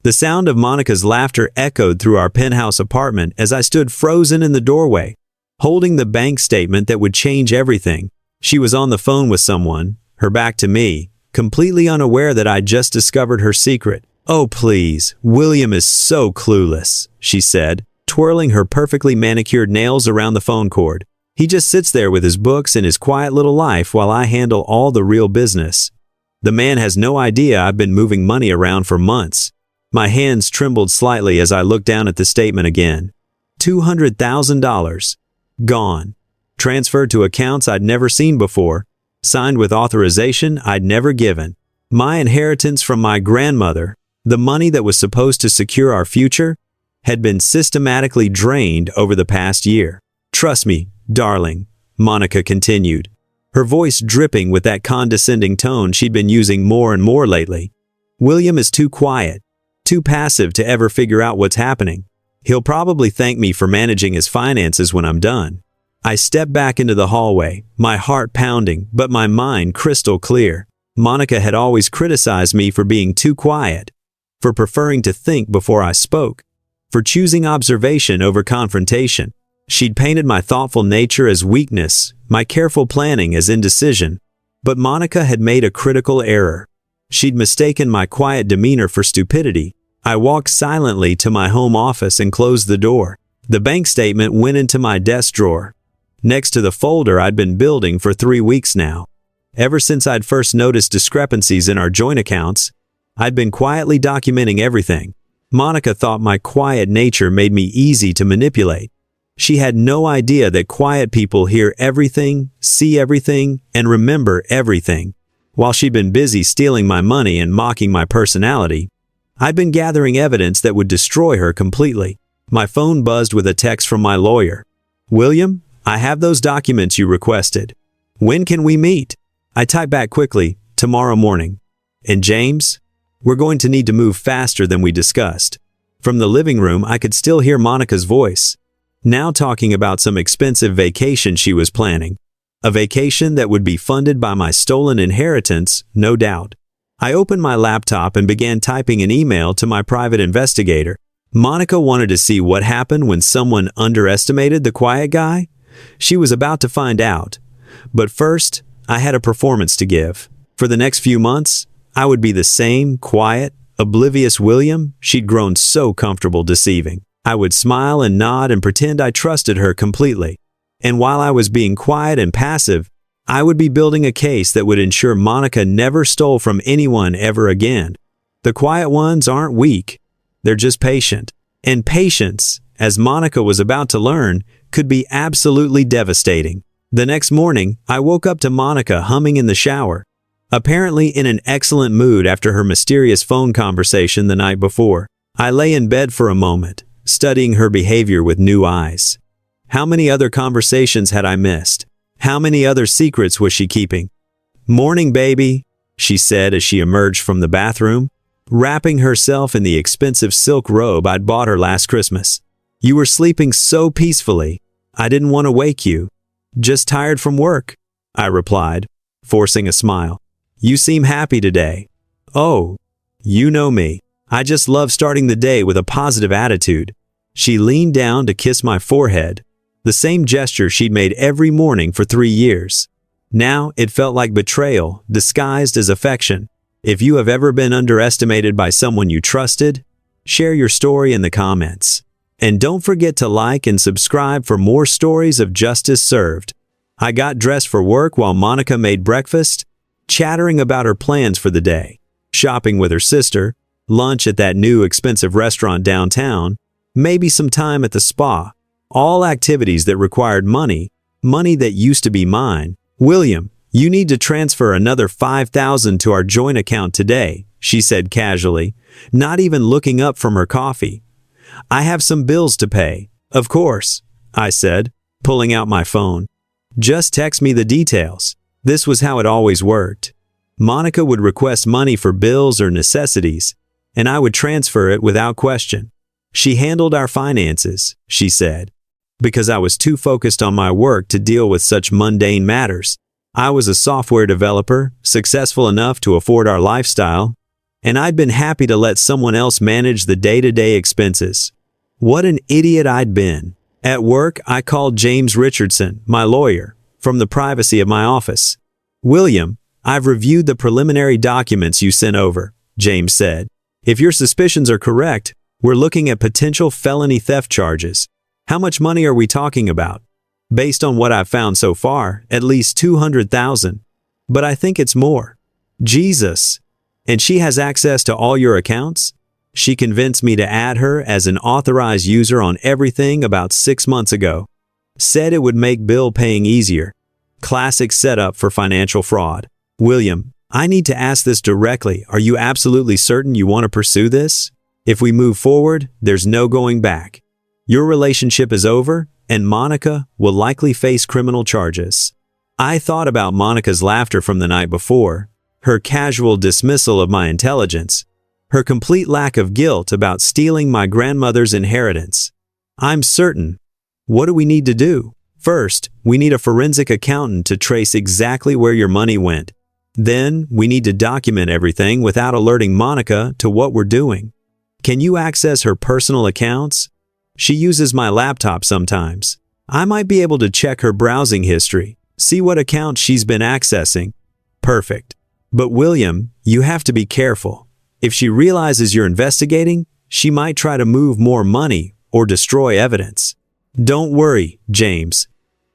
The sound of Monica's laughter echoed through our penthouse apartment as I stood frozen in the doorway, holding the bank statement that would change everything. She was on the phone with someone, her back to me, completely unaware that I'd just discovered her secret. "Oh please, William is so clueless," she said, twirling her perfectly manicured nails around the phone cord. "He just sits there with his books and his quiet little life while I handle all the real business. The man has no idea I've been moving money around for months." My hands trembled slightly as I looked down at the statement again. $200,000. Gone. Transferred to accounts I'd never seen before. Signed with authorization I'd never given. My inheritance from my grandmother, the money that was supposed to secure our future, had been systematically drained over the past year. "Trust me, darling," Monica continued, her voice dripping with that condescending tone she'd been using more and more lately. "William is too quiet, too passive to ever figure out what's happening. He'll probably thank me for managing his finances when I'm done." I stepped back into the hallway, my heart pounding, but my mind crystal clear. Monica had always criticized me for being too quiet, for preferring to think before I spoke, for choosing observation over confrontation. She'd painted my thoughtful nature as weakness, my careful planning as indecision. But Monica had made a critical error. She'd mistaken my quiet demeanor for stupidity. I walked silently to my home office and closed the door. The bank statement went into my desk drawer, next to the folder I'd been building for 3 weeks now. Ever since I'd first noticed discrepancies in our joint accounts, I'd been quietly documenting everything. Monica thought my quiet nature made me easy to manipulate. She had no idea that quiet people hear everything, see everything, and remember everything. While she'd been busy stealing my money and mocking my personality, I'd been gathering evidence that would destroy her completely. My phone buzzed with a text from my lawyer. "William, I have those documents you requested. When can we meet?" I typed back quickly, "Tomorrow morning." "And James? We're going to need to move faster than we discussed." From the living room, I could still hear Monica's voice, now talking about some expensive vacation she was planning. A vacation that would be funded by my stolen inheritance, no doubt. I opened my laptop and began typing an email to my private investigator. Monica wanted to see what happened when someone underestimated the quiet guy. She was about to find out. But first, I had a performance to give. For the next few months, I would be the same quiet, oblivious William she'd grown so comfortable deceiving. I would smile and nod and pretend I trusted her completely. And while I was being quiet and passive, I would be building a case that would ensure Monica never stole from anyone ever again. The quiet ones aren't weak. They're just patient. And patience, as Monica was about to learn, could be absolutely devastating. The next morning, I woke up to Monica humming in the shower, apparently in an excellent mood after her mysterious phone conversation the night before. I lay in bed for a moment, studying her behavior with new eyes. How many other conversations had I missed? How many other secrets was she keeping? "Morning, baby," she said as she emerged from the bathroom, wrapping herself in the expensive silk robe I'd bought her last Christmas. "You were sleeping so peacefully. I didn't want to wake you." "Just tired from work," I replied, forcing a smile. "You seem happy today." "Oh, you know me. I just love starting the day with a positive attitude." She leaned down to kiss my forehead, the same gesture she'd made every morning for 3 years. Now it felt like betrayal, disguised as affection. If you have ever been underestimated by someone you trusted, share your story in the comments. And don't forget to like and subscribe for more stories of justice served. I got dressed for work while Monica made breakfast, chattering about her plans for the day. Shopping with her sister, lunch at that new expensive restaurant downtown, maybe some time at the spa. All activities that required money, money that used to be mine. "William, you need to transfer another $5,000 to our joint account today," she said casually, not even looking up from her coffee. "I have some bills to pay." "Of course," I said, pulling out my phone. "Just text me the details." This was how it always worked. Monica would request money for bills or necessities, and I would transfer it without question. She handled our finances, she said, because I was too focused on my work to deal with such mundane matters. I was a software developer, successful enough to afford our lifestyle, and I'd been happy to let someone else manage the day-to-day expenses. What an idiot I'd been. At work, I called James Richardson, my lawyer, from the privacy of my office. "William, I've reviewed the preliminary documents you sent over," James said. "If your suspicions are correct, we're looking at potential felony theft charges. How much money are we talking about?" "Based on what I've found so far, at least 200,000. But I think it's more." "Jesus. And she has access to all your accounts?" "She convinced me to add her as an authorized user on everything about 6 months ago. Said it would make bill paying easier." Classic setup for financial fraud. "William, I need to ask this directly. Are you absolutely certain you want to pursue this? If we move forward, there's no going back. Your relationship is over, and Monica will likely face criminal charges." I thought about Monica's laughter from the night before, her casual dismissal of my intelligence, her complete lack of guilt about stealing my grandmother's inheritance. "I'm certain. What do we need to do? First, we need a forensic accountant to trace exactly where your money went. Then, we need to document everything without alerting Monica to what we're doing. Can you access her personal accounts? She uses my laptop sometimes. I might be able to check her browsing history, see what accounts she's been accessing." "Perfect. But William, you have to be careful. If she realizes you're investigating, she might try to move more money or destroy evidence." "Don't worry, James.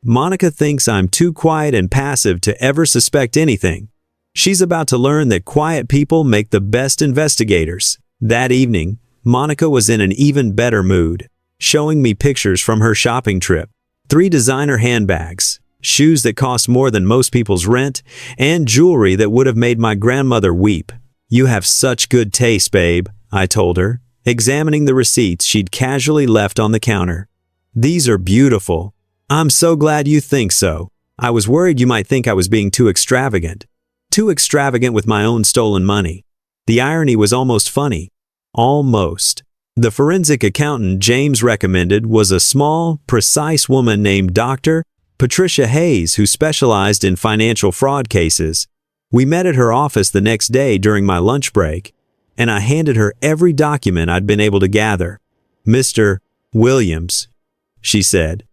Monica thinks I'm too quiet and passive to ever suspect anything. She's about to learn that quiet people make the best investigators." That evening, Monica was in an even better mood, showing me pictures from her shopping trip. 3 designer handbags, shoes that cost more than most people's rent, and jewelry that would have made my grandmother weep. "You have such good taste, babe," I told her, examining the receipts she'd casually left on the counter. "These are beautiful." "I'm so glad you think so. I was worried you might think I was being too extravagant. Too extravagant with my own stolen money." The irony was almost funny. Almost. The forensic accountant James recommended was a small, precise woman named Dr. Patricia Hayes, who specialized in financial fraud cases. We met at her office the next day during my lunch break, and I handed her every document I'd been able to gather. "Mr. Williams," she said,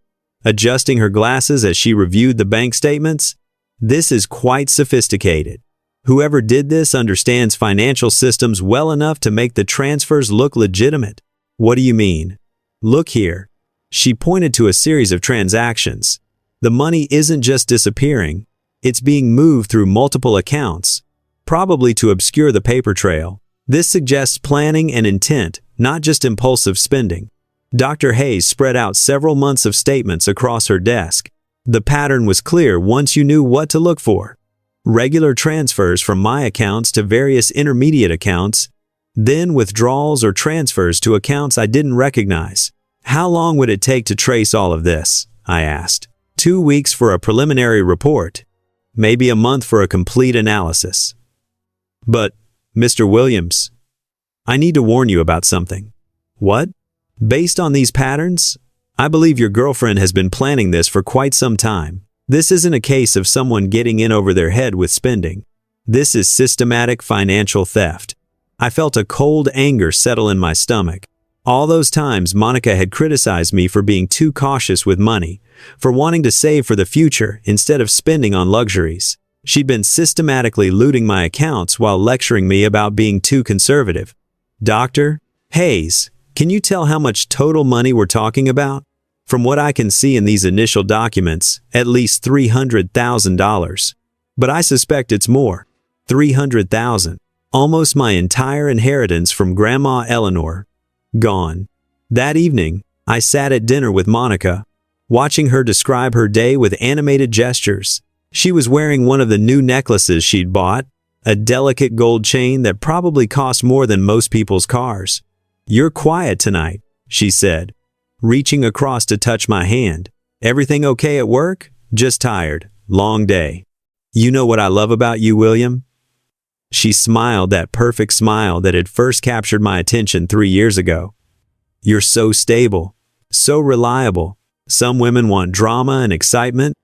adjusting her glasses as she reviewed the bank statements, "this is quite sophisticated. Whoever did this understands financial systems well enough to make the transfers look legitimate." "What do you mean?" "Look here." She pointed to a series of transactions. "The money isn't just disappearing, it's being moved through multiple accounts, probably to obscure the paper trail. This suggests planning and intent, not just impulsive spending." Dr. Hayes spread out several months of statements across her desk. The pattern was clear once you knew what to look for. Regular transfers from my accounts to various intermediate accounts, then withdrawals or transfers to accounts I didn't recognize. "How long would it take to trace all of this?" I asked. 2 weeks for a preliminary report. Maybe a month for a complete analysis." "But, Mr. Williams, I need to warn you about something." "What?" "Based on these patterns, I believe your girlfriend has been planning this for quite some time. This isn't a case of someone getting in over their head with spending. This is systematic financial theft." I felt a cold anger settle in my stomach. All those times Monica had criticized me for being too cautious with money, for wanting to save for the future instead of spending on luxuries. She'd been systematically looting my accounts while lecturing me about being too conservative. "Dr. Hayes, can you tell how much total money we're talking about?" "From what I can see in these initial documents, at least $300,000. But I suspect it's more. 300,000. Almost my entire inheritance from Grandma Eleanor. Gone." That evening, I sat at dinner with Monica, watching her describe her day with animated gestures. She was wearing one of the new necklaces she'd bought, a delicate gold chain that probably cost more than most people's cars. "You're quiet tonight," she said, reaching across to touch my hand. "Everything okay at work?" "Just tired. Long day." "You know what I love about you, William?" She smiled that perfect smile that had first captured my attention 3 years ago. "You're so stable, so reliable. Some women want drama and excitement,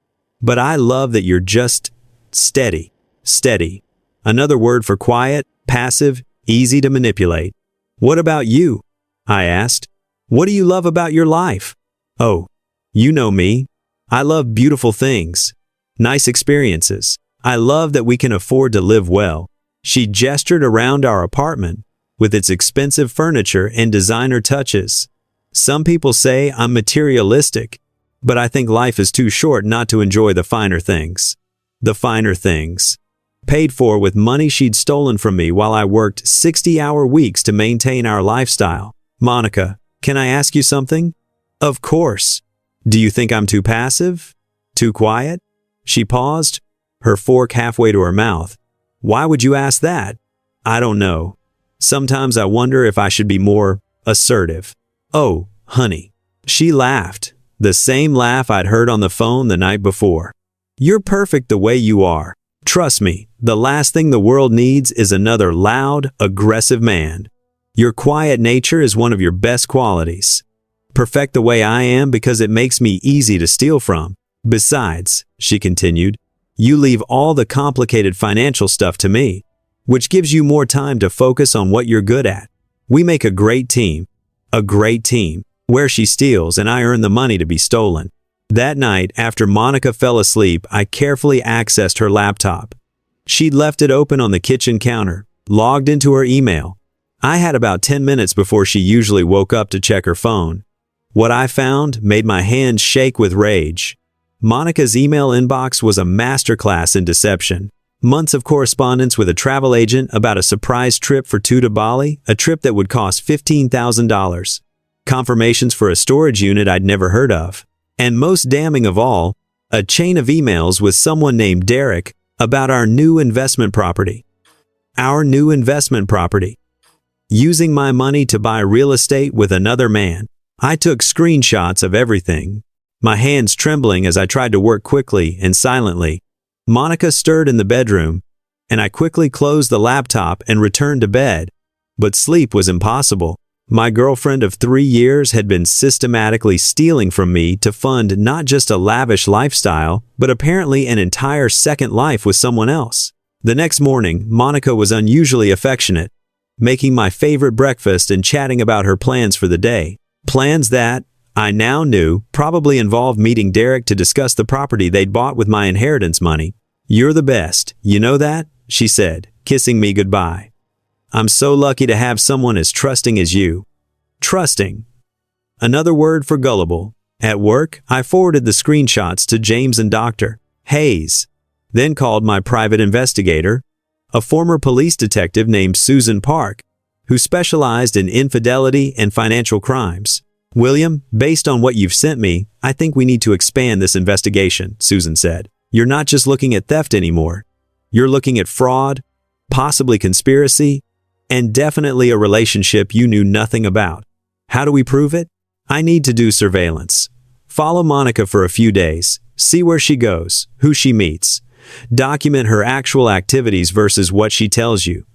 but I love that you're just steady." Steady. Another word for quiet, passive, easy to manipulate. What about you? I asked. What do you love about your life? Oh, you know me. I love beautiful things. Nice experiences. I love that we can afford to live well. She gestured around our apartment, with its expensive furniture and designer touches. Some people say I'm materialistic, but I think life is too short not to enjoy the finer things. The finer things. Paid for with money she'd stolen from me while I worked 60-hour weeks to maintain our lifestyle. Monica, can I ask you something? Of course. Do you think I'm too passive? Too quiet? She paused, her fork halfway to her mouth. Why would you ask that? I don't know. Sometimes I wonder if I should be more assertive. Oh, honey. She laughed, the same laugh I'd heard on the phone the night before. You're perfect the way you are. Trust me, the last thing the world needs is another loud, aggressive man. Your quiet nature is one of your best qualities. Perfect the way I am because it makes me easy to steal from. Besides, she continued, you leave all the complicated financial stuff to me, which gives you more time to focus on what you're good at. We make a great team. A great team, where she steals and I earn the money to be stolen. That night, after Monica fell asleep, I carefully accessed her laptop. She'd left it open on the kitchen counter, logged into her email. I had about 10 minutes before she usually woke up to check her phone. What I found made my hands shake with rage. Monica's email inbox was a masterclass in deception. Months of correspondence with a travel agent about a surprise trip for two to Bali, a trip that would cost $15,000. Confirmations for a storage unit I'd never heard of. And most damning of all, a chain of emails with someone named Derek about our new investment property. Our new investment property. Using my money to buy real estate with another man. I took screenshots of everything, my hands trembling as I tried to work quickly and silently. Monica stirred in the bedroom, and I quickly closed the laptop and returned to bed. But sleep was impossible. My girlfriend of 3 years had been systematically stealing from me to fund not just a lavish lifestyle, but apparently an entire second life with someone else. The next morning, Monica was unusually affectionate, making my favorite breakfast and chatting about her plans for the day. Plans that, I now knew, probably involved meeting Derek to discuss the property they'd bought with my inheritance money. You're the best, you know that? She said, kissing me goodbye. I'm so lucky to have someone as trusting as you. Trusting. Another word for gullible. At work, I forwarded the screenshots to James and Dr. Hayes, then called my private investigator, a former police detective named Susan Park, who specialized in infidelity and financial crimes. William, based on what you've sent me, I think we need to expand this investigation, Susan said. You're not just looking at theft anymore. You're looking at fraud, possibly conspiracy, and definitely a relationship you knew nothing about. How do we prove it? I need to do surveillance. Follow Monica for a few days, see where she goes, who she meets. Document her actual activities versus what she tells you.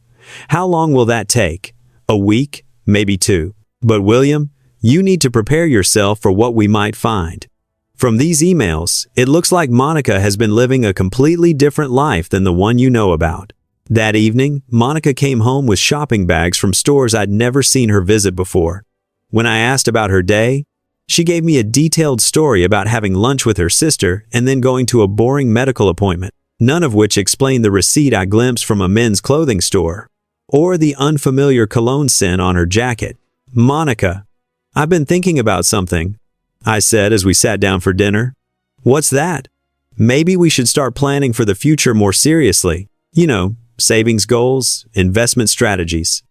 How long will that take? A week? Maybe 2. But William, you need to prepare yourself for what we might find. From these emails, it looks like Monica has been living a completely different life than the one you know about. That evening, Monica came home with shopping bags from stores I'd never seen her visit before. When I asked about her day, she gave me a detailed story about having lunch with her sister and then going to a boring medical appointment, none of which explained the receipt I glimpsed from a men's clothing store, or the unfamiliar cologne scent on her jacket. Monica, I've been thinking about something, I said as we sat down for dinner. What's that? Maybe we should start planning for the future more seriously. You know, savings goals, investment strategies.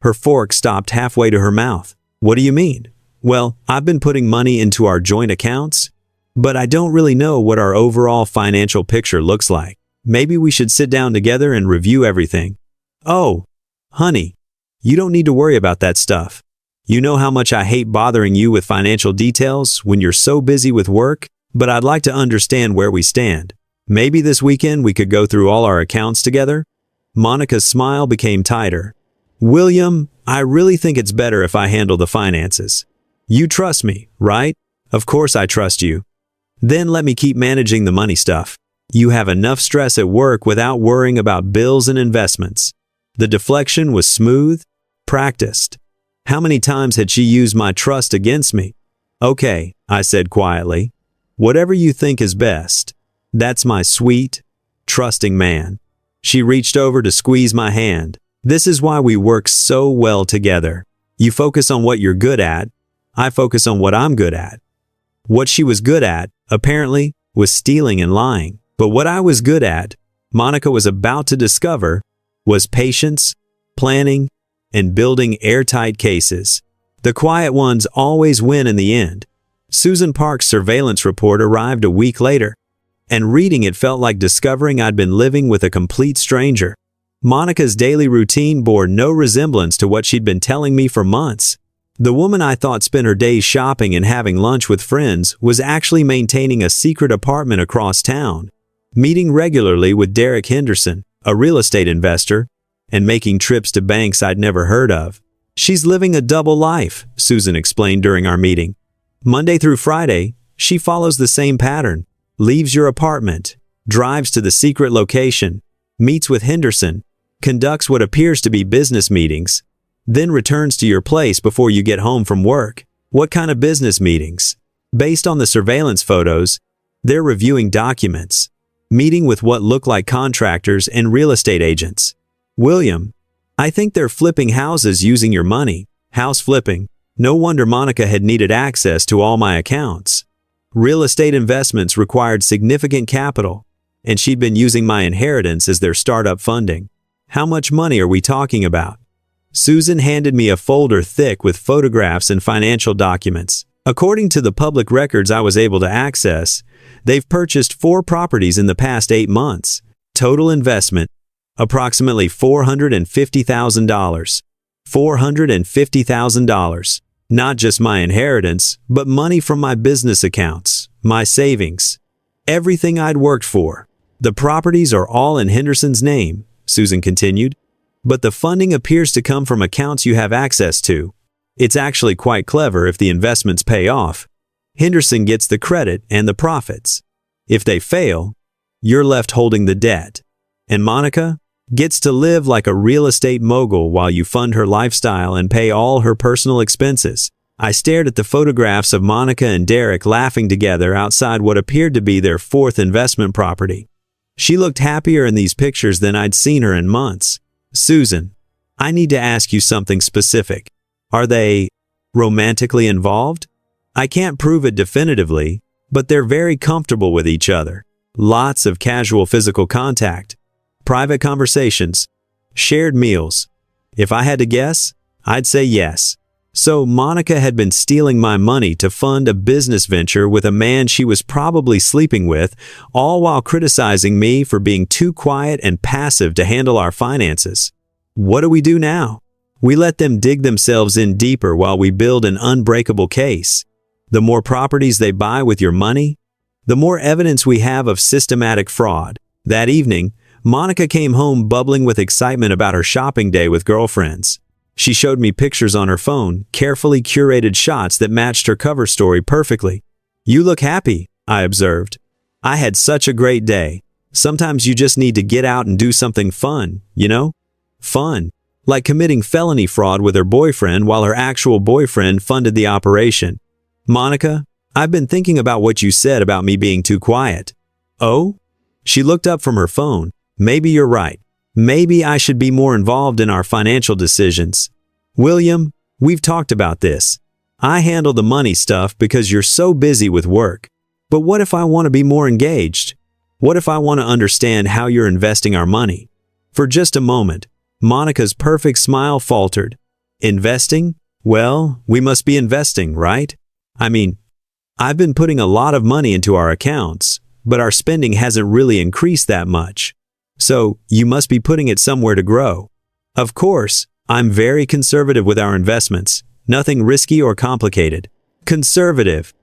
Her fork stopped halfway to her mouth. What do you mean? Well, I've been putting money into our joint accounts, but I don't really know what our overall financial picture looks like. Maybe we should sit down together and review everything. Oh, honey, you don't need to worry about that stuff. You know how much I hate bothering you with financial details when you're so busy with work, but I'd like to understand where we stand. Maybe this weekend we could go through all our accounts together? Monica's smile became tighter. William, I really think it's better if I handle the finances. You trust me, right? Of course I trust you. Then let me keep managing the money stuff. You have enough stress at work without worrying about bills and investments. The deflection was smooth, practiced. How many times had she used my trust against me? Okay, I said quietly. Whatever you think is best. That's my sweet, trusting man. She reached over to squeeze my hand. This is why we work so well together. You focus on what you're good at. I focus on what I'm good at. What she was good at, apparently, was stealing and lying. But what I was good at, Monica was about to discover, was patience, planning, and building airtight cases. The quiet ones always win in the end. Susan Park's surveillance report arrived a week later, and reading it felt like discovering I'd been living with a complete stranger. Monica's daily routine bore no resemblance to what she'd been telling me for months. The woman I thought spent her days shopping and having lunch with friends was actually maintaining a secret apartment across town, meeting regularly with Derek Henderson, a real estate investor, and making trips to banks I'd never heard of. She's living a double life, Susan explained during our meeting. Monday through Friday, she follows the same pattern, leaves your apartment, drives to the secret location, meets with Henderson, conducts what appears to be business meetings, then returns to your place before you get home from work. What kind of business meetings? Based on the surveillance photos, they're reviewing documents, meeting with what look like contractors and real estate agents. William, I think they're flipping houses using your money. House flipping. No wonder Monica had needed access to all my accounts. Real estate investments required significant capital, and she'd been using my inheritance as their startup funding. How much money are we talking about? Susan handed me a folder thick with photographs and financial documents. According to the public records I was able to access, they've purchased 4 properties in the past 8 months. Total investment, approximately $450,000. $450,000. Not just my inheritance, but money from my business accounts, my savings. Everything I'd worked for. The properties are all in Henderson's name, Susan continued. But the funding appears to come from accounts you have access to. It's actually quite clever if the investments pay off. Henderson gets the credit and the profits. If they fail, you're left holding the debt. And Monica gets to live like a real estate mogul while you fund her lifestyle and pay all her personal expenses. I stared at the photographs of Monica and Derek laughing together outside what appeared to be their 4th investment property. She looked happier in these pictures than I'd seen her in months. Susan, I need to ask you something specific. Are they romantically involved? I can't prove it definitively, but they're very comfortable with each other. Lots of casual physical contact, private conversations, shared meals. If I had to guess, I'd say yes. So Monica had been stealing my money to fund a business venture with a man she was probably sleeping with, all while criticizing me for being too quiet and passive to handle our finances. What do we do now? We let them dig themselves in deeper while we build an unbreakable case. The more properties they buy with your money, the more evidence we have of systematic fraud. That evening, Monica came home bubbling with excitement about her shopping day with girlfriends. She showed me pictures on her phone, carefully curated shots that matched her cover story perfectly. You look happy, I observed. I had such a great day. Sometimes you just need to get out and do something fun, you know? Fun. Like committing felony fraud with her boyfriend while her actual boyfriend funded the operation. Monica, I've been thinking about what you said about me being too quiet. Oh? She looked up from her phone. Maybe you're right. Maybe I should be more involved in our financial decisions. William, we've talked about this. I handle the money stuff because you're so busy with work. But what if I want to be more engaged? What if I want to understand how you're investing our money? For just a moment, Monica's perfect smile faltered. Investing? Well, we must be investing, right? I mean, I've been putting a lot of money into our accounts, but our spending hasn't really increased that much. So, you must be putting it somewhere to grow. Of course, I'm very conservative with our investments. Nothing risky or complicated. Conservative.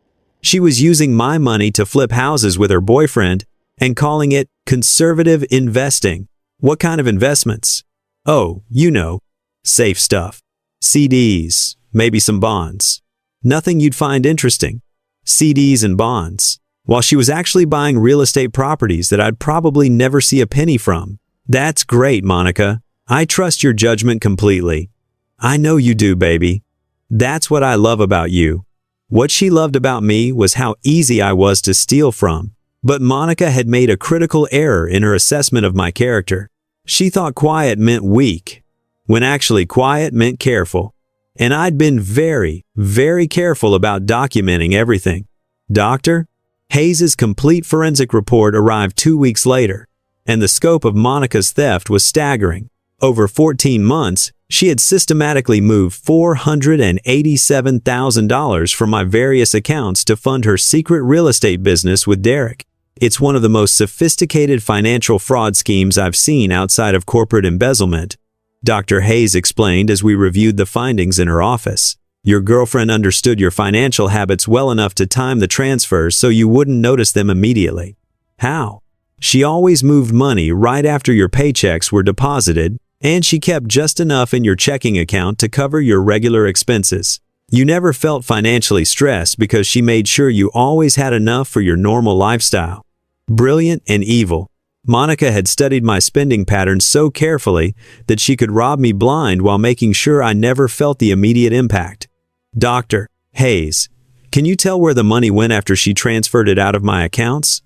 She was using my money to flip houses with her boyfriend and calling it conservative investing. What kind of investments? Oh, you know, safe stuff. CDs, maybe some bonds. Nothing you'd find interesting. CDs and bonds. While she was actually buying real estate properties that I'd probably never see a penny from. That's great, Monica. I trust your judgment completely. I know you do, baby. That's what I love about you. What she loved about me was how easy I was to steal from. But Monica had made a critical error in her assessment of my character. She thought quiet meant weak, when actually quiet meant careful. And I'd been very, very careful about documenting everything. Dr. Hayes's complete forensic report arrived 2 weeks later, and the scope of Monica's theft was staggering. Over 14 months, she had systematically moved $487,000 from my various accounts to fund her secret real estate business with Derek. It's one of the most sophisticated financial fraud schemes I've seen outside of corporate embezzlement, Dr. Hayes explained as we reviewed the findings in her office. Your girlfriend understood your financial habits well enough to time the transfers so you wouldn't notice them immediately. How? She always moved money right after your paychecks were deposited, and she kept just enough in your checking account to cover your regular expenses. You never felt financially stressed because she made sure you always had enough for your normal lifestyle. Brilliant and evil, Monica had studied my spending patterns so carefully that she could rob me blind while making sure I never felt the immediate impact. Dr. Hayes, can you tell where the money went after she transferred it out of my accounts?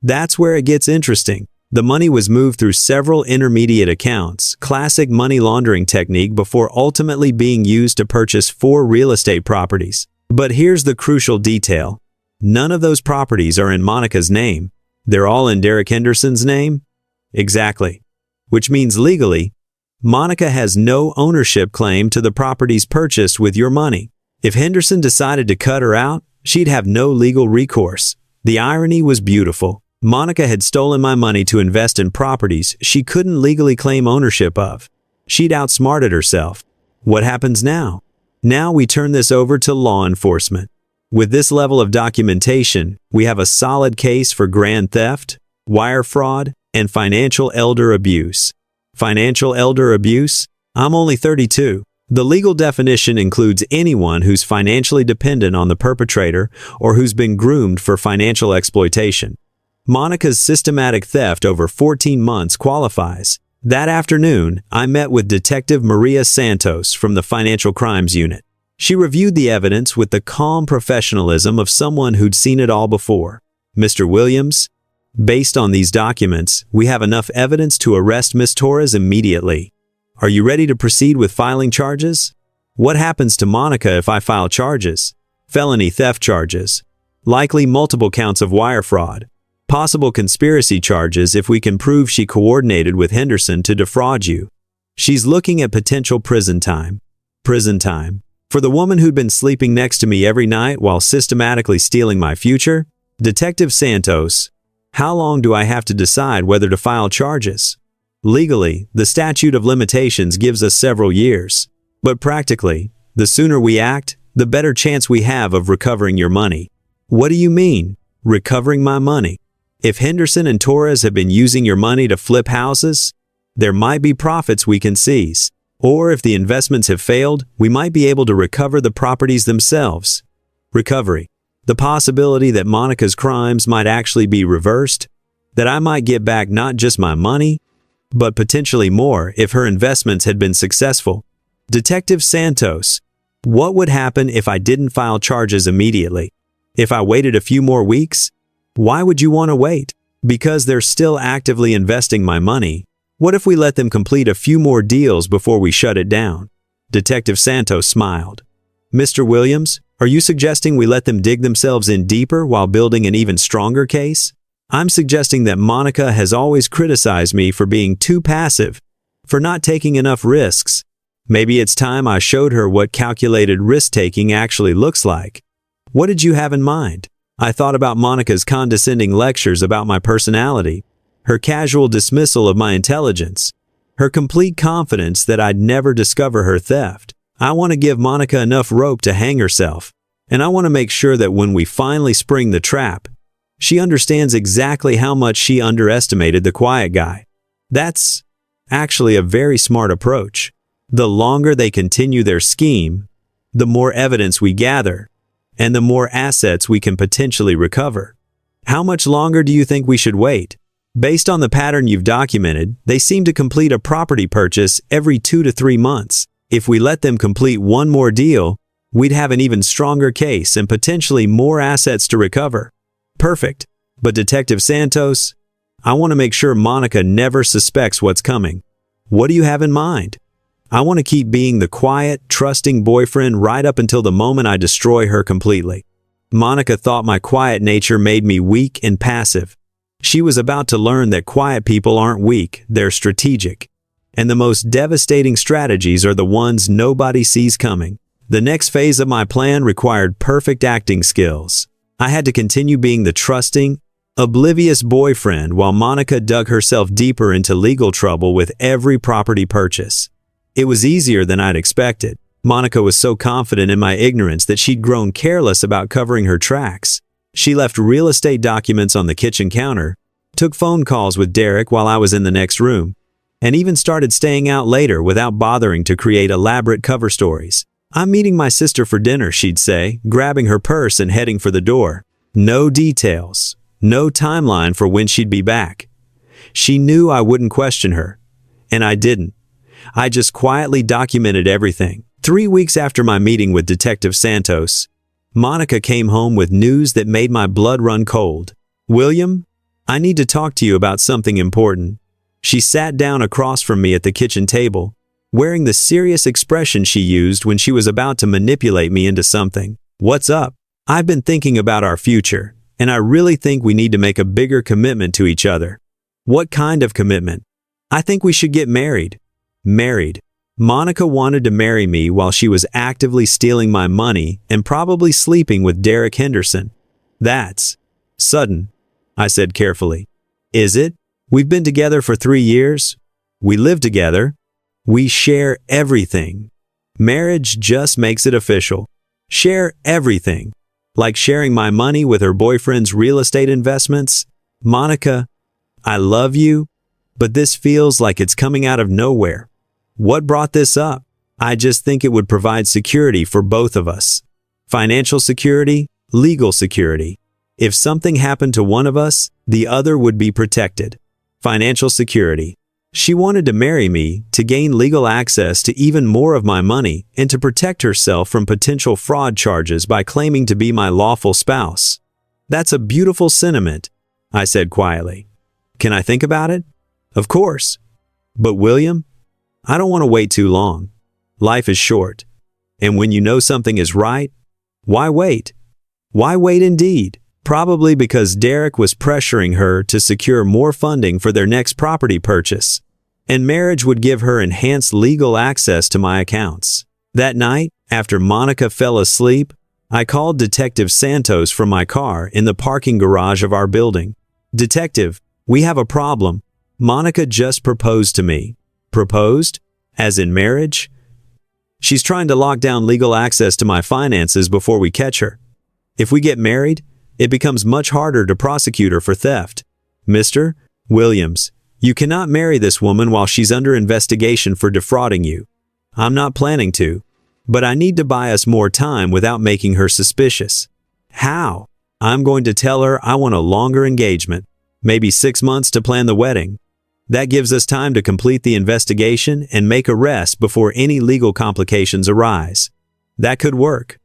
That's where it gets interesting. The money was moved through several intermediate accounts, classic money laundering technique, before ultimately being used to purchase 4 real estate properties. But here's the crucial detail. None of those properties are in Monica's name. They're all in Derek Henderson's name? Exactly. Which means legally, Monica has no ownership claim to the properties purchased with your money. If Henderson decided to cut her out, she'd have no legal recourse. The irony was beautiful. Monica had stolen my money to invest in properties she couldn't legally claim ownership of. She'd outsmarted herself. What happens now? Now we turn this over to law enforcement. With this level of documentation, we have a solid case for grand theft, wire fraud, and financial elder abuse. Financial elder abuse? I'm only 32. The legal definition includes anyone who's financially dependent on the perpetrator or who's been groomed for financial exploitation. Monica's systematic theft over 14 months qualifies. That afternoon, I met with Detective Maria Santos from the Financial Crimes Unit. She reviewed the evidence with the calm professionalism of someone who'd seen it all before. Mr. Williams, based on these documents, we have enough evidence to arrest Miss Torres immediately. Are you ready to proceed with filing charges? What happens to Monica if I file charges? Felony theft charges. Likely multiple counts of wire fraud. Possible conspiracy charges if we can prove she coordinated with Henderson to defraud you. She's looking at potential prison time. Prison time. For the woman who'd been sleeping next to me every night while systematically stealing my future? Detective Santos, how long do I have to decide whether to file charges? Legally, the statute of limitations gives us several years. But practically, the sooner we act, the better chance we have of recovering your money. What do you mean, recovering my money? If Henderson and Torres have been using your money to flip houses, there might be profits we can seize. Or if the investments have failed, we might be able to recover the properties themselves. Recovery. The possibility that Monica's crimes might actually be reversed, that I might get back not just my money, but potentially more if her investments had been successful. Detective Santos, what would happen if I didn't file charges immediately? If I waited a few more weeks? Why would you want to wait? Because they're still actively investing my money. What if we let them complete a few more deals before we shut it down? Detective Santos smiled. Mr. Williams, are you suggesting we let them dig themselves in deeper while building an even stronger case? I'm suggesting that Monica has always criticized me for being too passive, for not taking enough risks. Maybe it's time I showed her what calculated risk-taking actually looks like. What did you have in mind? I thought about Monica's condescending lectures about my personality, her casual dismissal of my intelligence, her complete confidence that I'd never discover her theft. I want to give Monica enough rope to hang herself, and I want to make sure that when we finally spring the trap, she understands exactly how much she underestimated the quiet guy. That's actually a very smart approach. The longer they continue their scheme, the more evidence we gather, and the more assets we can potentially recover. How much longer do you think we should wait? Based on the pattern you've documented, they seem to complete a property purchase every 2 to 3 months. If we let them complete one more deal, we'd have an even stronger case and potentially more assets to recover. Perfect. But Detective Santos, I want to make sure Monica never suspects what's coming. What do you have in mind? I want to keep being the quiet, trusting boyfriend right up until the moment I destroy her completely. Monica thought my quiet nature made me weak and passive. She was about to learn that quiet people aren't weak, they're strategic. And the most devastating strategies are the ones nobody sees coming. The next phase of my plan required perfect acting skills. I had to continue being the trusting, oblivious boyfriend while Monica dug herself deeper into legal trouble with every property purchase. It was easier than I'd expected. Monica was so confident in my ignorance that she'd grown careless about covering her tracks. She left real estate documents on the kitchen counter, took phone calls with Derek while I was in the next room, and even started staying out later without bothering to create elaborate cover stories. "I'm meeting my sister for dinner," she'd say, grabbing her purse and heading for the door. No details, no timeline for when she'd be back. She knew I wouldn't question her, and I didn't. I just quietly documented everything. 3 weeks after my meeting with Detective Santos, Monica came home with news that made my blood run cold. "William, I need to talk to you about something important." She sat down across from me at the kitchen table, wearing the serious expression she used when she was about to manipulate me into something. "What's up?" "I've been thinking about our future, and I really think we need to make a bigger commitment to each other." "What kind of commitment?" "I think we should get married." Married. Monica wanted to marry me while she was actively stealing my money and probably sleeping with Derek Henderson. "That's sudden," I said carefully. "Is it? We've been together for 3 years. We live together. We share everything. Marriage just makes it official. Share everything. Like sharing my money with her boyfriend's real estate investments. Monica, I love you, but this feels like it's coming out of nowhere." "What brought this up?" "I just think it would provide security for both of us. Financial security, legal security. If something happened to one of us, the other would be protected. Financial security." She wanted to marry me to gain legal access to even more of my money and to protect herself from potential fraud charges by claiming to be my lawful spouse. "That's a beautiful sentiment," I said quietly. "Can I think about it?" "Of course. But William, I don't want to wait too long. Life is short. And when you know something is right, why wait? Why wait indeed?" Probably because Derek was pressuring her to secure more funding for their next property purchase, and marriage would give her enhanced legal access to my accounts. That night, after Monica fell asleep, I called Detective Santos from my car in the parking garage of our building. "Detective, we have a problem. Monica just proposed to me." "Proposed? As in marriage?" "She's trying to lock down legal access to my finances before we catch her. If we get married, it becomes much harder to prosecute her for theft." "Mr. Williams, you cannot marry this woman while she's under investigation for defrauding you." "I'm not planning to, but I need to buy us more time without making her suspicious." "How?" "I'm going to tell her I want a longer engagement, maybe 6 months to plan the wedding. That gives us time to complete the investigation and make arrests before any legal complications arise." "That could work.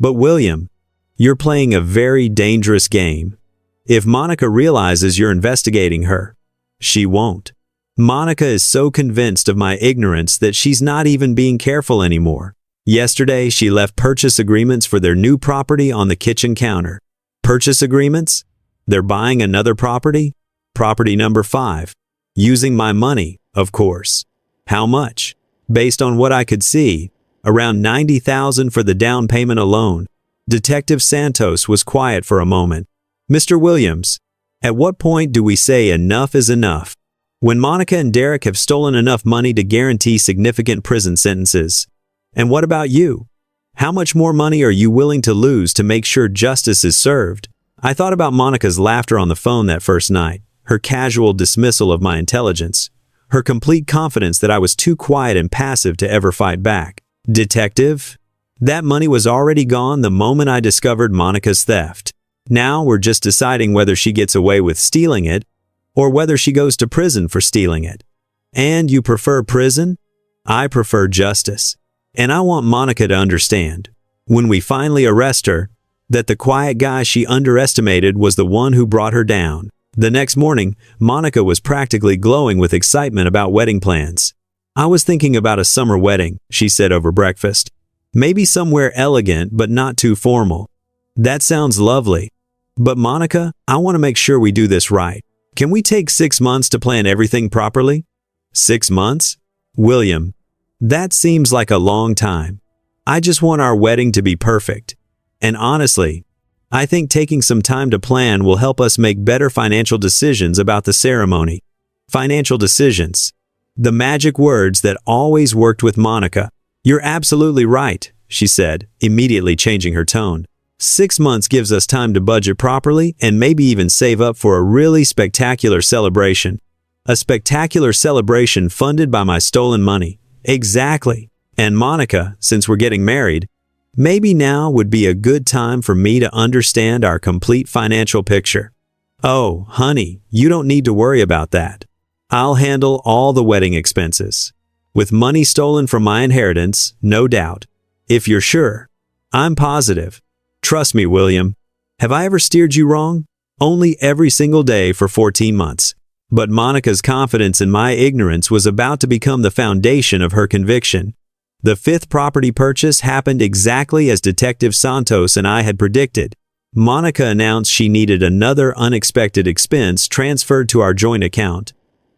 But William, you're playing a very dangerous game. If Monica realizes you're investigating her, she won't. Monica is so convinced of my ignorance that she's not even being careful anymore. Yesterday, she left purchase agreements for their new property on the kitchen counter." "Purchase agreements? They're buying another property? Property number 5. Using my money, of course." "How much?" "Based on what I could see, around $90,000 for the down payment alone." Detective Santos was quiet for a moment. "Mr. Williams, at what point do we say enough is enough? When Monica and Derek have stolen enough money to guarantee significant prison sentences. And what about you? How much more money are you willing to lose to make sure justice is served?" I thought about Monica's laughter on the phone that first night, her casual dismissal of my intelligence, her complete confidence that I was too quiet and passive to ever fight back. "Detective, that money was already gone the moment I discovered Monica's theft. Now we're just deciding whether she gets away with stealing it or whether she goes to prison for stealing it. And you prefer prison? I prefer justice. And I want Monica to understand, when we finally arrest her, that the quiet guy she underestimated was the one who brought her down. The next morning, Monica was practically glowing with excitement about wedding plans. I was thinking about a summer wedding, she said over breakfast. Maybe somewhere elegant but not too formal. That sounds lovely. But Monica, I want to make sure we do this right. Can we take 6 months to plan everything properly? 6 months? William, that seems like a long time. I just want our wedding to be perfect. And honestly, I think taking some time to plan will help us make better financial decisions about the ceremony. Financial decisions. The magic words that always worked with Monica. You're absolutely right, she said, immediately changing her tone. 6 months gives us time to budget properly and maybe even save up for a really spectacular celebration. A spectacular celebration funded by my stolen money. Exactly. And Monica, since we're getting married, maybe now would be a good time for me to understand our complete financial picture. Oh, honey, you don't need to worry about that. I'll handle all the wedding expenses. With money stolen from my inheritance, no doubt. If you're sure. I'm positive. Trust me, William. Have I ever steered you wrong? Only every single day for 14 months. But Monica's confidence in my ignorance was about to become the foundation of her conviction. The 5th property purchase happened exactly as Detective Santos and I had predicted. Monica announced she needed another unexpected expense transferred to our joint account.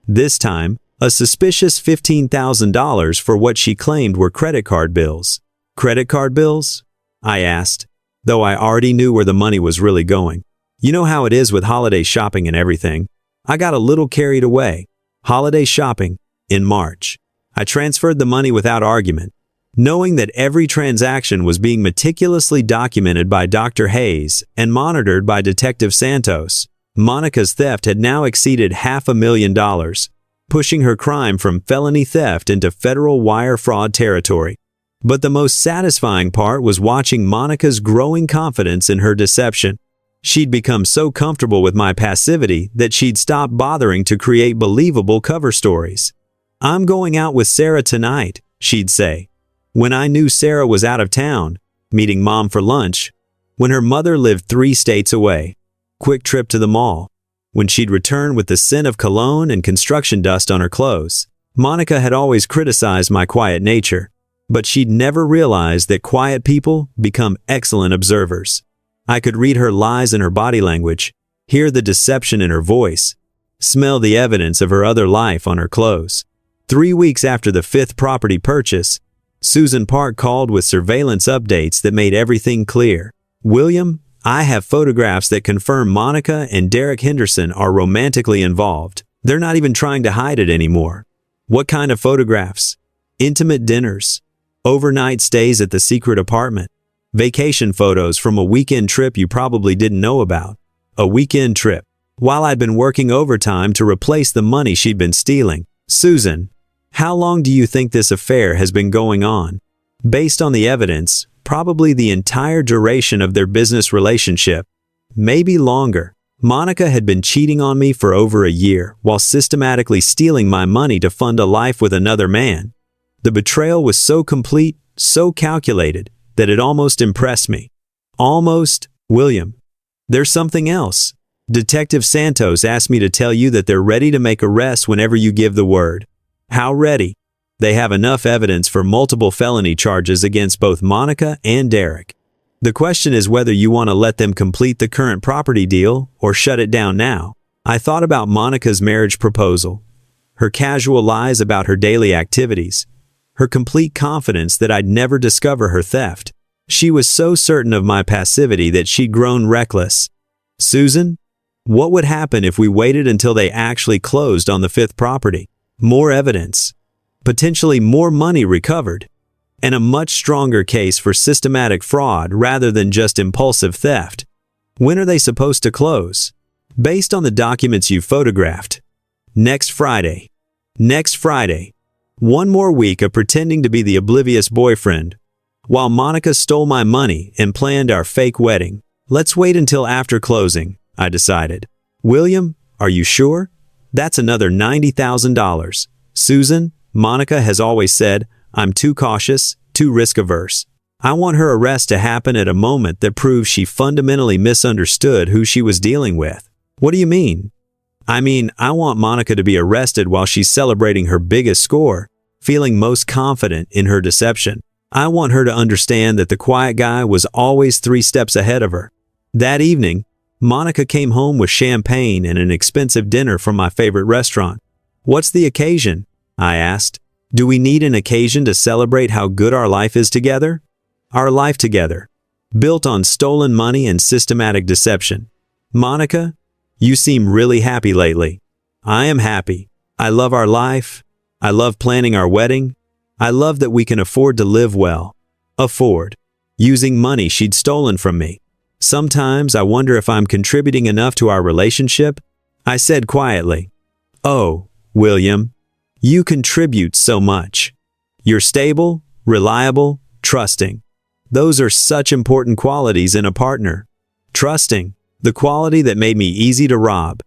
This time, a suspicious $15,000 for what she claimed were credit card bills. Credit card bills? I asked, though I already knew where the money was really going. You know how it is with holiday shopping and everything. I got a little carried away. Holiday shopping, in March. I transferred the money without argument, knowing that every transaction was being meticulously documented by Dr. Hayes and monitored by Detective Santos. Monica's theft had now exceeded $500,000, pushing her crime from felony theft into federal wire fraud territory. But the most satisfying part was watching Monica's growing confidence in her deception. She'd become so comfortable with my passivity that she'd stopped bothering to create believable cover stories. I'm going out with Sarah tonight, she'd say. When I knew Sarah was out of town, meeting Mom for lunch. When her mother lived 3 states away. Quick trip to the mall. When she'd return with the scent of cologne and construction dust on her clothes. Monica had always criticized my quiet nature, but she'd never realized that quiet people become excellent observers. I could read her lies in her body language, hear the deception in her voice, smell the evidence of her other life on her clothes. 3 weeks after the 5th property purchase, Susan Park called with surveillance updates that made everything clear. William, I have photographs that confirm Monica and Derek Henderson are romantically involved. They're not even trying to hide it anymore. What kind of photographs? Intimate dinners, overnight stays at the secret apartment, vacation photos from a weekend trip you probably didn't know about. A weekend trip. While I'd been working overtime to replace the money she'd been stealing. Susan, how long do you think this affair has been going on? Based on the evidence, probably the entire duration of their business relationship. Maybe longer. Monica had been cheating on me for over a year while systematically stealing my money to fund a life with another man. The betrayal was so complete, so calculated, that it almost impressed me. Almost, William. There's something else. Detective Santos asked me to tell you that they're ready to make arrests whenever you give the word. How ready? They have enough evidence for multiple felony charges against both Monica and Derek. The question is whether you want to let them complete the current property deal or shut it down now. I thought about Monica's marriage proposal, her casual lies about her daily activities, her complete confidence that I'd never discover her theft. She was so certain of my passivity that she'd grown reckless. Susan, what would happen if we waited until they actually closed on the 5th property? More evidence, potentially more money recovered, and a much stronger case for systematic fraud rather than just impulsive theft. When are they supposed to close? Based on the documents you photographed. Next Friday. Next Friday. 1 more week of pretending to be the oblivious boyfriend, while Monica stole my money and planned our fake wedding. Let's wait until after closing, I decided. William, are you sure? That's another $90,000. Susan, Monica has always said, I'm too cautious, too risk-averse. I want her arrest to happen at a moment that proves she fundamentally misunderstood who she was dealing with. What do you mean? I want Monica to be arrested while she's celebrating her biggest score, feeling most confident in her deception. I want her to understand that the quiet guy was always 3 steps ahead of her. That evening, Monica came home with champagne and an expensive dinner from my favorite restaurant. What's the occasion? I asked. Do we need an occasion to celebrate how good our life is together? Our life together, built on stolen money and systematic deception. Monica, you seem really happy lately. I am happy. I love our life. I love planning our wedding. I love that we can afford to live well. Afford. Using money she'd stolen from me. Sometimes I wonder if I'm contributing enough to our relationship. I said quietly, "Oh, William, you contribute so much. You're stable, reliable, trusting. Those are such important qualities in a partner. Trusting, the quality that made me easy to rob.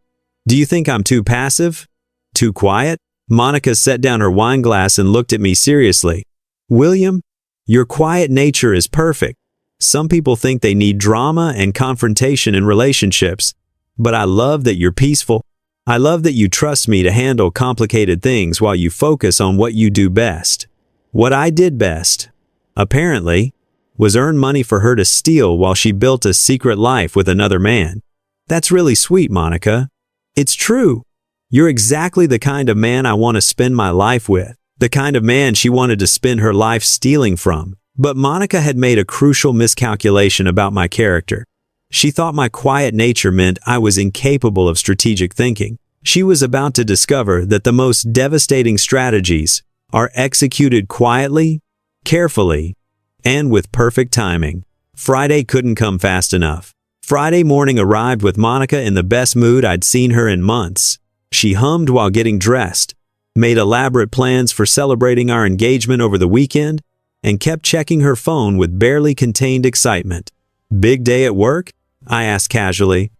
Do you think I'm too passive? Too quiet?" Monica set down her wine glass and looked at me seriously. "William, your quiet nature is perfect. Some people think they need drama and confrontation in relationships, but I love that you're peaceful. I love that you trust me to handle complicated things while you focus on what you do best." What I did best, apparently, was earn money for her to steal while she built a secret life with another man. That's really sweet, Monica. It's true. You're exactly the kind of man I want to spend my life with, the kind of man she wanted to spend her life stealing from. But Monica had made a crucial miscalculation about my character. She thought my quiet nature meant I was incapable of strategic thinking. She was about to discover that the most devastating strategies are executed quietly, carefully, and with perfect timing. Friday couldn't come fast enough. Friday morning arrived with Monica in the best mood I'd seen her in months. She hummed while getting dressed, made elaborate plans for celebrating our engagement over the weekend, and kept checking her phone with barely contained excitement. "Big day at work?" I asked casually.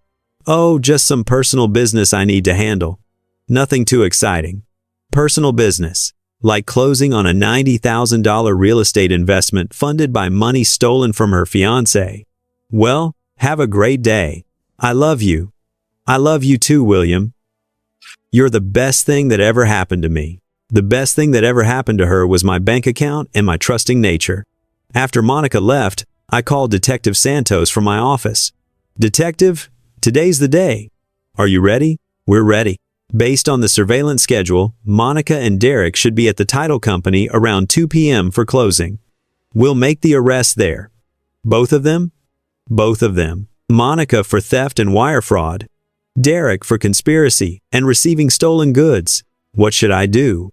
"Oh, just some personal business I need to handle. Nothing too exciting." Personal business. Like closing on a $90,000 real estate investment funded by money stolen from her fiancé. "Well, have a great day. I love you." "I love you too, William. You're the best thing that ever happened to me." The best thing that ever happened to her was my bank account and my trusting nature. After Monica left, I called Detective Santos from my office. "Detective, today's the day. Are you ready?" "We're ready." Based on the surveillance schedule, Monica and Derek should be at the title company around 2 p.m. for closing. "We'll make the arrest there." "Both of them?" "Both of them. Monica for theft and wire fraud. Derek for conspiracy and receiving stolen goods. What should I do?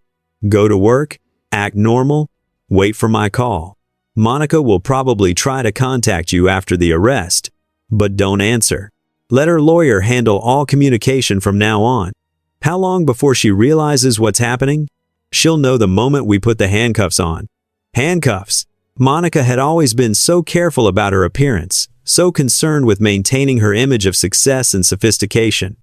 Go to work? Act normal? Wait for my call? Monica will probably try to contact you after the arrest, but don't answer. Let her lawyer handle all communication from now on. How long before she realizes what's happening? She'll know the moment we put the handcuffs on." Handcuffs. Monica had always been so careful about her appearance, so concerned with maintaining her image of success and sophistication.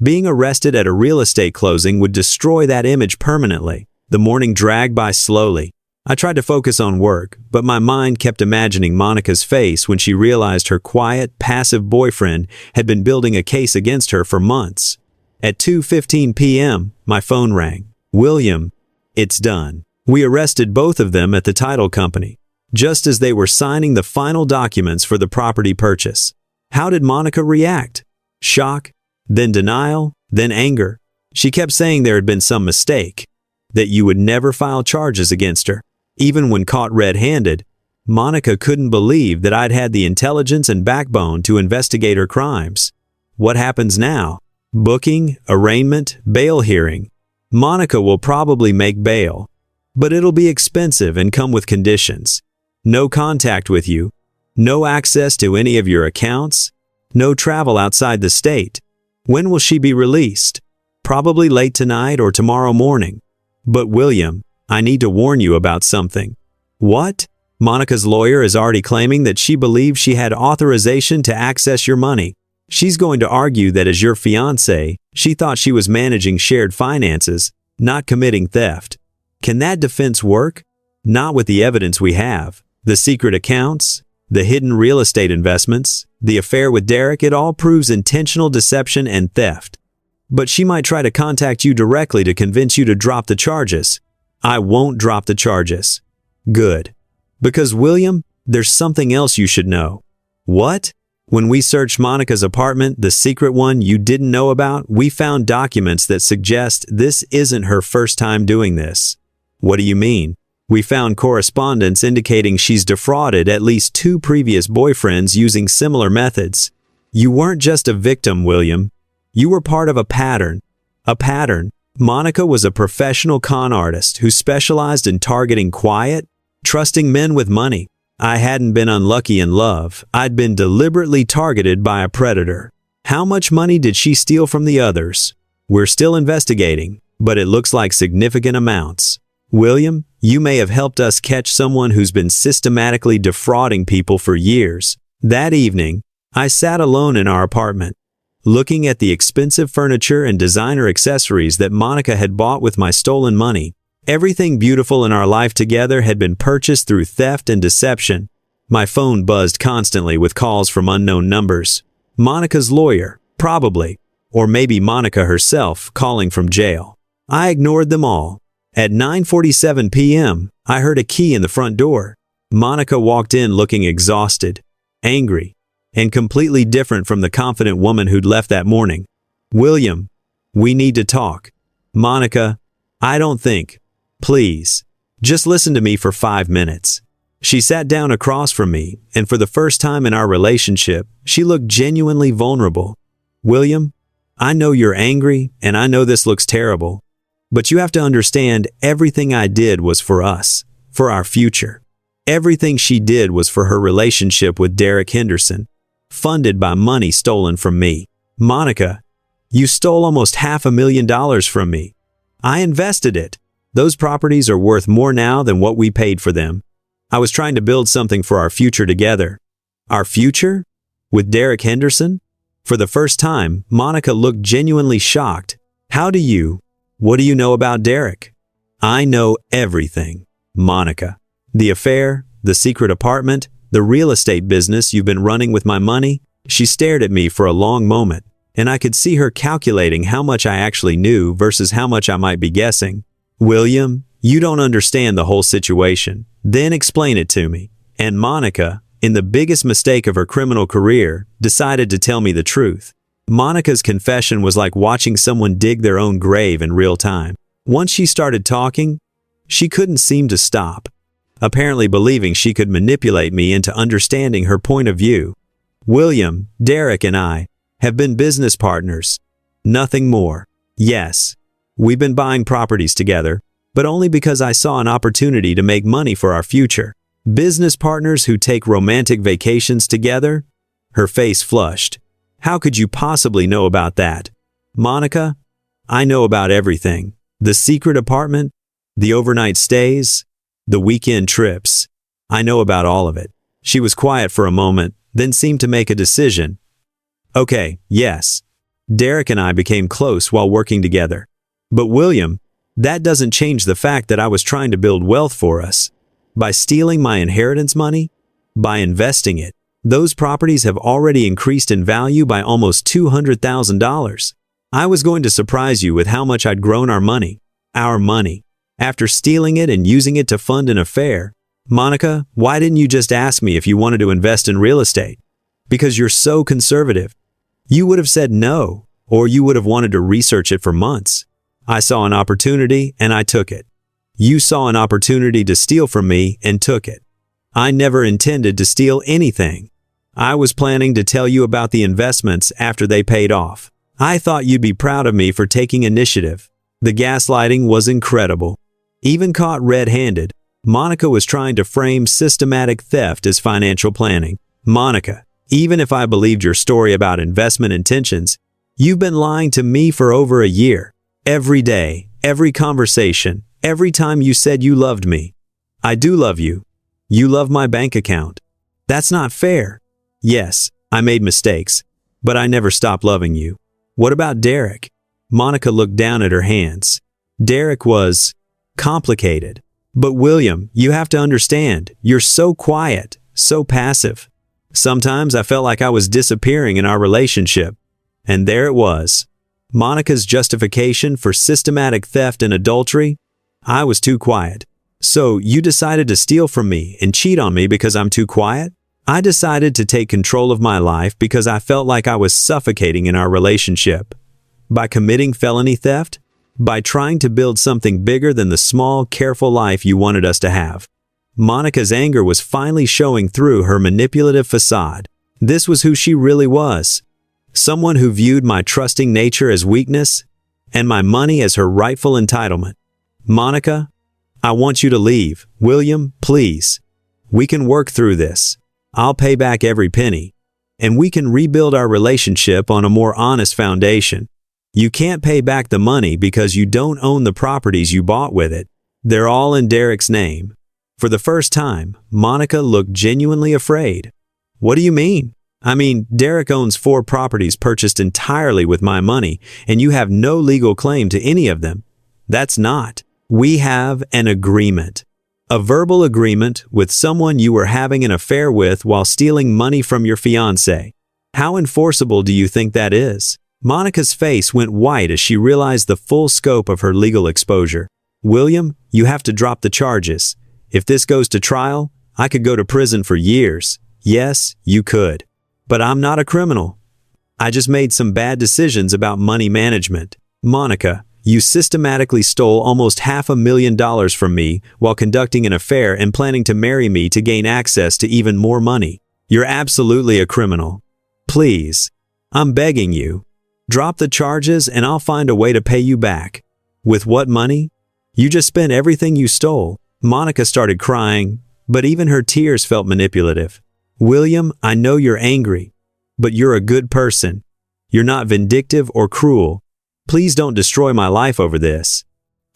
Being arrested at a real estate closing would destroy that image permanently. The morning dragged by slowly. I tried to focus on work, but my mind kept imagining Monica's face when she realized her quiet, passive boyfriend had been building a case against her for months. At 2:15 p.m., my phone rang. "William, it's done. We arrested both of them at the title company, just as they were signing the final documents for the property purchase." How did Monica react? Shock, then denial, then anger. She kept saying there had been some mistake, that you would never file charges against her. Even when caught red-handed, Monica couldn't believe that I'd had the intelligence and backbone to investigate her crimes. What happens now? Booking, arraignment, bail hearing. Monica will probably make bail, but it'll be expensive and come with conditions. No contact with you, no access to any of your accounts, no travel outside the state. When will she be released? Probably late tonight or tomorrow morning. But William, I need to warn you about something. What? Monica's lawyer is already claiming that she believes she had authorization to access your money. She's going to argue that as your fiancé, she thought she was managing shared finances, not committing theft. Can that defense work? Not with the evidence we have. The secret accounts, the hidden real estate investments, the affair with Derek, it all proves intentional deception and theft. But she might try to contact you directly to convince you to drop the charges. I won't drop the charges. Good. Because, William, there's something else you should know. What? When we searched Monica's apartment, the secret one you didn't know about, we found documents that suggest this isn't her first time doing this. What do you mean? We found correspondence indicating she's defrauded at least 2 previous boyfriends using similar methods. You weren't just a victim, William. You were part of a pattern. A pattern. Monica was a professional con artist who specialized in targeting quiet, trusting men with money. I hadn't been unlucky in love. I'd been deliberately targeted by a predator. How much money did she steal from the others? We're still investigating, but it looks like significant amounts. William, you may have helped us catch someone who's been systematically defrauding people for years. That evening, I sat alone in our apartment, looking at the expensive furniture and designer accessories that Monica had bought with my stolen money. Everything beautiful in our life together had been purchased through theft and deception. My phone buzzed constantly with calls from unknown numbers. Monica's lawyer, probably, or maybe Monica herself calling from jail. I ignored them all. At 9:47 p.m., I heard a key in the front door. Monica walked in looking exhausted, angry, and completely different from the confident woman who'd left that morning. William, we need to talk. Monica, I don't think. Please, just listen to me for 5 minutes. She sat down across from me, and for the first time in our relationship, she looked genuinely vulnerable. William, I know you're angry, and I know this looks terrible. But you have to understand, everything I did was for us, for our future. Everything she did was for her relationship with Derek Henderson, funded by money stolen from me. Monica, you stole almost $500,000 from me. I invested it. Those properties are worth more now than what we paid for them. I was trying to build something for our future together. Our future? With Derek Henderson? For the first time, Monica looked genuinely shocked. What do you know about Derek? I know everything, Monica. The affair, the secret apartment, the real estate business you've been running with my money. She stared at me for a long moment, and I could see her calculating how much I actually knew versus how much I might be guessing. William, you don't understand the whole situation. Then explain it to me. And Monica, in the biggest mistake of her criminal career, decided to tell me the truth. Monica's confession was like watching someone dig their own grave in real time. Once she started talking, she couldn't seem to stop, apparently believing she could manipulate me into understanding her point of view. William, Derek and I have been business partners. Nothing more. Yes, we've been buying properties together, but only because I saw an opportunity to make money for our future. Business partners who take romantic vacations together? Her face flushed. How could you possibly know about that? Monica, I know about everything. The secret apartment, the overnight stays, the weekend trips. I know about all of it. She was quiet for a moment, then seemed to make a decision. Okay, yes. Derek and I became close while working together. But William, that doesn't change the fact that I was trying to build wealth for us. By stealing my inheritance money, by investing it. Those properties have already increased in value by almost $200,000. I was going to surprise you with how much I'd grown our money. Our money. After stealing it and using it to fund an affair. Monica, why didn't you just ask me if you wanted to invest in real estate? Because you're so conservative. You would have said no, or you would have wanted to research it for months. I saw an opportunity and I took it. You saw an opportunity to steal from me and took it. I never intended to steal anything. I was planning to tell you about the investments after they paid off. I thought you'd be proud of me for taking initiative. The gaslighting was incredible. Even caught red-handed, Monica was trying to frame systematic theft as financial planning. Monica, even if I believed your story about investment intentions, you've been lying to me for over a year. Every day, every conversation, every time you said you loved me. I do love you. You love my bank account. That's not fair. Yes, I made mistakes. but I never stopped loving you. What about Derek? Monica looked down at her hands. Derek was complicated. But William, you have to understand, you're so quiet, so passive. Sometimes I felt like I was disappearing in our relationship. And there it was. Monica's justification for systematic theft and adultery? I was too quiet. So you decided to steal from me and cheat on me because I'm too quiet? I decided to take control of my life because I felt like I was suffocating in our relationship. By committing felony theft? By trying to build something bigger than the small, careful life you wanted us to have. Monica's anger was finally showing through her manipulative facade. This was who she really was. Someone who viewed my trusting nature as weakness and my money as her rightful entitlement. Monica, I want you to leave. William, please. We can work through this. I'll pay back every penny. And we can rebuild our relationship on a more honest foundation. You can't pay back the money because you don't own the properties you bought with it. They're all in Derek's name. For the first time, Monica looked genuinely afraid. What do you mean? I mean, Derek owns 4 properties purchased entirely with my money, and you have no legal claim to any of them. That's not. We have an agreement. A verbal agreement with someone you were having an affair with while stealing money from your fiancé. How enforceable do you think that is? Monica's face went white as she realized the full scope of her legal exposure. William, you have to drop the charges. If this goes to trial, I could go to prison for years. Yes, you could. But I'm not a criminal. I just made some bad decisions about money management. Monica, you systematically stole almost $500,000 from me while conducting an affair and planning to marry me to gain access to even more money. You're absolutely a criminal. Please, I'm begging you. Drop the charges and I'll find a way to pay you back. With what money? You just spent everything you stole. Monica started crying, but even her tears felt manipulative. William, I know you're angry, but you're a good person. You're not vindictive or cruel. Please don't destroy my life over this.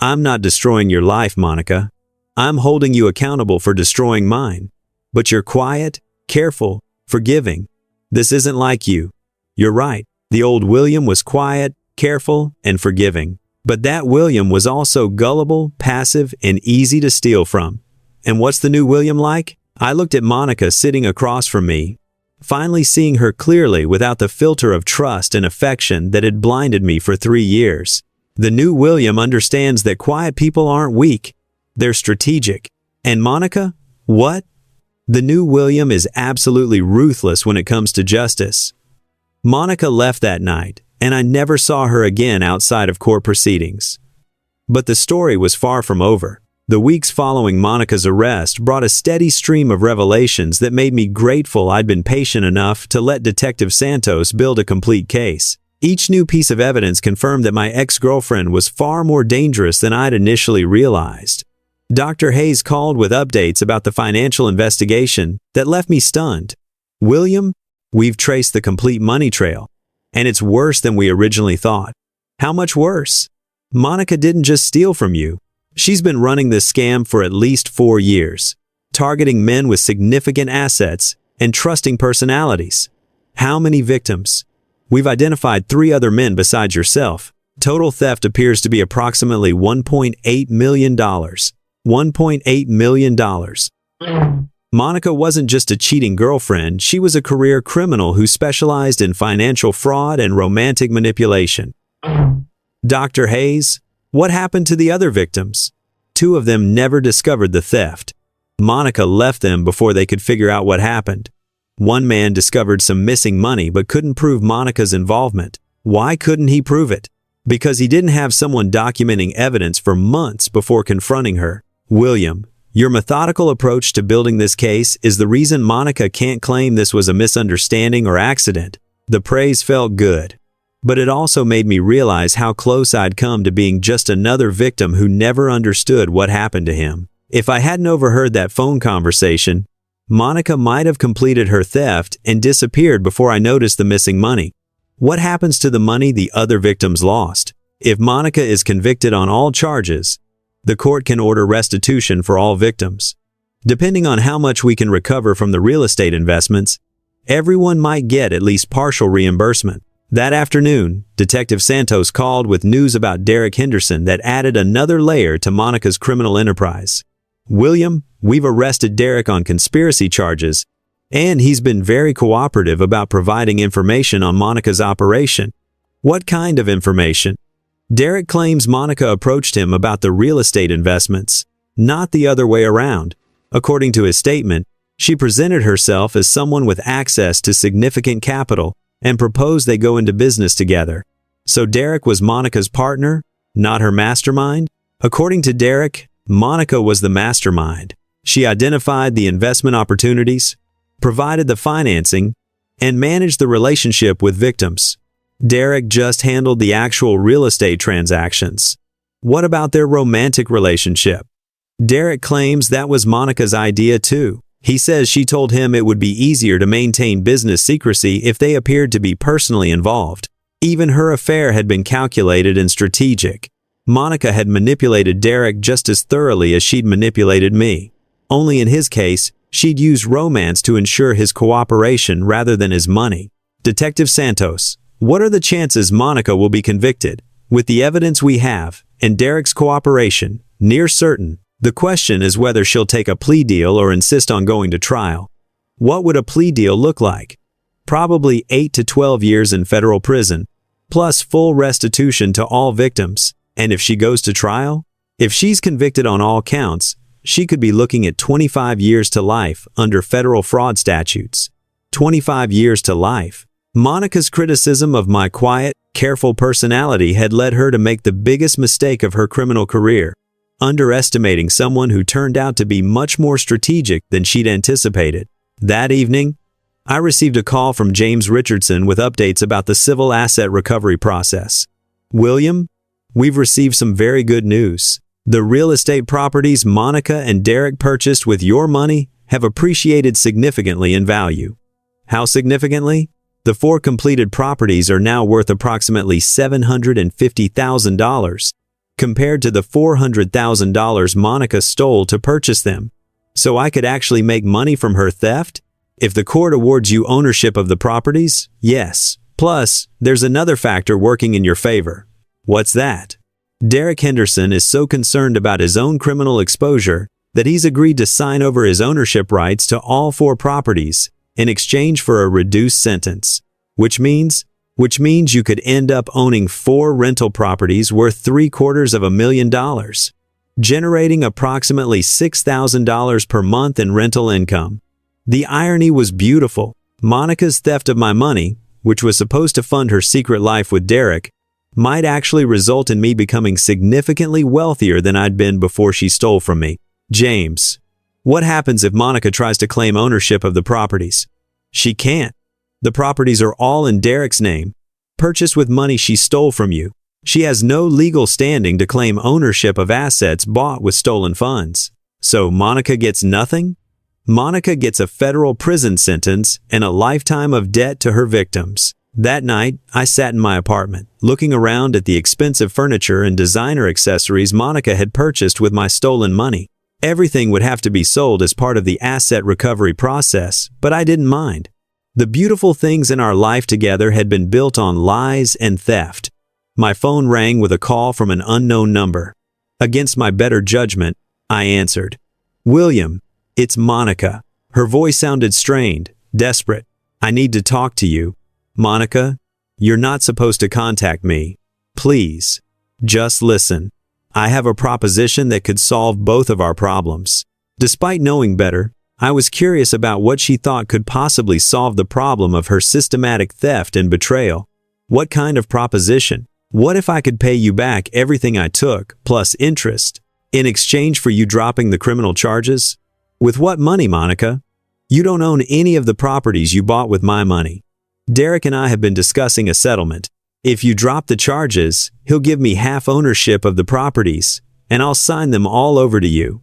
I'm not destroying your life, Monica. I'm holding you accountable for destroying mine. But you're quiet, careful, forgiving. This isn't like you. You're right. The old William was quiet, careful, and forgiving. But that William was also gullible, passive, and easy to steal from. And what's the new William like? I looked at Monica sitting across from me, finally seeing her clearly without the filter of trust and affection that had blinded me for 3 years. The new William understands that quiet people aren't weak. They're strategic. And Monica? What? The new William is absolutely ruthless when it comes to justice. Monica left that night, and I never saw her again outside of court proceedings. But the story was far from over. The weeks following Monica's arrest brought a steady stream of revelations that made me grateful I'd been patient enough to let Detective Santos build a complete case. Each new piece of evidence confirmed that my ex-girlfriend was far more dangerous than I'd initially realized. Dr. Hayes called with updates about the financial investigation that left me stunned. William, we've traced the complete money trail, and it's worse than we originally thought. How much worse? Monica didn't just steal from you. She's been running this scam for at least 4 years, targeting men with significant assets and trusting personalities. How many victims? We've identified 3 other men besides yourself. Total theft appears to be approximately $1.8 million. $1.8 million. Monica wasn't just a cheating girlfriend, she was a career criminal who specialized in financial fraud and romantic manipulation. Dr. Hayes, what happened to the other victims? 2 of them never discovered the theft. Monica left them before they could figure out what happened. One man discovered some missing money but couldn't prove Monica's involvement. Why couldn't he prove it? Because he didn't have someone documenting evidence for months before confronting her. William, your methodical approach to building this case is the reason Monica can't claim this was a misunderstanding or accident. The praise felt good, but it also made me realize how close I'd come to being just another victim who never understood what happened to him. If I hadn't overheard that phone conversation, Monica might have completed her theft and disappeared before I noticed the missing money. What happens to the money the other victims lost? If Monica is convicted on all charges, the court can order restitution for all victims. Depending on how much we can recover from the real estate investments, everyone might get at least partial reimbursement. That afternoon, Detective Santos called with news about Derek Henderson that added another layer to Monica's criminal enterprise. "William, we've arrested Derek on conspiracy charges, and he's been very cooperative about providing information on Monica's operation." "What kind of information?" Derek claims Monica approached him about the real estate investments, not the other way around. According to his statement, she presented herself as someone with access to significant capital and proposed they go into business together. So Derek was Monica's partner, not her mastermind? According to Derek, Monica was the mastermind. She identified the investment opportunities, provided the financing, and managed the relationship with victims. Derek just handled the actual real estate transactions. What about their romantic relationship? Derek claims that was Monica's idea too. He says she told him it would be easier to maintain business secrecy if they appeared to be personally involved. Even her affair had been calculated and strategic. Monica had manipulated Derek just as thoroughly as she'd manipulated me. Only in his case, she'd used romance to ensure his cooperation rather than his money. Detective Santos, what are the chances Monica will be convicted? With the evidence we have, and Derek's cooperation, near certain, the question is whether she'll take a plea deal or insist on going to trial. What would a plea deal look like? Probably 8 to 12 years in federal prison, plus full restitution to all victims. And if she goes to trial? If she's convicted on all counts, she could be looking at 25 years to life under federal fraud statutes. 25 years to life. Monica's criticism of my quiet, careful personality had led her to make the biggest mistake of her criminal career, underestimating someone who turned out to be much more strategic than she'd anticipated. That evening, I received a call from James Richardson with updates about the civil asset recovery process. "William, we've received some very good news. The real estate properties Monica and Derek purchased with your money have appreciated significantly in value." How significantly? The 4 completed properties are now worth approximately $750,000. Compared to the $400,000 Monica stole to purchase them. So I could actually make money from her theft? If the court awards you ownership of the properties, yes. Plus, there's another factor working in your favor. What's that? Derek Henderson is so concerned about his own criminal exposure that he's agreed to sign over his ownership rights to all 4 properties in exchange for a reduced sentence, which means you could end up owning 4 rental properties worth $750,000, generating approximately $6,000 per month in rental income. The irony was beautiful. Monica's theft of my money, which was supposed to fund her secret life with Derek, might actually result in me becoming significantly wealthier than I'd been before she stole from me. James, what happens if Monica tries to claim ownership of the properties? She can't. The properties are all in Derek's name, purchased with money she stole from you. She has no legal standing to claim ownership of assets bought with stolen funds. So Monica gets nothing? Monica gets a federal prison sentence and a lifetime of debt to her victims. That night, I sat in my apartment, looking around at the expensive furniture and designer accessories Monica had purchased with my stolen money. Everything would have to be sold as part of the asset recovery process, but I didn't mind. The beautiful things in our life together had been built on lies and theft. My phone rang with a call from an unknown number. Against my better judgment, I answered. "William, it's Monica." Her voice sounded strained, desperate. "I need to talk to you." "Monica, you're not supposed to contact me. Please, just listen. I have a proposition that could solve both of our problems." Despite knowing better, I was curious about what she thought could possibly solve the problem of her systematic theft and betrayal. What kind of proposition? What if I could pay you back everything I took, plus interest, in exchange for you dropping the criminal charges? With what money, Monica? You don't own any of the properties you bought with my money. Derek and I have been discussing a settlement. If you drop the charges, he'll give me half ownership of the properties, and I'll sign them all over to you.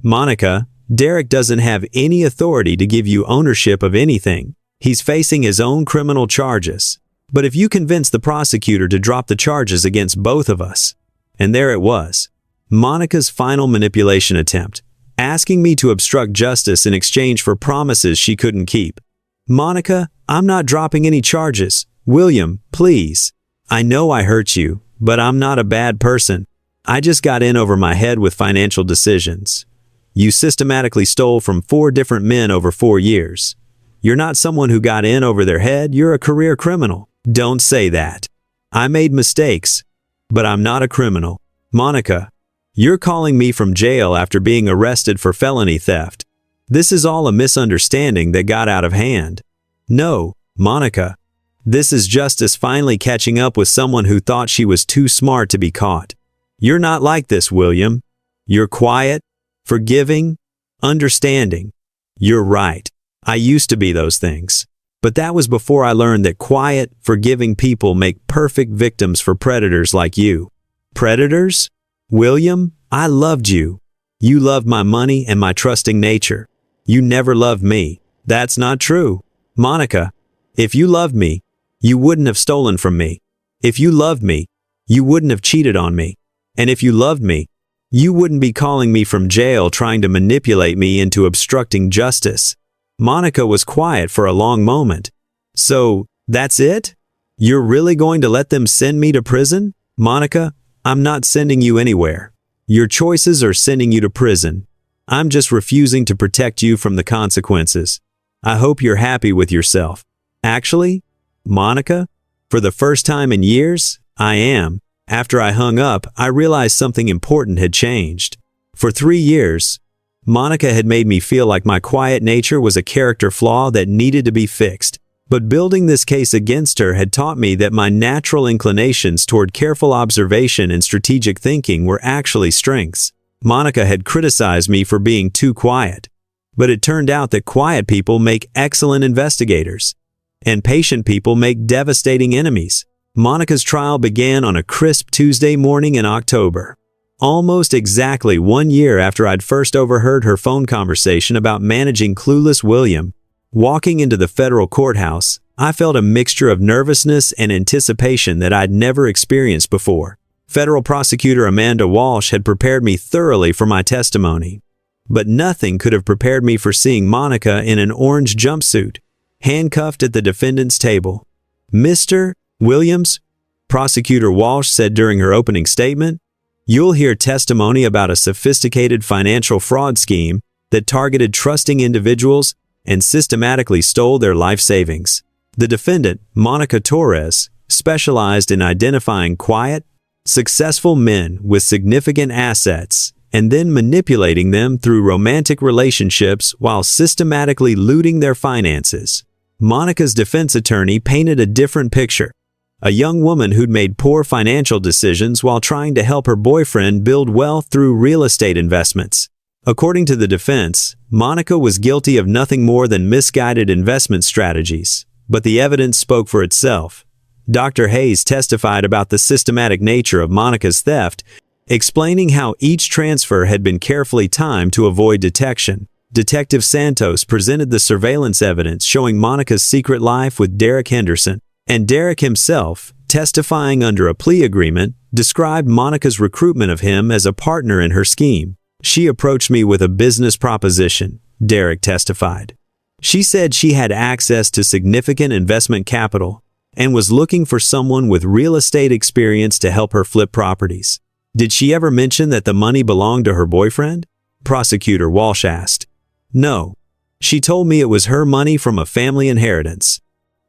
Monica, Derek doesn't have any authority to give you ownership of anything. He's facing his own criminal charges. But if you convince the prosecutor to drop the charges against both of us, and there it was, Monica's final manipulation attempt. asking me to obstruct justice in exchange for promises she couldn't keep. Monica, I'm not dropping any charges. William, please. I know I hurt you, but I'm not a bad person. I just got in over my head with financial decisions. You systematically stole from 4 different men over 4 years. You're not someone who got in over their head, you're a career criminal. Don't say that. I made mistakes, but I'm not a criminal. Monica, you're calling me from jail after being arrested for felony theft. This is all a misunderstanding that got out of hand. No, Monica. This is justice finally catching up with someone who thought she was too smart to be caught. You're not like this, William. You're quiet, forgiving, understanding. You're right. I used to be those things. But that was before I learned that quiet, forgiving people make perfect victims for predators like you. Predators? William, I loved you. You loved my money and my trusting nature. You never loved me. That's not true. Monica, if you loved me, you wouldn't have stolen from me. If you loved me, you wouldn't have cheated on me. And if you loved me, you wouldn't be calling me from jail trying to manipulate me into obstructing justice. Monica was quiet for a long moment. So, that's it? You're really going to let them send me to prison? Monica, I'm not sending you anywhere. Your choices are sending you to prison. I'm just refusing to protect you from the consequences. I hope you're happy with yourself. Actually, Monica, for the first time in years, I am. After I hung up, I realized something important had changed. For 3 years, Monica had made me feel like my quiet nature was a character flaw that needed to be fixed. But building this case against her had taught me that my natural inclinations toward careful observation and strategic thinking were actually strengths. Monica had criticized me for being too quiet. But it turned out that quiet people make excellent investigators. And patient people make devastating enemies. Monica's trial began on a crisp Tuesday morning in October. Almost exactly 1 year after I'd first overheard her phone conversation about managing clueless William. Walking into the federal courthouse, I felt a mixture of nervousness and anticipation that I'd never experienced before. Federal prosecutor Amanda Walsh had prepared me thoroughly for my testimony. But nothing could have prepared me for seeing Monica in an orange jumpsuit, handcuffed at the defendant's table. Mr. Williams, Prosecutor Walsh said during her opening statement, you'll hear testimony about a sophisticated financial fraud scheme that targeted trusting individuals and systematically stole their life savings. The defendant, Monica Torres, specialized in identifying quiet, successful men with significant assets and then manipulating them through romantic relationships while systematically looting their finances. Monica's defense attorney painted a different picture. A young woman who'd made poor financial decisions while trying to help her boyfriend build wealth through real estate investments. According to the defense, Monica was guilty of nothing more than misguided investment strategies, but the evidence spoke for itself. Dr. Hayes testified about the systematic nature of Monica's theft, explaining how each transfer had been carefully timed to avoid detection. Detective Santos presented the surveillance evidence showing Monica's secret life with Derek Henderson, and Derek himself, testifying under a plea agreement, described Monica's recruitment of him as a partner in her scheme. She approached me with a business proposition, Derek testified. She said she had access to significant investment capital and was looking for someone with real estate experience to help her flip properties. Did she ever mention that the money belonged to her boyfriend? Prosecutor Walsh asked. No. She told me it was her money from a family inheritance.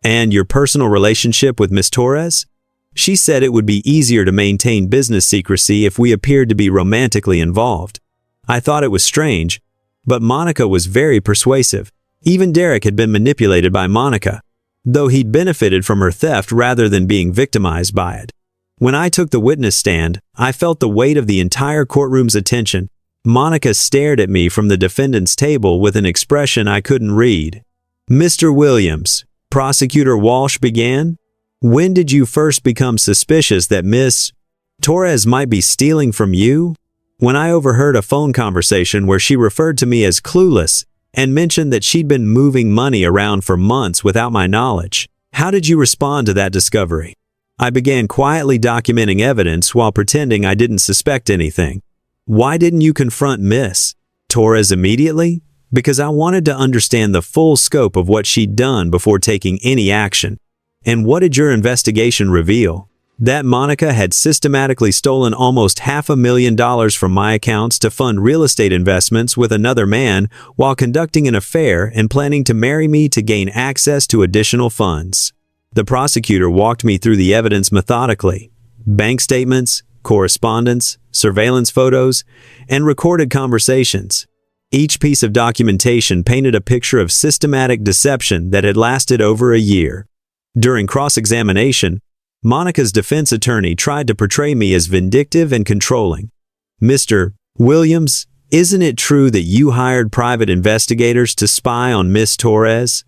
And your personal relationship with Miss Torres? She said it would be easier to maintain business secrecy if we appeared to be romantically involved. I thought it was strange, but Monica was very persuasive. Even Derek had been manipulated by Monica, though he'd benefited from her theft rather than being victimized by it. When I took the witness stand, I felt the weight of the entire courtroom's attention. Monica stared at me from the defendant's table with an expression I couldn't read. Mr. Williams, Prosecutor Walsh began, when did you first become suspicious that Miss Torres might be stealing from you? When I overheard a phone conversation where she referred to me as clueless and mentioned that she'd been moving money around for months without my knowledge. How did you respond to that discovery? I began quietly documenting evidence while pretending I didn't suspect anything. Why didn't you confront Miss Torres immediately, because I wanted to understand the full scope of what she'd done before taking any action. And what did your investigation reveal? That Monica had systematically stolen almost $500,000 from my accounts to fund real estate investments with another man while conducting an affair and planning to marry me to gain access to additional funds. The prosecutor walked me through the evidence methodically. Bank statements, correspondence, surveillance photos, and recorded conversations. Each piece of documentation painted a picture of systematic deception that had lasted over a year. During cross-examination, Monica's defense attorney tried to portray me as vindictive and controlling. "Mr. Williams, isn't it true that you hired private investigators to spy on Miss Torres?"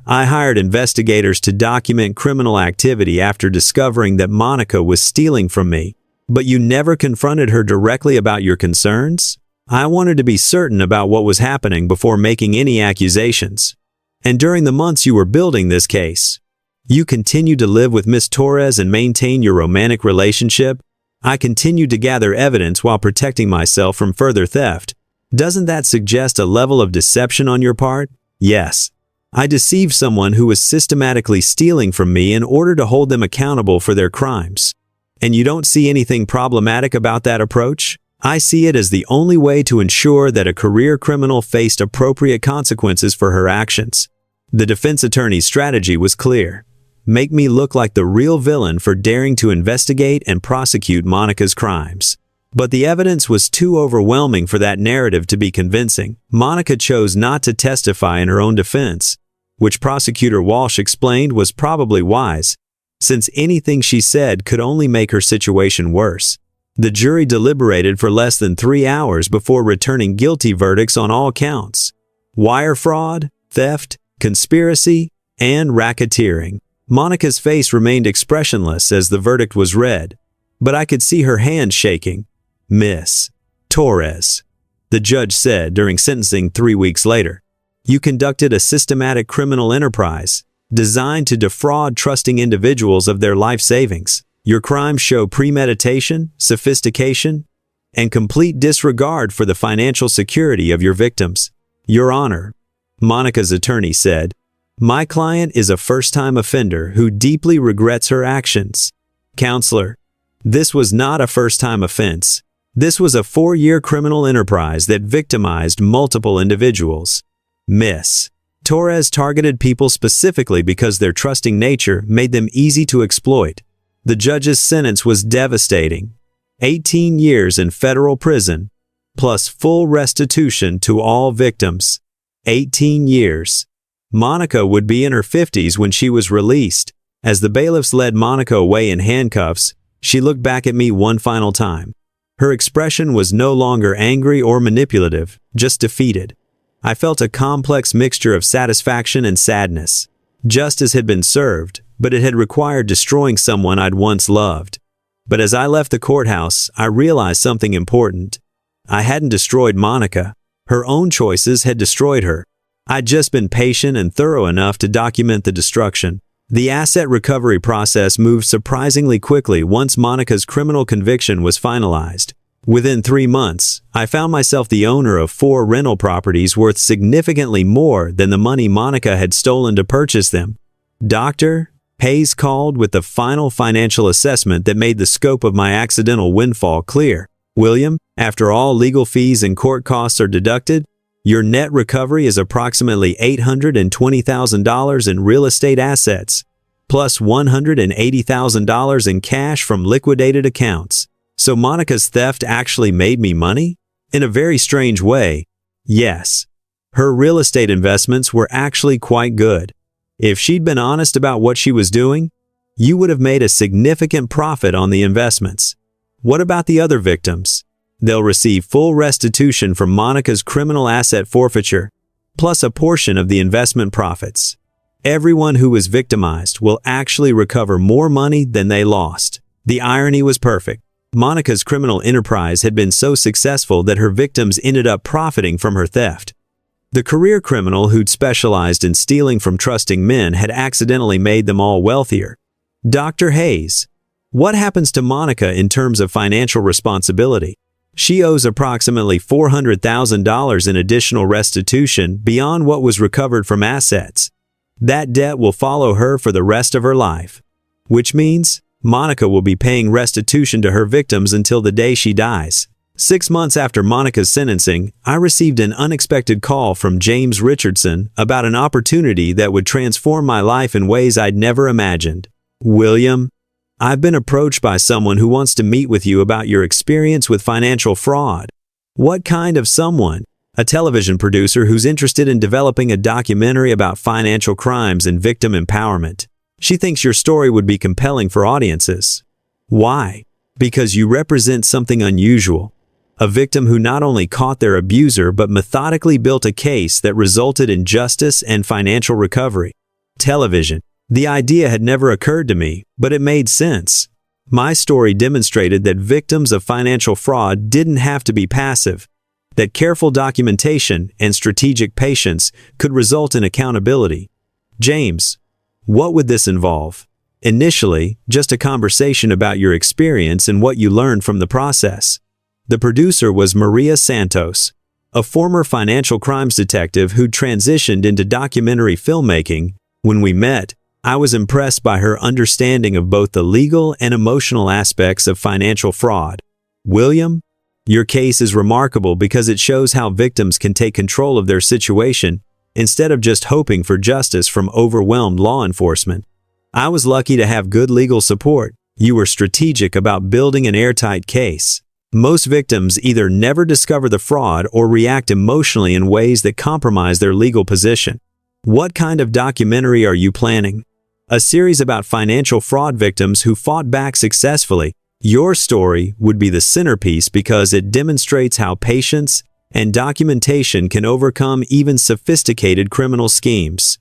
"I hired investigators to document criminal activity after discovering that Monica was stealing from me. But you never confronted her directly about your concerns?" "I wanted to be certain about what was happening before making any accusations. And during the months you were building this case, you continued to live with Miss Torres and maintain your romantic relationship." "I continued to gather evidence while protecting myself from further theft. Doesn't that suggest a level of deception on your part?" "Yes. I deceived someone who was systematically stealing from me in order to hold them accountable for their crimes." "And you don't see anything problematic about that approach?" "I see it as the only way to ensure that a career criminal faced appropriate consequences for her actions." The defense attorney's strategy was clear. Make me look like the real villain for daring to investigate and prosecute Monica's crimes. But the evidence was too overwhelming for that narrative to be convincing. Monica chose not to testify in her own defense, which Prosecutor Walsh explained was probably wise, since anything she said could only make her situation worse. The jury deliberated for less than 3 hours before returning guilty verdicts on all counts: wire fraud, theft, conspiracy, and racketeering. Monica's face remained expressionless as the verdict was read, but I could see her hand shaking. "Miss Torres," the judge said during sentencing 3 weeks later, "you conducted a systematic criminal enterprise designed to defraud trusting individuals of their life savings. Your crimes show premeditation, sophistication, and complete disregard for the financial security of your victims." "Your Honor," Monica's attorney said, "my client is a first-time offender who deeply regrets her actions." "Counselor, this was not a first-time offense. This was a 4-year criminal enterprise that victimized multiple individuals. Miss Torres targeted people specifically because their trusting nature made them easy to exploit." The judge's sentence was devastating: 18 years in federal prison, plus full restitution to all victims. 18 years. Monica would be in her 50s when she was released. As the bailiffs led Monica away in handcuffs, she looked back at me one final time. Her expression was no longer angry or manipulative, just defeated. I felt a complex mixture of satisfaction and sadness. Justice had been served, but it had required destroying someone I'd once loved. But as I left the courthouse, I realized something important. I hadn't destroyed Monica. Her own choices had destroyed her. I'd just been patient and thorough enough to document the destruction. The asset recovery process moved surprisingly quickly once Monica's criminal conviction was finalized. Within 3 months, I found myself the owner of 4 rental properties worth significantly more than the money Monica had stolen to purchase them. Dr. Hayes called with the final financial assessment that made the scope of my accidental windfall clear. "William, after all legal fees and court costs are deducted, your net recovery is approximately $820,000 in real estate assets, plus $180,000 in cash from liquidated accounts." So Monica's theft actually made me money? In a very strange way, yes. Her real estate investments were actually quite good. If she'd been honest about what she was doing, you would have made a significant profit on the investments. What about the other victims? They'll receive full restitution from Monica's criminal asset forfeiture, plus a portion of the investment profits. Everyone who was victimized will actually recover more money than they lost. The irony was perfect. Monica's criminal enterprise had been so successful that her victims ended up profiting from her theft. The career criminal who'd specialized in stealing from trusting men had accidentally made them all wealthier. Dr. Hayes, what happens to Monica in terms of financial responsibility? She owes approximately $400,000 in additional restitution beyond what was recovered from assets. That debt will follow her for the rest of her life, which means Monica will be paying restitution to her victims until the day she dies. 6 months after Monica's sentencing, I received an unexpected call from James Richardson about an opportunity that would transform my life in ways I'd never imagined. William, I've been approached by someone who wants to meet with you about your experience with financial fraud. What kind of someone? A television producer who's interested in developing a documentary about financial crimes and victim empowerment. She thinks your story would be compelling for audiences. Why? Because you represent something unusual. A victim who not only caught their abuser but methodically built a case that resulted in justice and financial recovery. Television. The idea had never occurred to me, but it made sense. My story demonstrated that victims of financial fraud didn't have to be passive, that careful documentation and strategic patience could result in accountability. James, what would this involve? Initially, just a conversation about your experience and what you learned from the process. The producer was Maria Santos, a former financial crimes detective who transitioned into documentary filmmaking. When we met, I was impressed by her understanding of both the legal and emotional aspects of financial fraud. William, your case is remarkable because it shows how victims can take control of their situation instead of just hoping for justice from overwhelmed law enforcement. I was lucky to have good legal support. You were strategic about building an airtight case. Most victims either never discover the fraud or react emotionally in ways that compromise their legal position. What kind of documentary are you planning? A series about financial fraud victims who fought back successfully. Your story would be the centerpiece because it demonstrates how patience and documentation can overcome even sophisticated criminal schemes.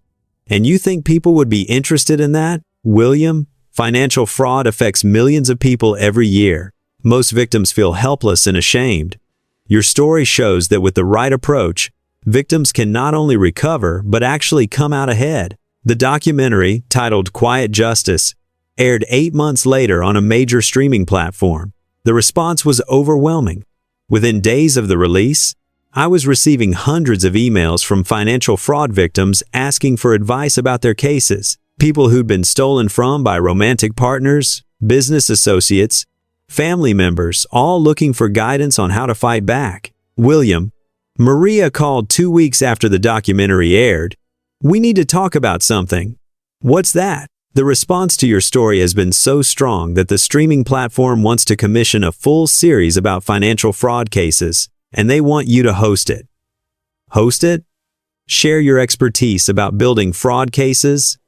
And you think people would be interested in that? William, financial fraud affects millions of people every year. Most victims feel helpless and ashamed. Your story shows that with the right approach, victims can not only recover but actually come out ahead. The documentary, titled Quiet Justice, aired 8 months later on a major streaming platform. The response was overwhelming. Within days of the release, I was receiving hundreds of emails from financial fraud victims asking for advice about their cases. People who'd been stolen from by romantic partners, business associates, family members, all looking for guidance on how to fight back. William, Maria called 2 weeks after the documentary aired. We need to talk about something. What's that? The response to your story has been so strong that the streaming platform wants to commission a full series about financial fraud cases, and they want you to host it. Host it? Share your expertise about building fraud cases,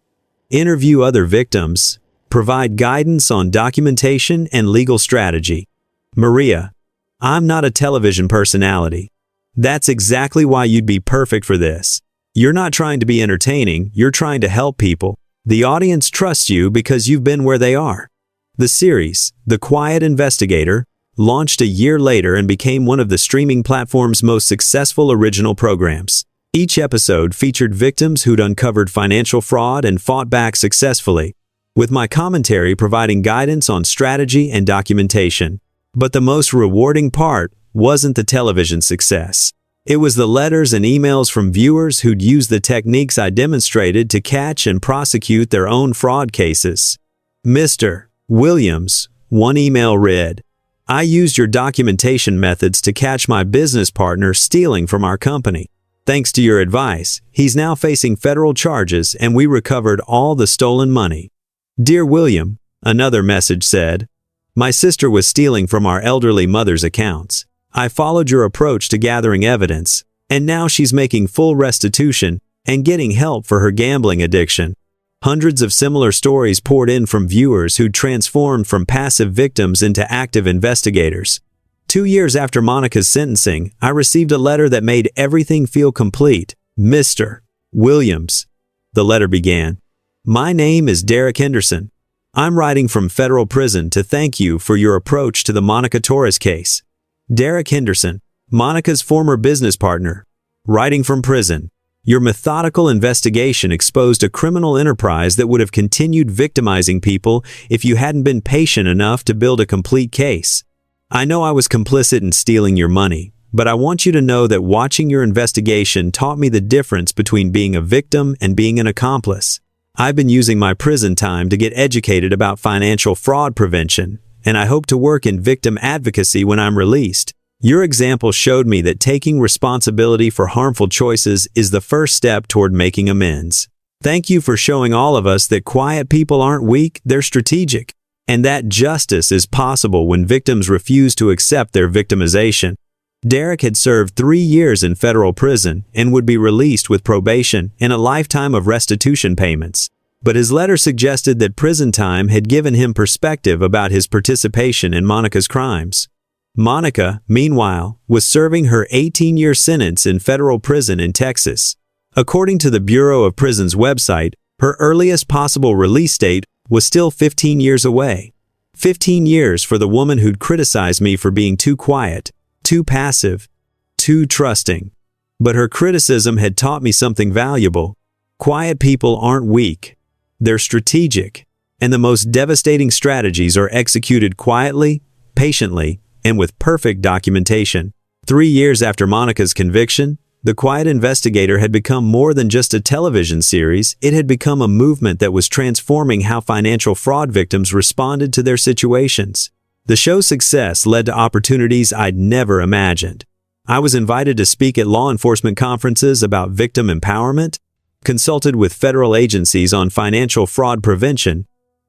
interview other victims, provide guidance on documentation and legal strategy. Maria, I'm not a television personality. That's exactly why you'd be perfect for this. You're not trying to be entertaining, you're trying to help people. The audience trusts you because you've been where they are. The series, The Quiet Investigator, launched a year later and became one of the streaming platform's most successful original programs. Each episode featured victims who'd uncovered financial fraud and fought back successfully, with my commentary providing guidance on strategy and documentation. But the most rewarding part wasn't the television success. It was the letters and emails from viewers who'd used the techniques I demonstrated to catch and prosecute their own fraud cases. Mr. Williams, one email read, I used your documentation methods to catch my business partner stealing from our company. Thanks to your advice, he's now facing federal charges and we recovered all the stolen money. Dear William, another message said, my sister was stealing from our elderly mother's accounts. I followed your approach to gathering evidence, and now she's making full restitution and getting help for her gambling addiction. Hundreds of similar stories poured in from viewers who transformed from passive victims into active investigators. 2 years after Monica's sentencing, I received a letter that made everything feel complete. Mr. Williams, the letter began. My name is Derek Henderson. I'm writing from federal prison to thank you for your approach to the Monica Torres case. Derek Henderson, Monica's former business partner. Writing from prison. Your methodical investigation exposed a criminal enterprise that would have continued victimizing people if you hadn't been patient enough to build a complete case. I know I was complicit in stealing your money, but I want you to know that watching your investigation taught me the difference between being a victim and being an accomplice. I've been using my prison time to get educated about financial fraud prevention, and I hope to work in victim advocacy when I'm released. Your example showed me that taking responsibility for harmful choices is the first step toward making amends. Thank you for showing all of us that quiet people aren't weak, they're strategic, and that justice is possible when victims refuse to accept their victimization. Derek had served 3 years in federal prison and would be released with probation and a lifetime of restitution payments. But his letter suggested that prison time had given him perspective about his participation in Monica's crimes. Monica, meanwhile, was serving her 18-year sentence in federal prison in Texas. According to the Bureau of Prisons website, her earliest possible release date was still 15 years away. 15 years for the woman who'd criticized me for being too quiet, too passive, too trusting. But her criticism had taught me something valuable. Quiet people aren't weak. They're strategic, and the most devastating strategies are executed quietly, patiently, and with perfect documentation. 3 years after Monica's conviction, The Quiet Investigator had become more than just a television series. It had become a movement that was transforming how financial fraud victims responded to their situations. The show's success led to opportunities I'd never imagined. I was invited to speak at law enforcement conferences about victim empowerment, consulted with federal agencies on financial fraud prevention,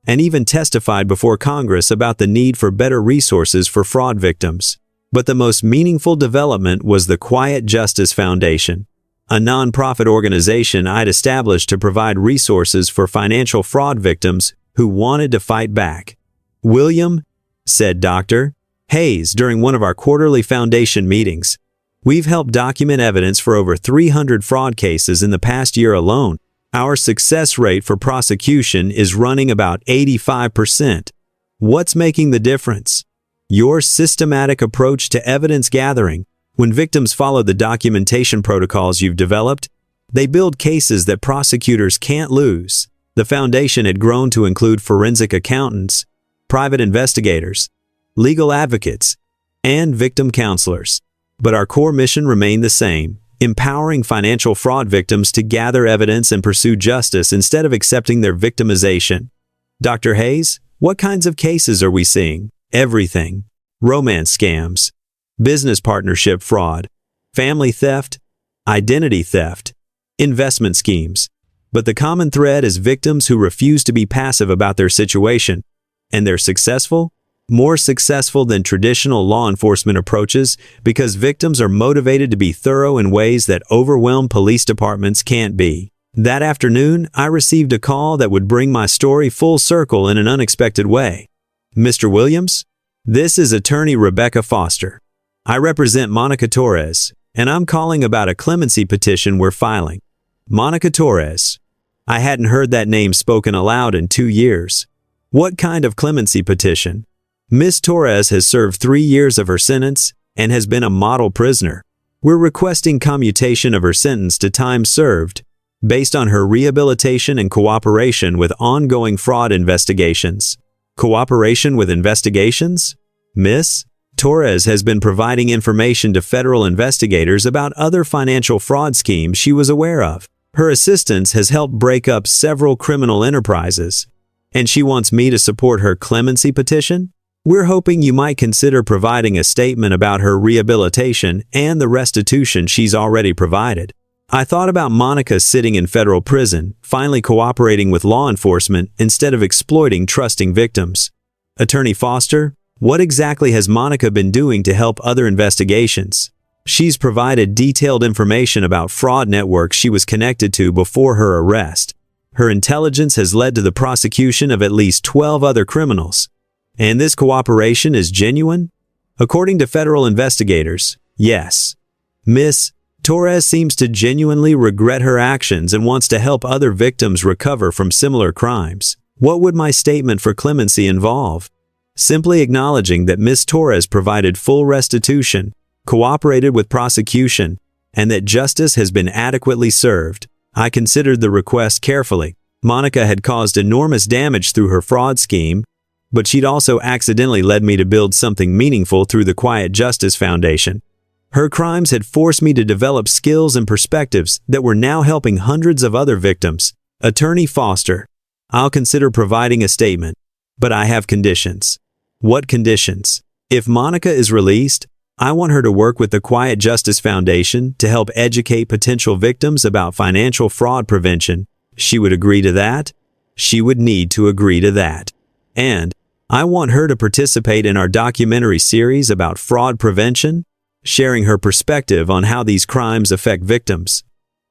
and even testified before Congress about the need for better resources for fraud victims. But the most meaningful development was the Quiet Justice Foundation, a nonprofit organization I'd established to provide resources for financial fraud victims who wanted to fight back. "William," said Dr. Hayes during one of our quarterly foundation meetings, "we've helped document evidence for over 300 fraud cases in the past year alone. Our success rate for prosecution is running about 85%. What's making the difference? Your systematic approach to evidence gathering. When victims follow the documentation protocols you've developed, they build cases that prosecutors can't lose." The foundation had grown to include forensic accountants, private investigators, legal advocates, and victim counselors. But our core mission remained the same: empowering financial fraud victims to gather evidence and pursue justice instead of accepting their victimization. Dr. Hayes, what kinds of cases are we seeing? Everything. Romance scams, business partnership fraud, family theft, identity theft, investment schemes. But the common thread is victims who refuse to be passive about their situation. And they're successful? More successful than traditional law enforcement approaches because victims are motivated to be thorough in ways that overwhelmed police departments can't be. That afternoon, I received a call that would bring my story full circle in an unexpected way. "Mr. Williams, this is attorney Rebecca Foster. I represent Monica Torres, and I'm calling about a clemency petition we're filing." Monica Torres. I hadn't heard that name spoken aloud in 2 years. What kind of clemency petition? Ms. Torres has served 3 years of her sentence and has been a model prisoner. We're requesting commutation of her sentence to time served based on her rehabilitation and cooperation with ongoing fraud investigations. Cooperation with investigations? Ms. Torres has been providing information to federal investigators about other financial fraud schemes she was aware of. Her assistance has helped break up several criminal enterprises. And she wants me to support her clemency petition? We're hoping you might consider providing a statement about her rehabilitation and the restitution she's already provided. I thought about Monica sitting in federal prison, finally cooperating with law enforcement instead of exploiting trusting victims. Attorney Foster, what exactly has Monica been doing to help other investigations? She's provided detailed information about fraud networks she was connected to before her arrest. Her intelligence has led to the prosecution of at least 12 other criminals. And this cooperation is genuine? According to federal investigators, yes. Ms. Torres seems to genuinely regret her actions and wants to help other victims recover from similar crimes. What would my statement for clemency involve? Simply acknowledging that Ms. Torres provided full restitution, cooperated with prosecution, and that justice has been adequately served. I considered the request carefully. Monica had caused enormous damage through her fraud scheme, but she'd also accidentally led me to build something meaningful through the Quiet Justice Foundation. Her crimes had forced me to develop skills and perspectives that were now helping hundreds of other victims. Attorney Foster, I'll consider providing a statement, but I have conditions. What conditions? If Monica is released, I want her to work with the Quiet Justice Foundation to help educate potential victims about financial fraud prevention. She would agree to that? She would need to agree to that. And I want her to participate in our documentary series about fraud prevention, sharing her perspective on how these crimes affect victims.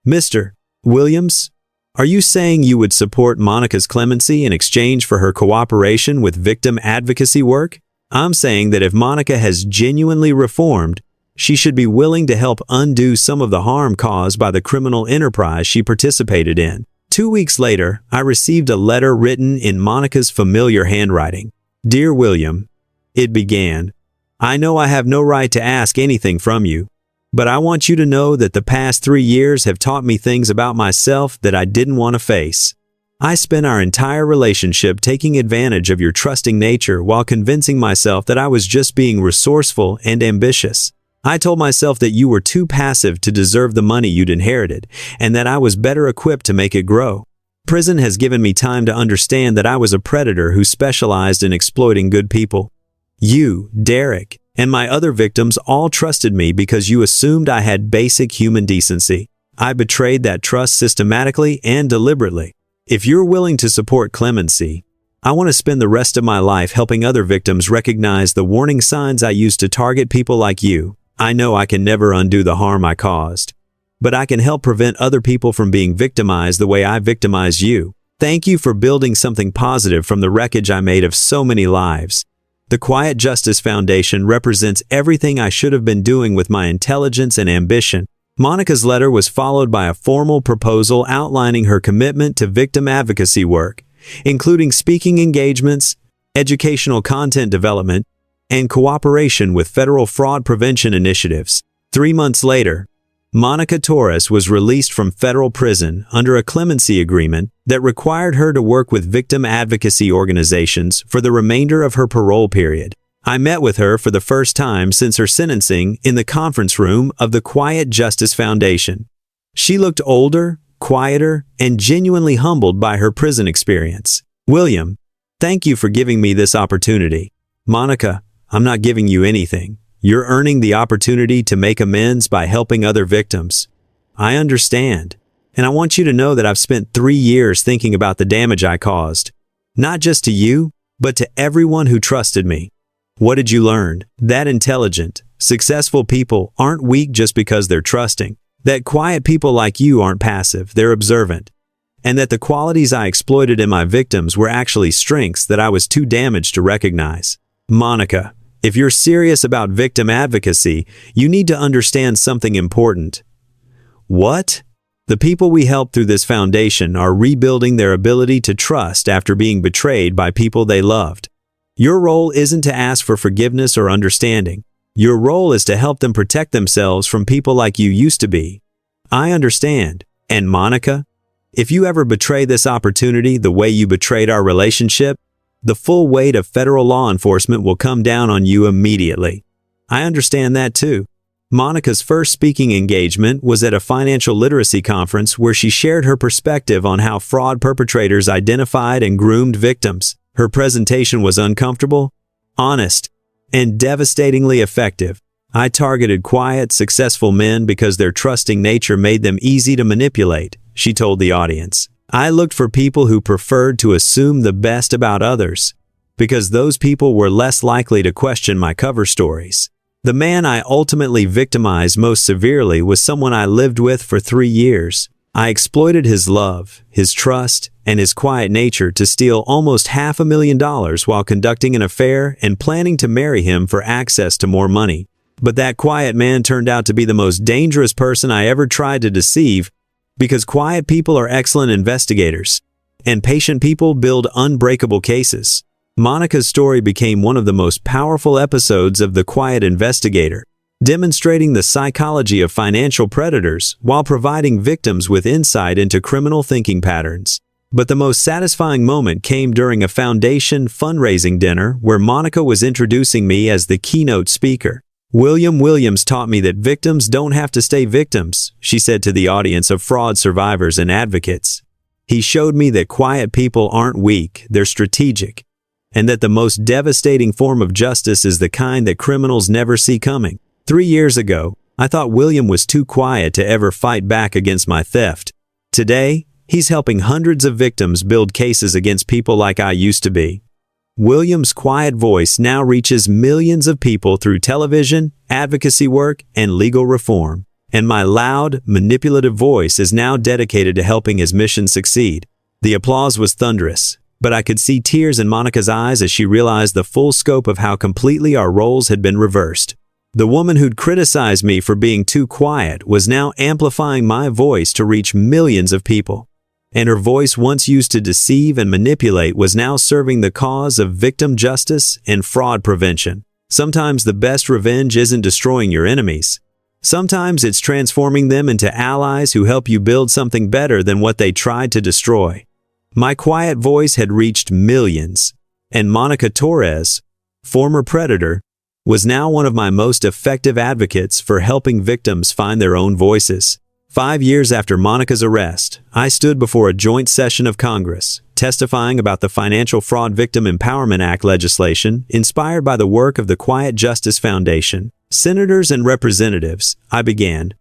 Mr. Williams, are you saying you would support Monica's clemency in exchange for her cooperation with victim advocacy work? I'm saying that if Monica has genuinely reformed, she should be willing to help undo some of the harm caused by the criminal enterprise she participated in. 2 weeks later, I received a letter written in Monica's familiar handwriting. Dear William, it began, I know I have no right to ask anything from you, but I want you to know that the past 3 years have taught me things about myself that I didn't want to face. I spent our entire relationship taking advantage of your trusting nature while convincing myself that I was just being resourceful and ambitious. I told myself that you were too passive to deserve the money you'd inherited, and that I was better equipped to make it grow. Prison has given me time to understand that I was a predator who specialized in exploiting good people. You, Derek, and my other victims all trusted me because you assumed I had basic human decency. I betrayed that trust systematically and deliberately. If you're willing to support clemency, I want to spend the rest of my life helping other victims recognize the warning signs I used to target people like you. I know I can never undo the harm I caused, but I can help prevent other people from being victimized the way I victimized you. Thank you for building something positive from the wreckage I made of so many lives. The Quiet Justice Foundation represents everything I should have been doing with my intelligence and ambition. Monica's letter was followed by a formal proposal outlining her commitment to victim advocacy work, including speaking engagements, educational content development, and cooperation with federal fraud prevention initiatives. 3 months later, Monica Torres was released from federal prison under a clemency agreement that required her to work with victim advocacy organizations for the remainder of her parole period. I met with her for the first time since her sentencing in the conference room of the Quiet Justice Foundation. She looked older, quieter, and genuinely humbled by her prison experience. William, thank you for giving me this opportunity. Monica, I'm not giving you anything. You're earning the opportunity to make amends by helping other victims. I understand, and I want you to know that I've spent 3 years thinking about the damage I caused, not just to you, but to everyone who trusted me. What did you learn? That intelligent, successful people aren't weak just because they're trusting. That quiet people like you aren't passive, they're observant. And that the qualities I exploited in my victims were actually strengths that I was too damaged to recognize. Monica, if you're serious about victim advocacy, you need to understand something important. What? The people we help through this foundation are rebuilding their ability to trust after being betrayed by people they loved. Your role isn't to ask for forgiveness or understanding. Your role is to help them protect themselves from people like you used to be. I understand. And Monica, if you ever betray this opportunity the way you betrayed our relationship, the full weight of federal law enforcement will come down on you immediately. I understand that too. Monica's first speaking engagement was at a financial literacy conference where she shared her perspective on how fraud perpetrators identified and groomed victims. Her presentation was uncomfortable, honest, and devastatingly effective. I targeted quiet, successful men because their trusting nature made them easy to manipulate, she told the audience. I looked for people who preferred to assume the best about others, because those people were less likely to question my cover stories. The man I ultimately victimized most severely was someone I lived with for 3 years. I exploited his love, his trust, and his quiet nature to steal almost $500,000 while conducting an affair and planning to marry him for access to more money. But that quiet man turned out to be the most dangerous person I ever tried to deceive, because quiet people are excellent investigators, and patient people build unbreakable cases. Monica's story became one of the most powerful episodes of The Quiet Investigator, demonstrating the psychology of financial predators while providing victims with insight into criminal thinking patterns. But the most satisfying moment came during a foundation fundraising dinner where Monica was introducing me as the keynote speaker. "William Williams taught me that victims don't have to stay victims," she said to the audience of fraud survivors and advocates. "He showed me that quiet people aren't weak, they're strategic, and that the most devastating form of justice is the kind that criminals never see coming." 3 years ago, I thought William was too quiet to ever fight back against my theft. Today, he's helping hundreds of victims build cases against people like I used to be. William's quiet voice now reaches millions of people through television, advocacy work, and legal reform. And my loud, manipulative voice is now dedicated to helping his mission succeed. The applause was thunderous, but I could see tears in Monica's eyes as she realized the full scope of how completely our roles had been reversed. The woman who'd criticized me for being too quiet was now amplifying my voice to reach millions of people. And her voice, once used to deceive and manipulate, was now serving the cause of victim justice and fraud prevention. Sometimes the best revenge isn't destroying your enemies. Sometimes it's transforming them into allies who help you build something better than what they tried to destroy. My quiet voice had reached millions, and Monica Torres, former predator, was now one of my most effective advocates for helping victims find their own voices. 5 years after Monica's arrest, I stood before a joint session of Congress, testifying about the Financial Fraud Victim Empowerment Act legislation inspired by the work of the Quiet Justice Foundation. "Senators and representatives," I began.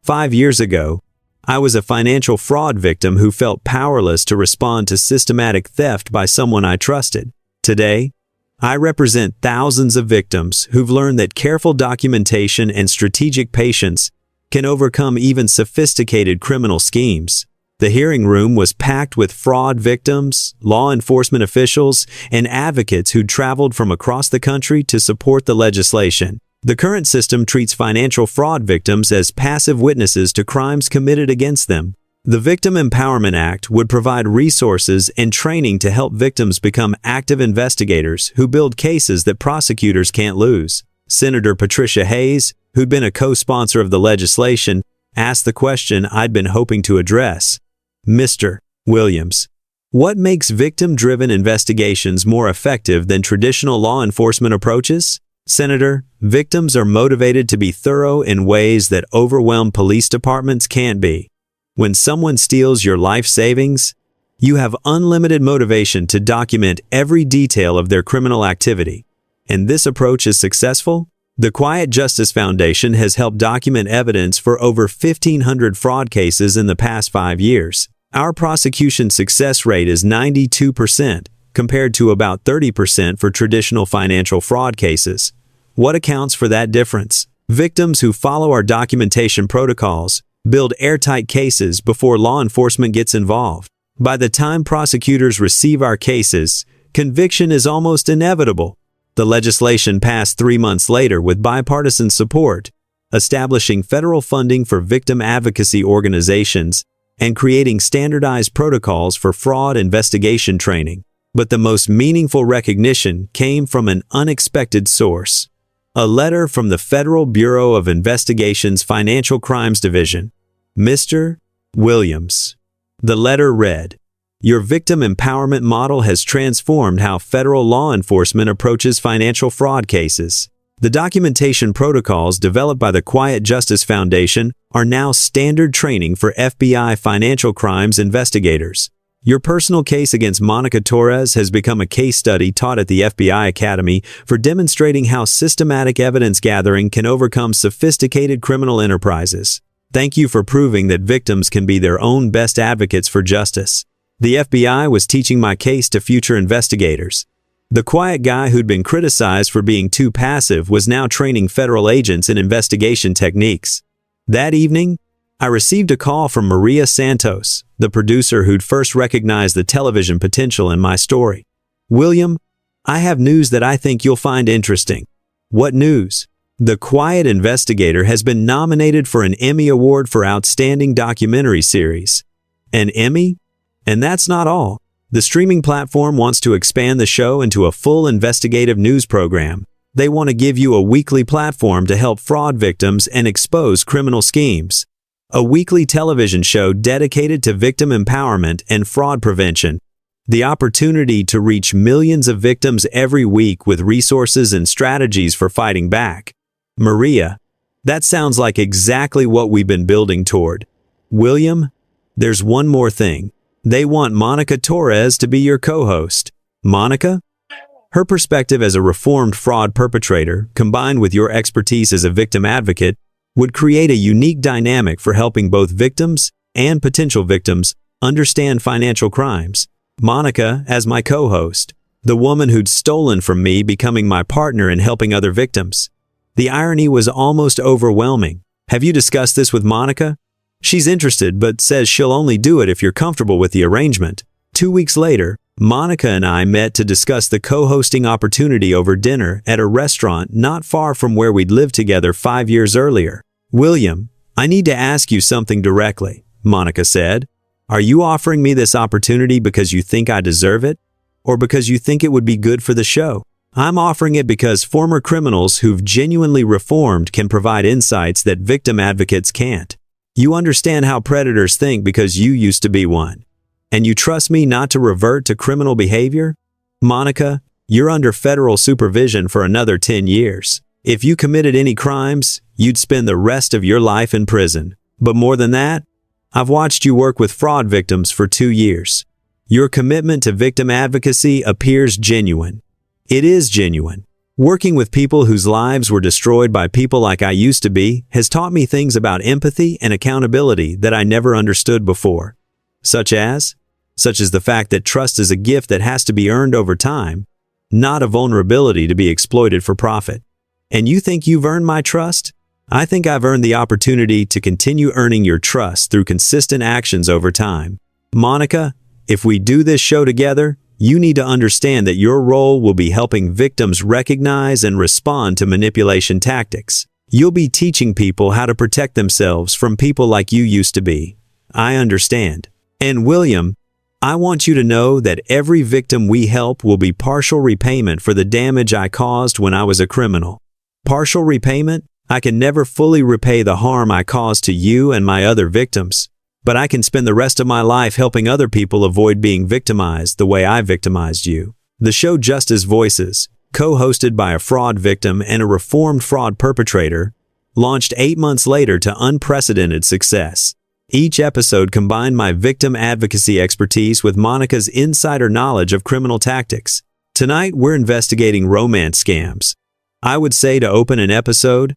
5 years ago, I was a financial fraud victim who felt powerless to respond to systematic theft by someone I trusted. Today, I represent thousands of victims who've learned that careful documentation and strategic patience can overcome even sophisticated criminal schemes. The hearing room was packed with fraud victims, law enforcement officials, and advocates who'd traveled from across the country to support the legislation. The current system treats financial fraud victims as passive witnesses to crimes committed against them. The Victim Empowerment Act would provide resources and training to help victims become active investigators who build cases that prosecutors can't lose. Senator Patricia Hayes, who'd been a co-sponsor of the legislation, asked the question I'd been hoping to address. "Mr. Williams, what makes victim-driven investigations more effective than traditional law enforcement approaches?" "Senator, victims are motivated to be thorough in ways that overwhelmed police departments can't be. When someone steals your life savings, you have unlimited motivation to document every detail of their criminal activity. And this approach is successful? The Quiet Justice Foundation has helped document evidence for over 1,500 fraud cases in the past 5 years. Our prosecution success rate is 92%, compared to about 30% for traditional financial fraud cases. What accounts for that difference? Victims who follow our documentation protocols build airtight cases before law enforcement gets involved. By the time prosecutors receive our cases, conviction is almost inevitable. The legislation passed 3 months later with bipartisan support, establishing federal funding for victim advocacy organizations and creating standardized protocols for fraud investigation training. But the most meaningful recognition came from an unexpected source. A letter from the Federal Bureau of Investigation's Financial Crimes Division. "Mr. Williams." The letter read, "Your victim empowerment model has transformed how federal law enforcement approaches financial fraud cases. The documentation protocols developed by the Quiet Justice Foundation are now standard training for FBI financial crimes investigators. Your personal case against Monica Torres has become a case study taught at the FBI Academy for demonstrating how systematic evidence gathering can overcome sophisticated criminal enterprises. Thank you for proving that victims can be their own best advocates for justice." The FBI was teaching my case to future investigators. The quiet guy who'd been criticized for being too passive was now training federal agents in investigation techniques. That evening, I received a call from Maria Santos, the producer who'd first recognized the television potential in my story. "William, I have news that I think you'll find interesting." "What news?" "The Quiet Investigator has been nominated for an Emmy Award for Outstanding Documentary Series." "An Emmy? And that's not all. The streaming platform wants to expand the show into a full investigative news program. They want to give you a weekly platform to help fraud victims and expose criminal schemes." a weekly television show dedicated to victim empowerment and fraud prevention. The opportunity to reach millions of victims every week with resources and strategies for fighting back. Maria, that sounds like exactly what we've been building toward. William, there's one more thing. They want Monica Torres to be your co-host. Monica? Her perspective as a reformed fraud perpetrator, combined with your expertise as a victim advocate, would create a unique dynamic for helping both victims and potential victims understand financial crimes. Monica as my co-host, the woman who'd stolen from me becoming my partner in helping other victims. The irony was almost overwhelming. Have you discussed this with Monica? She's interested, but says she'll only do it if you're comfortable with the arrangement. 2 weeks later, Monica and I met to discuss the co-hosting opportunity over dinner at a restaurant not far from where we'd lived together 5 years earlier. William, I need to ask you something directly, Monica said. Are you offering me this opportunity because you think I deserve it? Or because you think it would be good for the show? I'm offering it because former criminals who've genuinely reformed can provide insights that victim advocates can't. You understand how predators think because you used to be one. And you trust me not to revert to criminal behavior? Monica, you're under federal supervision for another 10 years. If you committed any crimes, you'd spend the rest of your life in prison. But more than that, I've watched you work with fraud victims for 2 years. Your commitment to victim advocacy appears genuine. It is genuine. Working with people whose lives were destroyed by people like I used to be has taught me things about empathy and accountability that I never understood before. Such as the fact that trust is a gift that has to be earned over time, not a vulnerability to be exploited for profit. And you think you've earned my trust? I think I've earned the opportunity to continue earning your trust through consistent actions over time. Monica, if we do this show together, you need to understand that your role will be helping victims recognize and respond to manipulation tactics. You'll be teaching people how to protect themselves from people like you used to be. I understand. And William, I want you to know that every victim we help will be partial repayment for the damage I caused when I was a criminal. Partial repayment? I can never fully repay the harm I caused to you and my other victims, but I can spend the rest of my life helping other people avoid being victimized the way I victimized you. The show Justice Voices, co-hosted by a fraud victim and a reformed fraud perpetrator, launched 8 months later to unprecedented success. Each episode combined my victim advocacy expertise with Monica's insider knowledge of criminal tactics. Tonight, we're investigating romance scams. I would say to open an episode,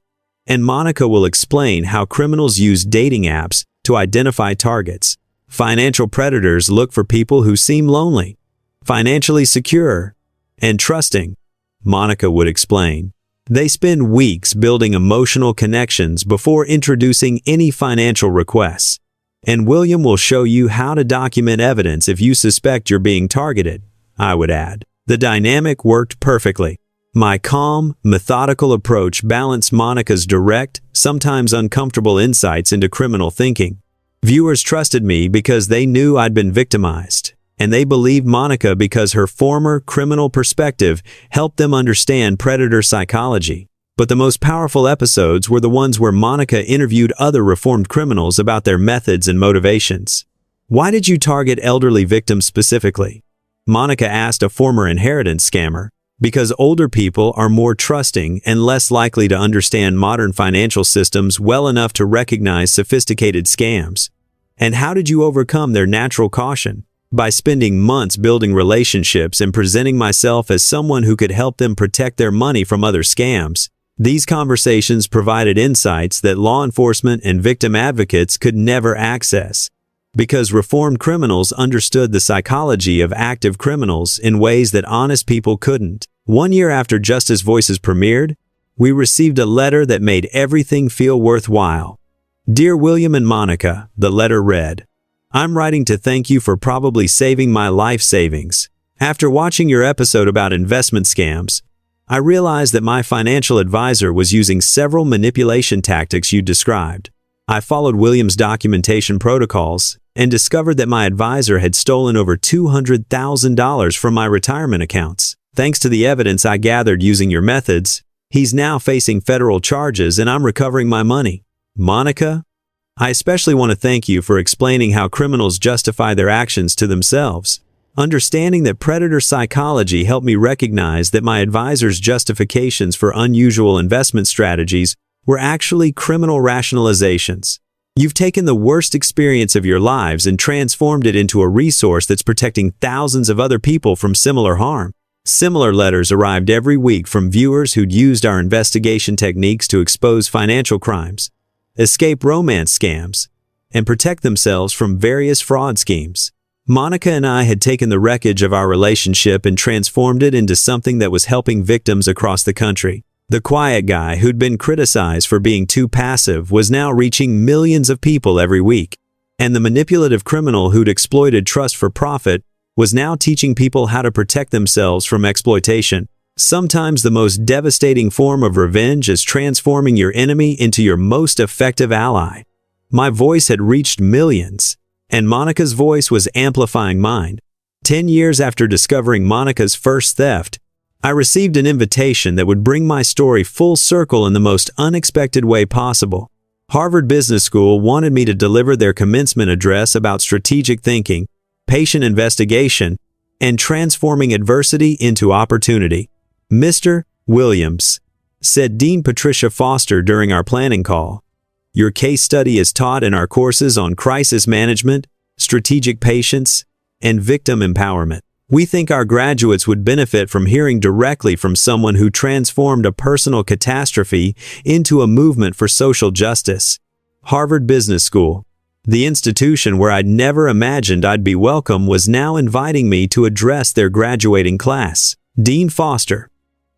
and Monica will explain how criminals use dating apps to identify targets. Financial predators look for people who seem lonely, financially secure, and trusting. Monica would explain. They spend weeks building emotional connections before introducing any financial requests. And William will show you how to document evidence if you suspect you're being targeted, I would add. The dynamic worked perfectly. My calm, methodical approach balanced Monica's direct, sometimes uncomfortable insights into criminal thinking. Viewers trusted me because they knew I'd been victimized, and they believed Monica because her former criminal perspective helped them understand predator psychology. But the most powerful episodes were the ones where Monica interviewed other reformed criminals about their methods and motivations. Why did you target elderly victims specifically? Monica asked a former inheritance scammer. Because older people are more trusting and less likely to understand modern financial systems well enough to recognize sophisticated scams. And how did you overcome their natural caution? By spending months building relationships and presenting myself as someone who could help them protect their money from other scams. These conversations provided insights that law enforcement and victim advocates could never access. Because reformed criminals understood the psychology of active criminals in ways that honest people couldn't. 1 year after Justice Voices premiered, we received a letter that made everything feel worthwhile. Dear William and Monica, the letter read, I'm writing to thank you for probably saving my life savings. After watching your episode about investment scams, I realized that my financial advisor was using several manipulation tactics you described. I followed William's documentation protocols and discovered that my advisor had stolen over $200,000 from my retirement accounts. Thanks to the evidence I gathered using your methods, he's now facing federal charges and I'm recovering my money. Monica, I especially want to thank you for explaining how criminals justify their actions to themselves. Understanding that predator psychology helped me recognize that my advisor's justifications for unusual investment strategies were actually criminal rationalizations. You've taken the worst experience of your lives and transformed it into a resource that's protecting thousands of other people from similar harm. Similar letters arrived every week from viewers who'd used our investigation techniques to expose financial crimes, escape romance scams, and protect themselves from various fraud schemes. Monica and I had taken the wreckage of our relationship and transformed it into something that was helping victims across the country. The quiet guy who'd been criticized for being too passive was now reaching millions of people every week. And the manipulative criminal who'd exploited trust for profit was now teaching people how to protect themselves from exploitation. Sometimes the most devastating form of revenge is transforming your enemy into your most effective ally. My voice had reached millions, and Monica's voice was amplifying mine. 10 years after discovering Monica's first theft, I received an invitation that would bring my story full circle in the most unexpected way possible. Harvard Business School wanted me to deliver their commencement address about strategic thinking, patient investigation, and transforming adversity into opportunity. "Mr. Williams," said Dean Patricia Foster during our planning call, "your case study is taught in our courses on crisis management, strategic patience, and victim empowerment. We think our graduates would benefit from hearing directly from someone who transformed a personal catastrophe into a movement for social justice." Harvard Business School, the institution where I'd never imagined I'd be welcome, was now inviting me to address their graduating class. "Dean Foster,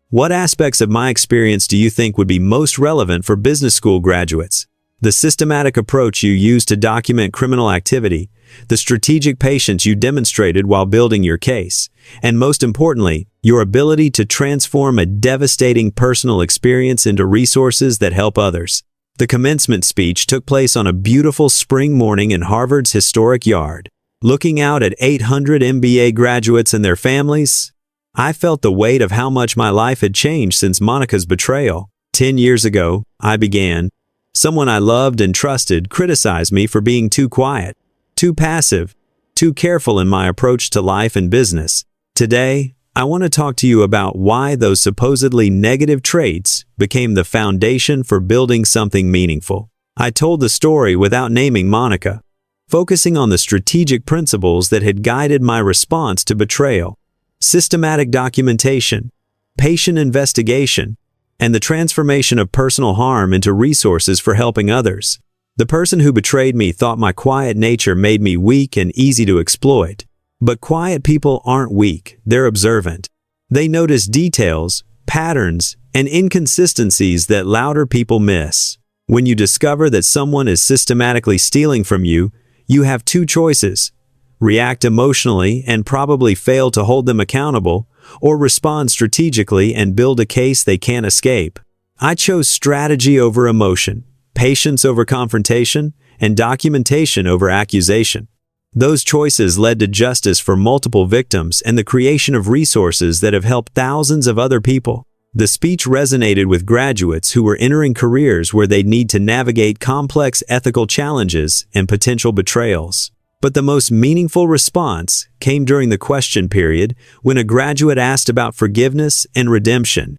what aspects of my experience do you think would be most relevant for business school graduates? The systematic approach you used to document criminal activity, the strategic patience you demonstrated while building your case, and most importantly, your ability to transform a devastating personal experience into resources that help others." The commencement speech took place on a beautiful spring morning in Harvard's historic yard. Looking out at 800 MBA graduates and their families, I felt the weight of how much my life had changed since Monica's betrayal. 10 years ago, I began. Someone I loved and trusted criticized me for being too quiet, too passive, too careful in my approach to life and business. Today, I want to talk to you about why those supposedly negative traits became the foundation for building something meaningful. I told the story without naming Monica, focusing on the strategic principles that had guided my response to betrayal: systematic documentation, patient investigation, and the transformation of personal harm into resources for helping others. The person who betrayed me thought my quiet nature made me weak and easy to exploit. But quiet people aren't weak, they're observant. They notice details, patterns, and inconsistencies that louder people miss. When you discover that someone is systematically stealing from you, you have two choices: react emotionally and probably fail to hold them accountable, or respond strategically and build a case they can't escape. I chose strategy over emotion, patience over confrontation, and documentation over accusation. Those choices led to justice for multiple victims and the creation of resources that have helped thousands of other people. The speech resonated with graduates who were entering careers where they'd need to navigate complex ethical challenges and potential betrayals. But the most meaningful response came during the question period when a graduate asked about forgiveness and redemption.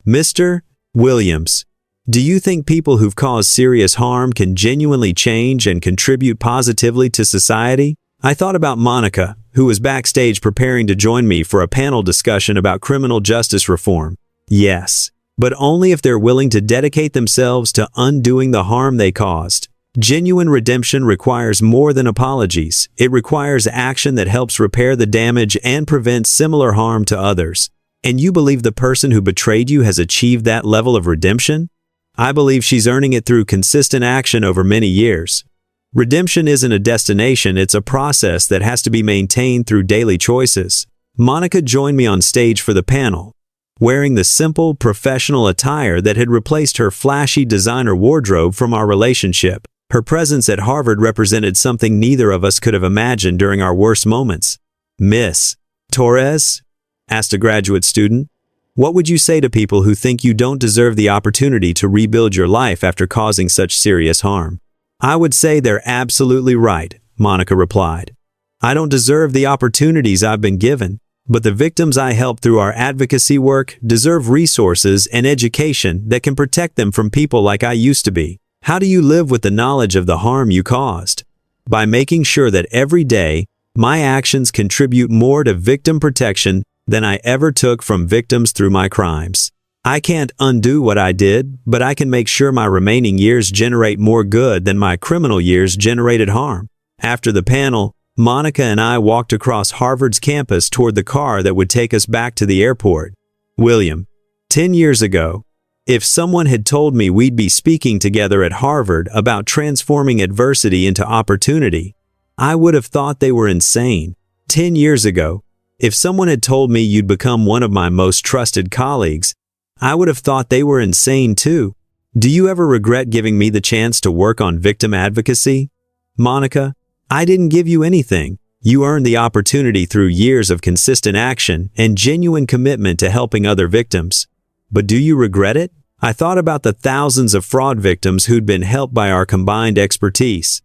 "Mr. Williams, do you think people who've caused serious harm can genuinely change and contribute positively to society?" I thought about Monica, who was backstage preparing to join me for a panel discussion about criminal justice reform. Yes, but only if they're willing to dedicate themselves to undoing the harm they caused. Genuine redemption requires more than apologies. It requires action that helps repair the damage and prevent similar harm to others. And you believe the person who betrayed you has achieved that level of redemption? I believe she's earning it through consistent action over many years. Redemption isn't a destination, it's a process that has to be maintained through daily choices. Monica joined me on stage for the panel, wearing the simple, professional attire that had replaced her flashy designer wardrobe from our relationship. Her presence at Harvard represented something neither of us could have imagined during our worst moments. "Miss Torres?" asked a graduate student. "What would you say to people who think you don't deserve the opportunity to rebuild your life after causing such serious harm?" I would say they're absolutely right, Monica replied. I don't deserve the opportunities I've been given, but the victims I help through our advocacy work deserve resources and education that can protect them from people like I used to be. How do you live with the knowledge of the harm you caused? By making sure that every day, my actions contribute more to victim protection than I ever took from victims through my crimes. I can't undo what I did, but I can make sure my remaining years generate more good than my criminal years generated harm. After the panel, Monica and I walked across Harvard's campus toward the car that would take us back to the airport. William, 10 years ago, if someone had told me we'd be speaking together at Harvard about transforming adversity into opportunity, I would have thought they were insane. 10 years ago, if someone had told me you'd become one of my most trusted colleagues, I would have thought they were insane too. Do you ever regret giving me the chance to work on victim advocacy? Monica, I didn't give you anything. You earned the opportunity through years of consistent action and genuine commitment to helping other victims. But do you regret it? I thought about the thousands of fraud victims who'd been helped by our combined expertise,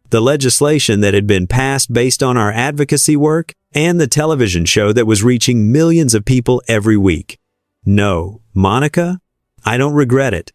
the legislation that had been passed based on our advocacy work, and the television show that was reaching millions of people every week. No, Monica, I don't regret it.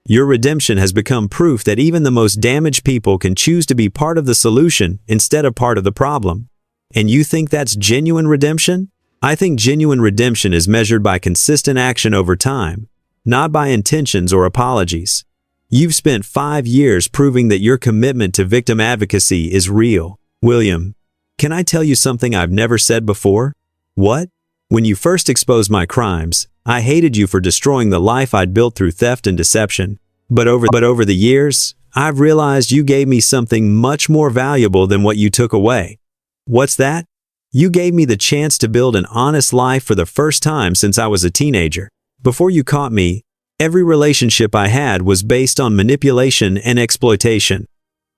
Your redemption has become proof that even the most damaged people can choose to be part of the solution instead of part of the problem. And you think that's genuine redemption? I think genuine redemption is measured by consistent action over time, not by intentions or apologies. You've spent 5 years proving that your commitment to victim advocacy is real. William, can I tell you something I've never said before? What? When you first exposed my crimes, I hated you for destroying the life I'd built through theft and deception. But over the years, I've realized you gave me something much more valuable than what you took away. What's that? You gave me the chance to build an honest life for the first time since I was a teenager. Before you caught me, every relationship I had was based on manipulation and exploitation.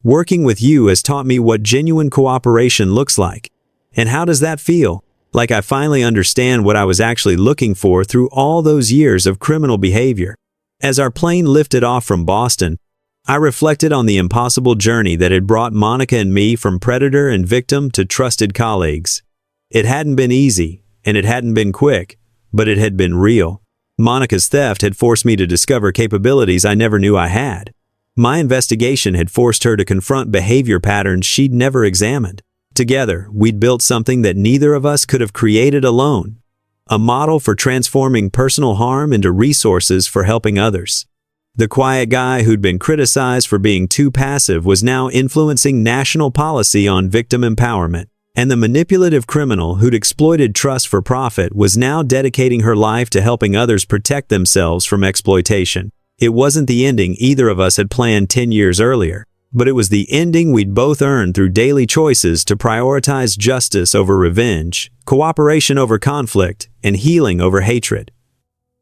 Working with you has taught me what genuine cooperation looks like. And how does that feel? Like I finally understand what I was actually looking for through all those years of criminal behavior. As our plane lifted off from Boston, I reflected on the impossible journey that had brought Monica and me from predator and victim to trusted colleagues. It hadn't been easy, and it hadn't been quick, but it had been real. Monica's theft had forced me to discover capabilities I never knew I had. My investigation had forced her to confront behavior patterns she'd never examined. Together, we'd built something that neither of us could have created alone. A model for transforming personal harm into resources for helping others. The quiet guy who'd been criticized for being too passive was now influencing national policy on victim empowerment. And the manipulative criminal who'd exploited trust for profit was now dedicating her life to helping others protect themselves from exploitation. It wasn't the ending either of us had planned 10 years earlier, but it was the ending we'd both earned through daily choices to prioritize justice over revenge, cooperation over conflict, and healing over hatred.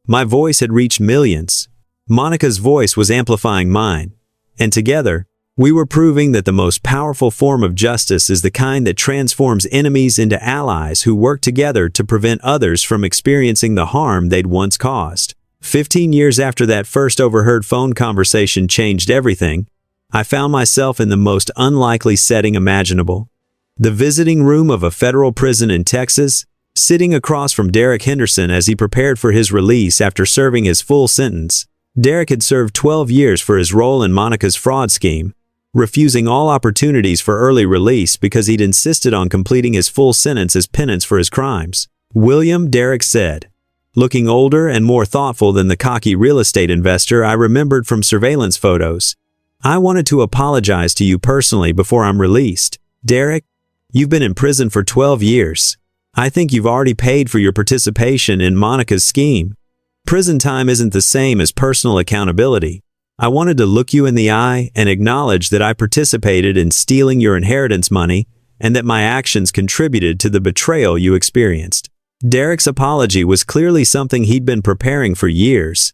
My voice had reached millions. Monica's voice was amplifying mine. And together, we were proving that the most powerful form of justice is the kind that transforms enemies into allies who work together to prevent others from experiencing the harm they'd once caused. 15 years after that first overheard phone conversation changed everything, I found myself in the most unlikely setting imaginable. The visiting room of a federal prison in Texas, sitting across from Derek Henderson as he prepared for his release after serving his full sentence. Derek had served 12 years for his role in Monica's fraud scheme, refusing all opportunities for early release because he'd insisted on completing his full sentence as penance for his crimes. William, Derek said, looking older and more thoughtful than the cocky real estate investor I remembered from surveillance photos. I wanted to apologize to you personally before I'm released. Derek, you've been in prison for 12 years. I think you've already paid for your participation in Monica's scheme. Prison time isn't the same as personal accountability. I wanted to look you in the eye and acknowledge that I participated in stealing your inheritance money and that my actions contributed to the betrayal you experienced. Derek's apology was clearly something he'd been preparing for years.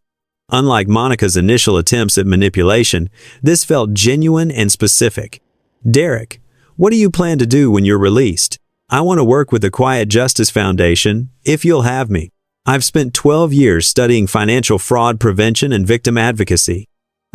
Unlike Monica's initial attempts at manipulation, this felt genuine and specific. Derek, what do you plan to do when you're released? I want to work with the Quiet Justice Foundation, if you'll have me. I've spent 12 years studying financial fraud prevention and victim advocacy.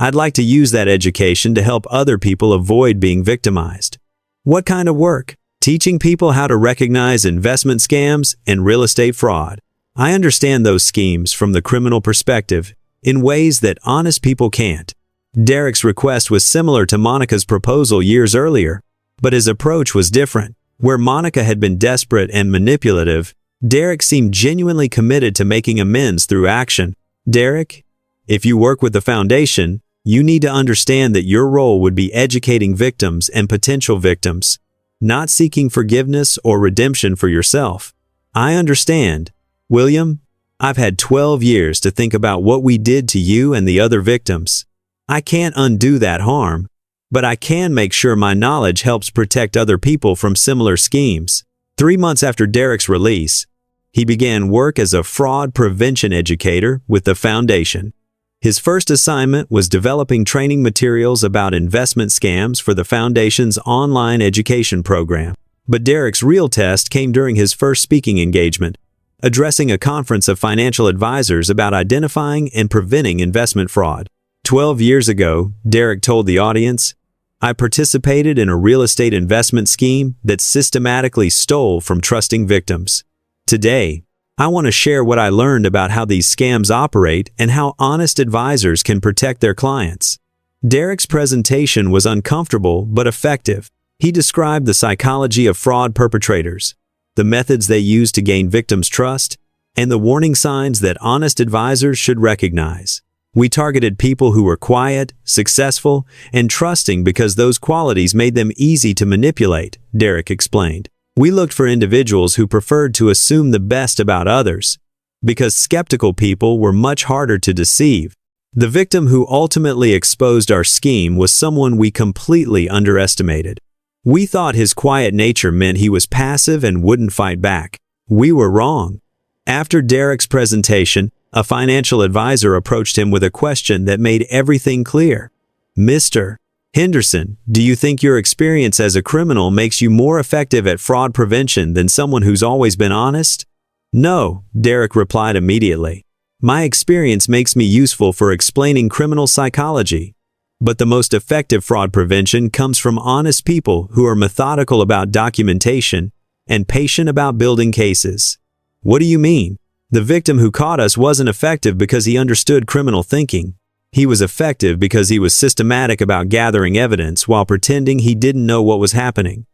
I'd like to use that education to help other people avoid being victimized. What kind of work? Teaching people how to recognize investment scams and real estate fraud. I understand those schemes from the criminal perspective in ways that honest people can't. Derek's request was similar to Monica's proposal years earlier, but his approach was different. Where Monica had been desperate and manipulative, Derek seemed genuinely committed to making amends through action. Derek, if you work with the foundation, you need to understand that your role would be educating victims and potential victims, not seeking forgiveness or redemption for yourself. I understand. William, I've had 12 years to think about what we did to you and the other victims. I can't undo that harm, but I can make sure my knowledge helps protect other people from similar schemes. 3 months after Derek's release, he began work as a fraud prevention educator with the foundation. His first assignment was developing training materials about investment scams for the foundation's online education program. But Derek's real test came during his first speaking engagement, addressing a conference of financial advisors about identifying and preventing investment fraud. 12 years ago, Derek told the audience, I participated in a real estate investment scheme that systematically stole from trusting victims. Today, I want to share what I learned about how these scams operate and how honest advisors can protect their clients. Derek's presentation was uncomfortable but effective. He described the psychology of fraud perpetrators, the methods they use to gain victims' trust, and the warning signs that honest advisors should recognize. We targeted people who were quiet, successful, and trusting because those qualities made them easy to manipulate, Derek explained. We looked for individuals who preferred to assume the best about others, because skeptical people were much harder to deceive. The victim who ultimately exposed our scheme was someone we completely underestimated. We thought his quiet nature meant he was passive and wouldn't fight back. We were wrong. After Derek's presentation, a financial advisor approached him with a question that made everything clear. Mr. Henderson, do you think your experience as a criminal makes you more effective at fraud prevention than someone who's always been honest? No, Derek replied immediately. My experience makes me useful for explaining criminal psychology. But the most effective fraud prevention comes from honest people who are methodical about documentation and patient about building cases. What do you mean? The victim who caught us wasn't effective because he understood criminal thinking. He was effective because he was systematic about gathering evidence while pretending he didn't know what was happening.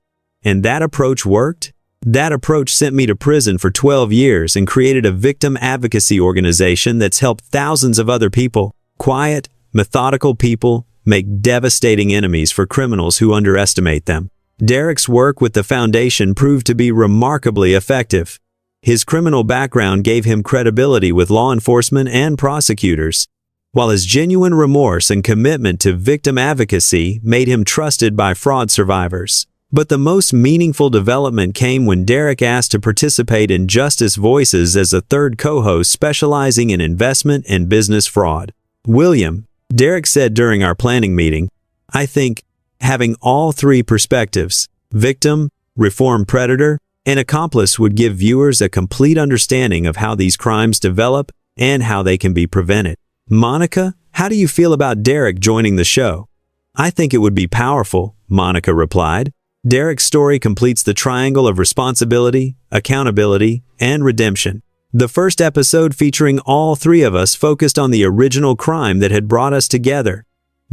And that approach worked? That approach sent me to prison for 12 years and created a victim advocacy organization that's helped thousands of other people, quiet, methodical people, make devastating enemies for criminals who underestimate them. Derek's work with the foundation proved to be remarkably effective. His criminal background gave him credibility with law enforcement and prosecutors, while his genuine remorse and commitment to victim advocacy made him trusted by fraud survivors. But the most meaningful development came when Derek asked to participate in Justice Voices as a third co-host specializing in investment and business fraud. William, Derek said during our planning meeting, I think having all three perspectives, victim, reformed predator, and accomplice would give viewers a complete understanding of how these crimes develop and how they can be prevented. Monica, how do you feel about Derek joining the show? I think it would be powerful, Monica replied. Derek's story completes the triangle of responsibility, accountability, and redemption. The first episode featuring all three of us focused on the original crime that had brought us together,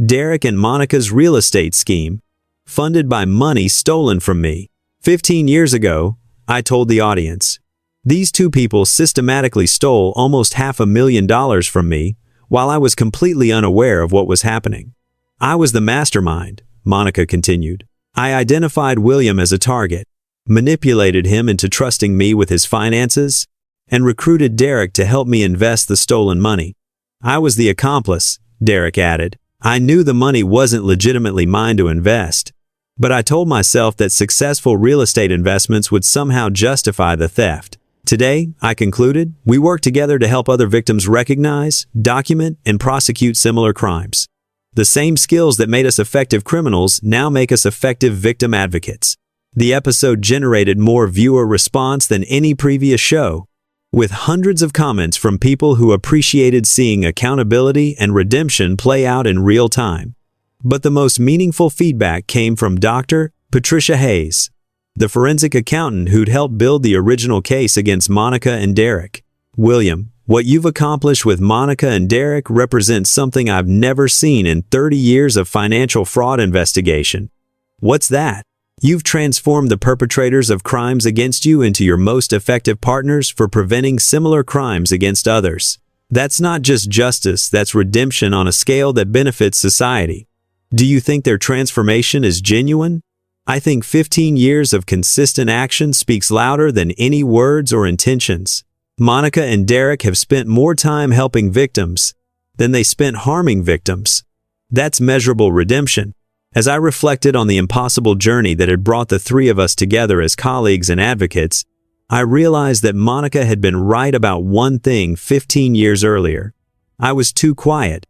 Derek and Monica's real estate scheme, funded by money stolen from me. 15 years ago, I told the audience, these two people systematically stole almost $500,000 from me while I was completely unaware of what was happening. I was the mastermind, Monica continued. I identified William as a target, manipulated him into trusting me with his finances, and recruited Derek to help me invest the stolen money. I was the accomplice, Derek added. I knew the money wasn't legitimately mine to invest, but I told myself that successful real estate investments would somehow justify the theft. Today, I concluded, we work together to help other victims recognize, document, and prosecute similar crimes. The same skills that made us effective criminals now make us effective victim advocates. The episode generated more viewer response than any previous show, with hundreds of comments from people who appreciated seeing accountability and redemption play out in real time. But the most meaningful feedback came from Dr. Patricia Hayes, the forensic accountant who'd helped build the original case against Monica and Derek. "William, what you've accomplished with Monica and Derek represents something I've never seen in 30 years of financial fraud investigation." "What's that?" "You've transformed the perpetrators of crimes against you into your most effective partners for preventing similar crimes against others. That's not just justice, that's redemption on a scale that benefits society." "Do you think their transformation is genuine?" "I think 15 years of consistent action speaks louder than any words or intentions. Monica and Derek have spent more time helping victims than they spent harming victims. That's measurable redemption." As I reflected on the impossible journey that had brought the three of us together as colleagues and advocates, I realized that Monica had been right about one thing 15 years earlier. I was too quiet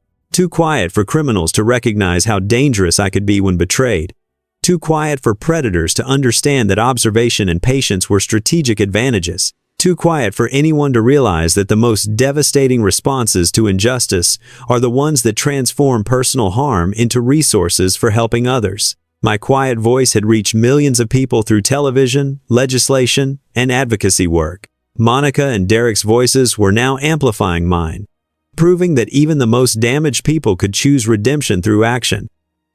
for criminals to recognize how dangerous I could be when betrayed, too quiet for predators to understand that observation and patience were strategic advantages, too quiet for anyone to realize that the most devastating responses to injustice are the ones that transform personal harm into resources for helping others. My quiet voice had reached millions of people through television, legislation, and advocacy work. Monica and Derek's voices were now amplifying mine, proving that even the most damaged people could choose redemption through action.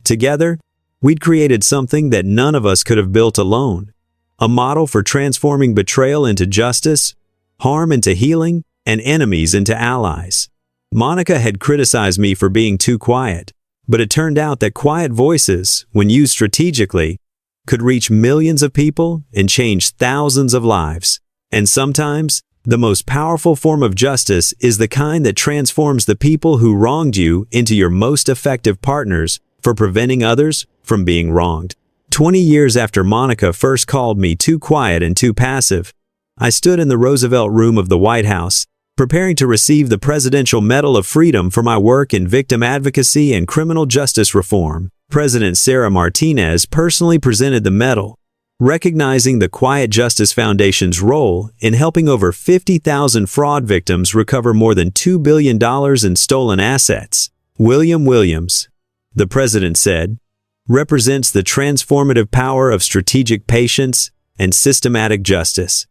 Together, we'd created something that none of us could have built alone. A model for transforming betrayal into justice, harm into healing, and enemies into allies. Monica had criticized me for being too quiet, but it turned out that quiet voices, when used strategically, could reach millions of people and change thousands of lives. And sometimes, the most powerful form of justice is the kind that transforms the people who wronged you into your most effective partners for preventing others from being wronged. 20 years after Monica first called me too quiet and too passive, I stood in the Roosevelt Room of the White House, preparing to receive the Presidential Medal of Freedom for my work in victim advocacy and criminal justice reform. President Sarah Martinez personally presented the medal, recognizing the Quiet Justice Foundation's role in helping over 50,000 fraud victims recover more than $2 billion in stolen assets. "William Williams," the president said, "represents the transformative power of strategic patience and systematic justice.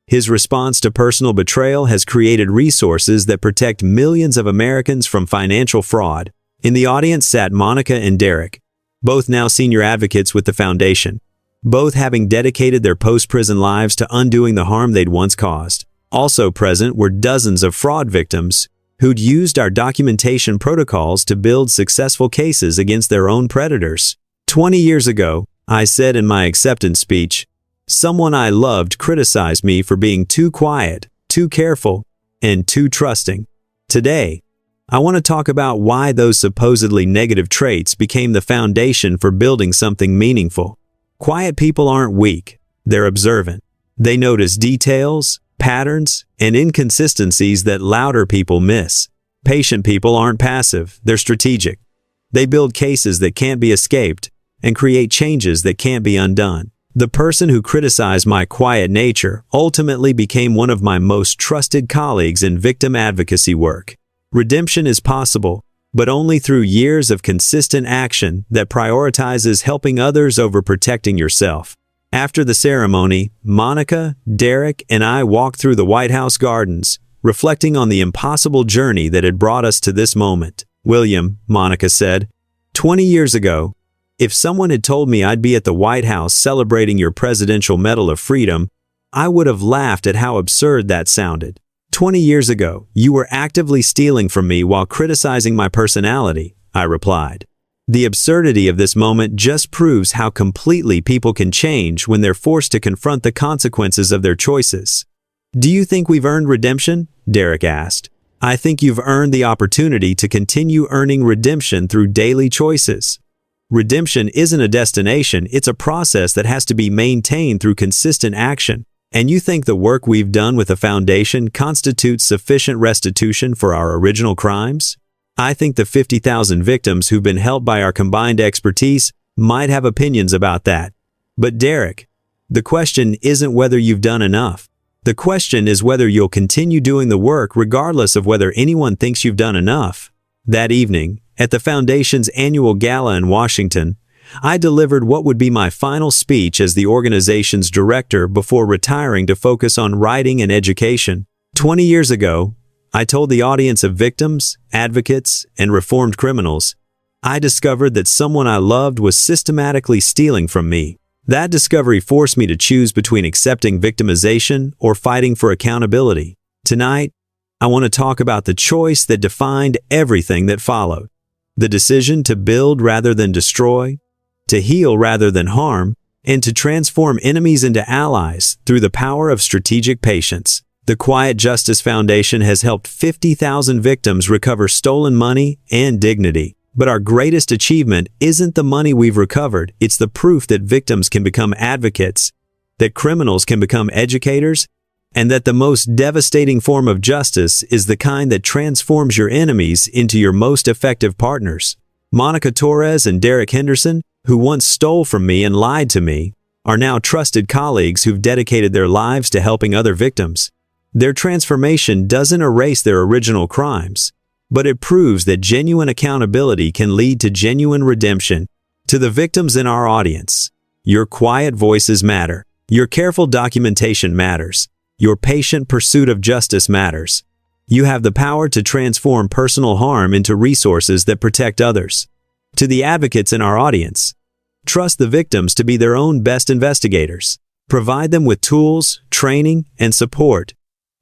His response to personal betrayal has created resources that protect millions of Americans from financial fraud." In the audience sat Monica and Derek, both now senior advocates with the foundation, both having dedicated their post-prison lives to undoing the harm they'd once caused. Also present were dozens of fraud victims who'd used our documentation protocols to build successful cases against their own predators. 20 years ago, I said in my acceptance speech, someone I loved criticized me for being too quiet, too careful, and too trusting. Today, I want to talk about why those supposedly negative traits became the foundation for building something meaningful. Quiet people aren't weak, they're observant. They notice details, patterns, and inconsistencies that louder people miss. Patient people aren't passive, they're strategic. They build cases that can't be escaped and create changes that can't be undone. The person who criticized my quiet nature ultimately became one of my most trusted colleagues in victim advocacy work. Redemption is possible, but only through years of consistent action that prioritizes helping others over protecting yourself. After the ceremony, Monica, Derek, and I walked through the White House gardens, reflecting on the impossible journey that had brought us to this moment. "William," Monica said, 20 years ago, if someone had told me I'd be at the White House celebrating your Presidential Medal of Freedom, I would have laughed at how absurd that sounded. 20 years ago, you were actively stealing from me while criticizing my personality, I replied. The absurdity of this moment just proves how completely people can change when they're forced to confront the consequences of their choices. "Do you think we've earned redemption?" Derek asked. "I think you've earned the opportunity to continue earning redemption through daily choices." Redemption isn't a destination, it's a process that has to be maintained through consistent action. And you think the work we've done with the foundation constitutes sufficient restitution for our original crimes? I think the 50,000 victims who've been helped by our combined expertise might have opinions about that. But Derek, the question isn't whether you've done enough. The question is whether you'll continue doing the work regardless of whether anyone thinks you've done enough. That evening, at the Foundation's annual gala in Washington, I delivered what would be my final speech as the organization's director before retiring to focus on writing and education. 20 years ago, I told the audience of victims, advocates, and reformed criminals, I discovered that someone I loved was systematically stealing from me. That discovery forced me to choose between accepting victimization or fighting for accountability. Tonight, I want to talk about the choice that defined everything that followed. The decision to build rather than destroy, to heal rather than harm, and to transform enemies into allies through the power of strategic patience. The Quiet Justice Foundation has helped 50,000 victims recover stolen money and dignity. But our greatest achievement isn't the money we've recovered, it's the proof that victims can become advocates, that criminals can become educators, and that the most devastating form of justice is the kind that transforms your enemies into your most effective partners. Monica Torres and Derek Henderson, who once stole from me and lied to me, are now trusted colleagues who've dedicated their lives to helping other victims. Their transformation doesn't erase their original crimes, but it proves that genuine accountability can lead to genuine redemption. To the victims in our audience, your quiet voices matter. Your careful documentation matters. Your patient pursuit of justice matters. You have the power to transform personal harm into resources that protect others. To the advocates in our audience, trust the victims to be their own best investigators. Provide them with tools, training, and support.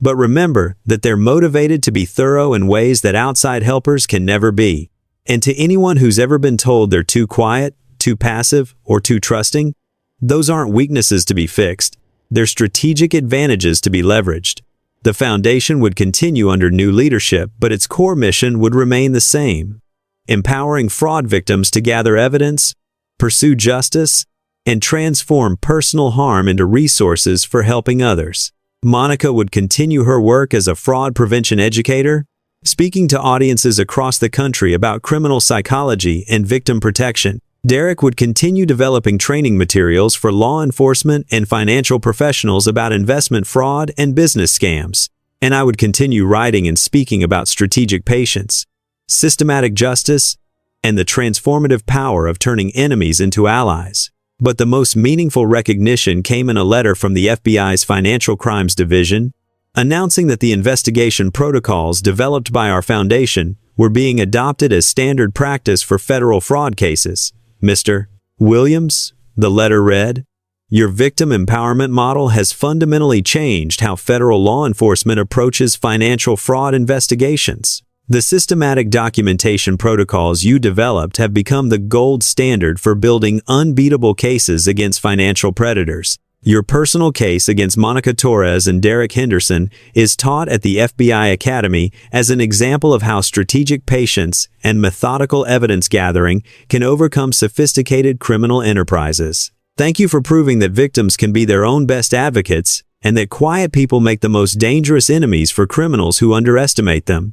But remember that they're motivated to be thorough in ways that outside helpers can never be. And to anyone who's ever been told they're too quiet, too passive, or too trusting, those aren't weaknesses to be fixed. They're strategic advantages to be leveraged. The foundation would continue under new leadership, but its core mission would remain the same: empowering fraud victims to gather evidence, pursue justice, and transform personal harm into resources for helping others. Monica would continue her work as a fraud prevention educator, speaking to audiences across the country about criminal psychology and victim protection. Derek would continue developing training materials for law enforcement and financial professionals about investment fraud and business scams. And I would continue writing and speaking about strategic patience, systematic justice, and the transformative power of turning enemies into allies. But the most meaningful recognition came in a letter from the FBI's Financial Crimes Division, announcing that the investigation protocols developed by our foundation were being adopted as standard practice for federal fraud cases. Mr. Williams, the letter read, your victim empowerment model has fundamentally changed how federal law enforcement approaches financial fraud investigations. The systematic documentation protocols you developed have become the gold standard for building unbeatable cases against financial predators. Your personal case against Monica Torres and Derek Henderson is taught at the FBI Academy as an example of how strategic patience and methodical evidence gathering can overcome sophisticated criminal enterprises. Thank you for proving that victims can be their own best advocates and that quiet people make the most dangerous enemies for criminals who underestimate them.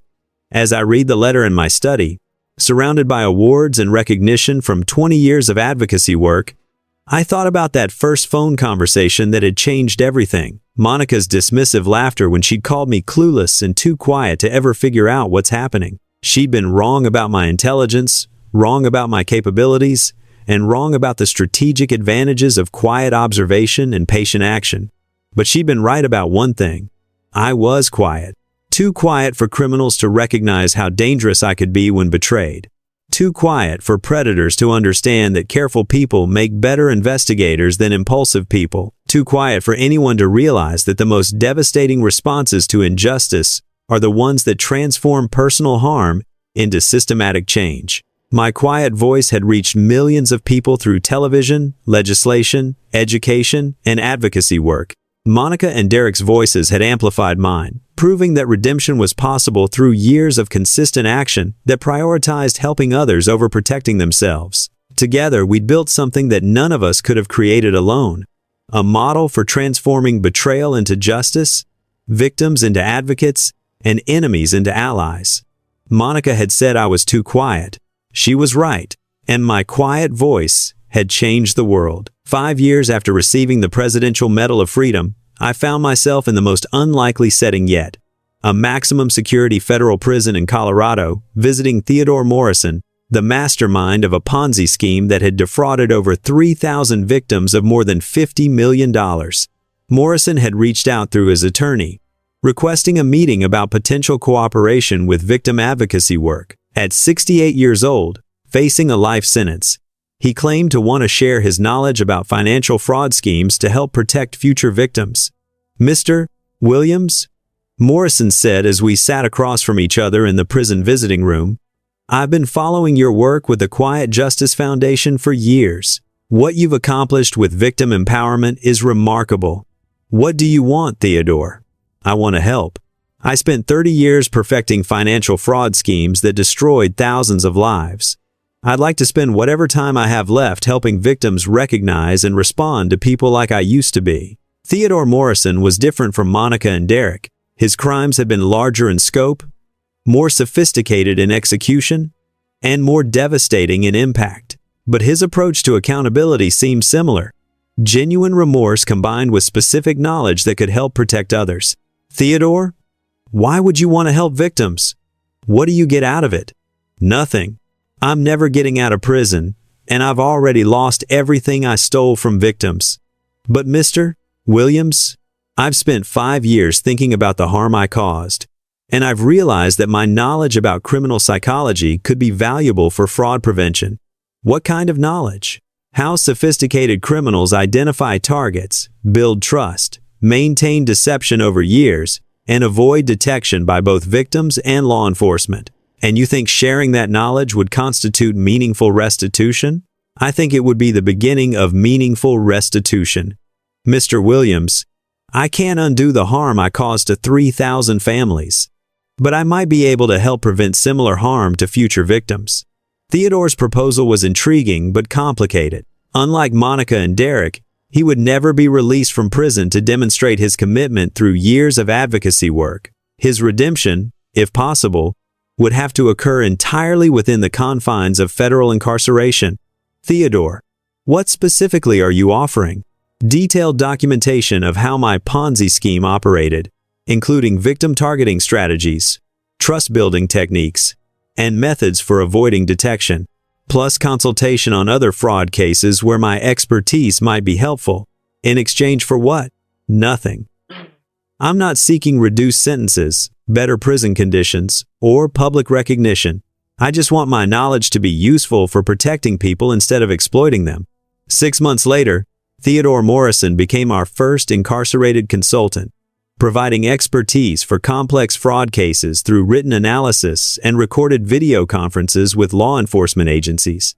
As I read the letter in my study, surrounded by awards and recognition from 20 years of advocacy work, I thought about that first phone conversation that had changed everything. Monica's dismissive laughter when she'd called me clueless and too quiet to ever figure out what's happening. She'd been wrong about my intelligence, wrong about my capabilities, and wrong about the strategic advantages of quiet observation and patient action. But she'd been right about one thing. I was quiet. Too quiet for criminals to recognize how dangerous I could be when betrayed. Too quiet for predators to understand that careful people make better investigators than impulsive people. Too quiet for anyone to realize that the most devastating responses to injustice are the ones that transform personal harm into systematic change. My quiet voice had reached millions of people through television, legislation, education, and advocacy work. Monica and Derek's voices had amplified mine, proving that redemption was possible through years of consistent action that prioritized helping others over protecting themselves. Together, we'd built something that none of us could have created alone. A model for transforming betrayal into justice, victims into advocates, and enemies into allies. Monica had said I was too quiet. She was right, and my quiet voice had changed the world. 5 years after receiving the Presidential Medal of Freedom, I found myself in the most unlikely setting yet. A maximum security federal prison in Colorado, visiting Theodore Morrison, the mastermind of a Ponzi scheme that had defrauded over 3,000 victims of more than $50 million. Morrison had reached out through his attorney, requesting a meeting about potential cooperation with victim advocacy work. At 68 years old, facing a life sentence, he claimed to want to share his knowledge about financial fraud schemes to help protect future victims. Mr. Williams, Morrison said as we sat across from each other in the prison visiting room, I've been following your work with the Quiet Justice Foundation for years. What you've accomplished with victim empowerment is remarkable. What do you want, Theodore? I want to help. I spent 30 years perfecting financial fraud schemes that destroyed thousands of lives. I'd like to spend whatever time I have left helping victims recognize and respond to people like I used to be. Theodore Morrison was different from Monica and Derek. His crimes had been larger in scope, more sophisticated in execution, and more devastating in impact. But his approach to accountability seemed similar. Genuine remorse combined with specific knowledge that could help protect others. Theodore, why would you want to help victims? What do you get out of it? Nothing. I'm never getting out of prison, and I've already lost everything I stole from victims. But Mr. Williams, I've spent 5 years thinking about the harm I caused, and I've realized that my knowledge about criminal psychology could be valuable for fraud prevention. What kind of knowledge? How sophisticated criminals identify targets, build trust, maintain deception over years, and avoid detection by both victims and law enforcement. And you think sharing that knowledge would constitute meaningful restitution? I think it would be the beginning of meaningful restitution. Mr. Williams, I can't undo the harm I caused to 3,000 families, but I might be able to help prevent similar harm to future victims. Theodore's proposal was intriguing but complicated. Unlike Monica and Derek, he would never be released from prison to demonstrate his commitment through years of advocacy work. His redemption, if possible, would have to occur entirely within the confines of federal incarceration. Theodore, what specifically are you offering? Detailed documentation of how my Ponzi scheme operated, including victim targeting strategies, trust-building techniques, and methods for avoiding detection, plus consultation on other fraud cases where my expertise might be helpful. In exchange for what? Nothing. I'm not seeking reduced sentences, better prison conditions, or public recognition. I just want my knowledge to be useful for protecting people instead of exploiting them. 6 months later, Theodore Morrison became our first incarcerated consultant, providing expertise for complex fraud cases through written analysis and recorded video conferences with law enforcement agencies.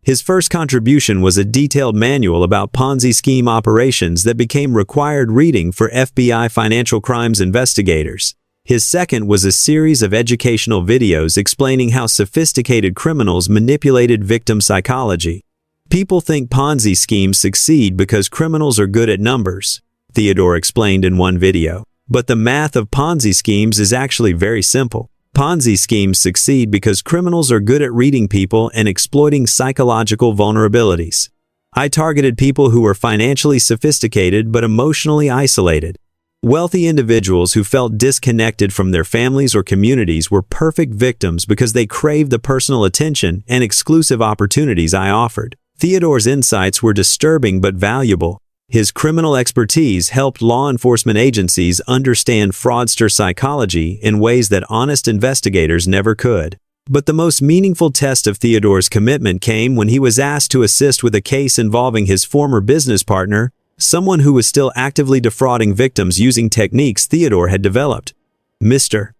His first contribution was a detailed manual about Ponzi scheme operations that became required reading for FBI financial crimes investigators. His second was a series of educational videos explaining how sophisticated criminals manipulated victim psychology. People think Ponzi schemes succeed because criminals are good at numbers, Theodore explained in one video. But the math of Ponzi schemes is actually very simple. Ponzi schemes succeed because criminals are good at reading people and exploiting psychological vulnerabilities. I targeted people who were financially sophisticated but emotionally isolated. Wealthy individuals who felt disconnected from their families or communities were perfect victims because they craved the personal attention and exclusive opportunities I offered. Theodore's insights were disturbing but valuable. His criminal expertise helped law enforcement agencies understand fraudster psychology in ways that honest investigators never could. But the most meaningful test of Theodore's commitment came when he was asked to assist with a case involving his former business partner, someone who was still actively defrauding victims using techniques Theodore had developed. Mr.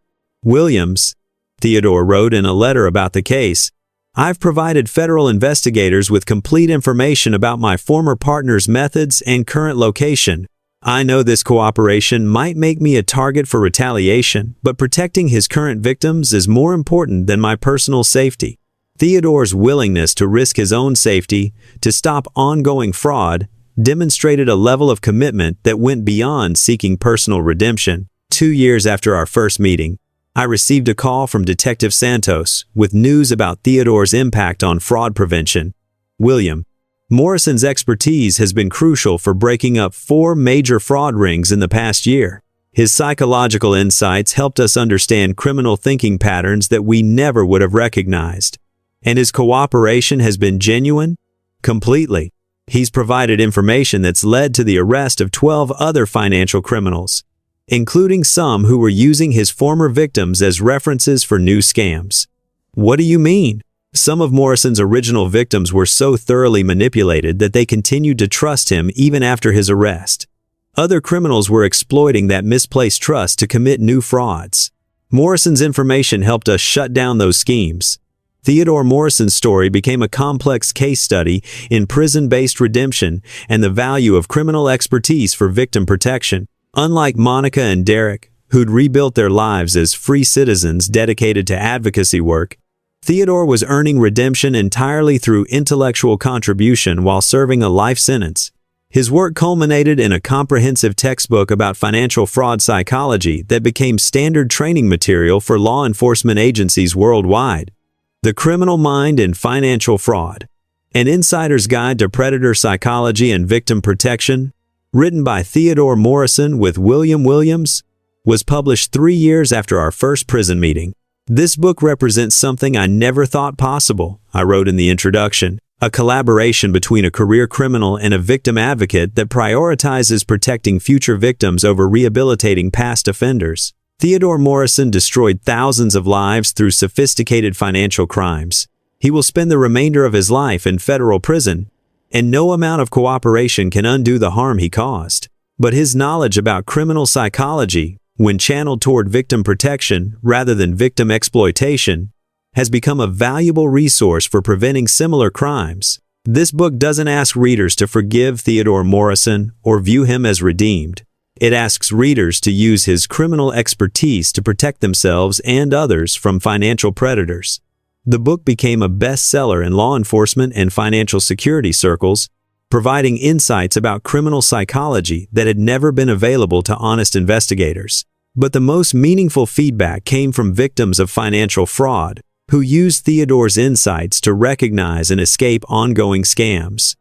Williams, Theodore wrote in a letter about the case, I've provided federal investigators with complete information about my former partner's methods and current location. I know this cooperation might make me a target for retaliation, but protecting his current victims is more important than my personal safety. Theodore's willingness to risk his own safety to stop ongoing fraud demonstrated a level of commitment that went beyond seeking personal redemption. 2 years after our first meeting, I received a call from Detective Santos with news about Theodore's impact on fraud prevention. William, Morrison's expertise has been crucial for breaking up 4 major fraud rings in the past year. His psychological insights helped us understand criminal thinking patterns that we never would have recognized. And his cooperation has been genuine, completely. He's provided information that's led to the arrest of 12 other financial criminals, including some who were using his former victims as references for new scams. What do you mean? Some of Morrison's original victims were so thoroughly manipulated that they continued to trust him even after his arrest. Other criminals were exploiting that misplaced trust to commit new frauds. Morrison's information helped us shut down those schemes. Theodore Morrison's story became a complex case study in prison-based redemption and the value of criminal expertise for victim protection. Unlike Monica and Derek, who'd rebuilt their lives as free citizens dedicated to advocacy work, Theodore was earning redemption entirely through intellectual contribution while serving a life sentence. His work culminated in a comprehensive textbook about financial fraud psychology that became standard training material for law enforcement agencies worldwide. The Criminal Mind in Financial Fraud: An Insider's Guide to Predator Psychology and Victim Protection, written by Theodore Morrison with William Williams, was published 3 years after our first prison meeting. This book represents something I never thought possible, I wrote in the introduction, a collaboration between a career criminal and a victim advocate that prioritizes protecting future victims over rehabilitating past offenders. Theodore Morrison destroyed thousands of lives through sophisticated financial crimes. He will spend the remainder of his life in federal prison, and no amount of cooperation can undo the harm he caused. But his knowledge about criminal psychology, when channeled toward victim protection rather than victim exploitation, has become a valuable resource for preventing similar crimes. This book doesn't ask readers to forgive Theodore Morrison or view him as redeemed. It asks readers to use his criminal expertise to protect themselves and others from financial predators. The book became a bestseller in law enforcement and financial security circles, providing insights about criminal psychology that had never been available to honest investigators. But the most meaningful feedback came from victims of financial fraud, who used Theodore's insights to recognize and escape ongoing scams.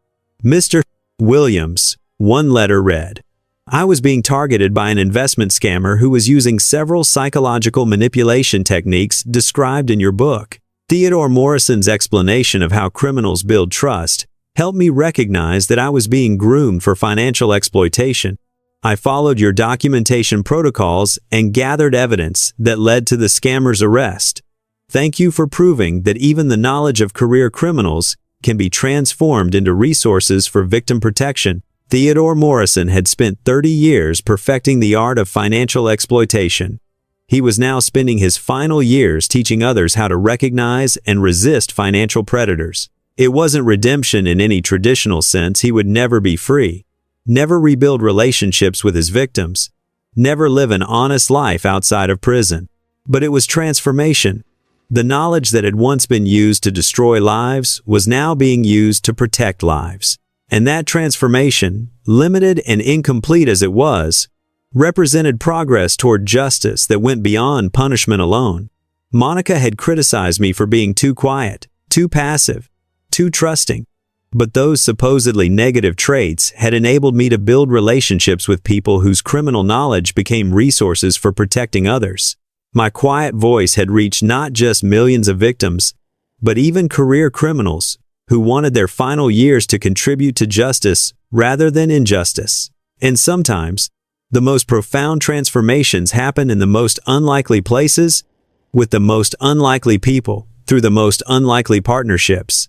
Mr. Williams, one letter read, "I was being targeted by an investment scammer who was using several psychological manipulation techniques described in your book. Theodore Morrison's explanation of how criminals build trust helped me recognize that I was being groomed for financial exploitation. I followed your documentation protocols and gathered evidence that led to the scammer's arrest. Thank you for proving that even the knowledge of career criminals can be transformed into resources for victim protection." Theodore Morrison had spent 30 years perfecting the art of financial exploitation. He was now spending his final years teaching others how to recognize and resist financial predators. It wasn't redemption in any traditional sense. He would never be free, never rebuild relationships with his victims, never live an honest life outside of prison. But it was transformation. The knowledge that had once been used to destroy lives was now being used to protect lives. And that transformation, limited and incomplete as it was, represented progress toward justice that went beyond punishment alone. Monica had criticized me for being too quiet, too passive, too trusting. But those supposedly negative traits had enabled me to build relationships with people whose criminal knowledge became resources for protecting others. My quiet voice had reached not just millions of victims, but even career criminals who wanted their final years to contribute to justice rather than injustice. And sometimes, the most profound transformations happen in the most unlikely places, with the most unlikely people, through the most unlikely partnerships.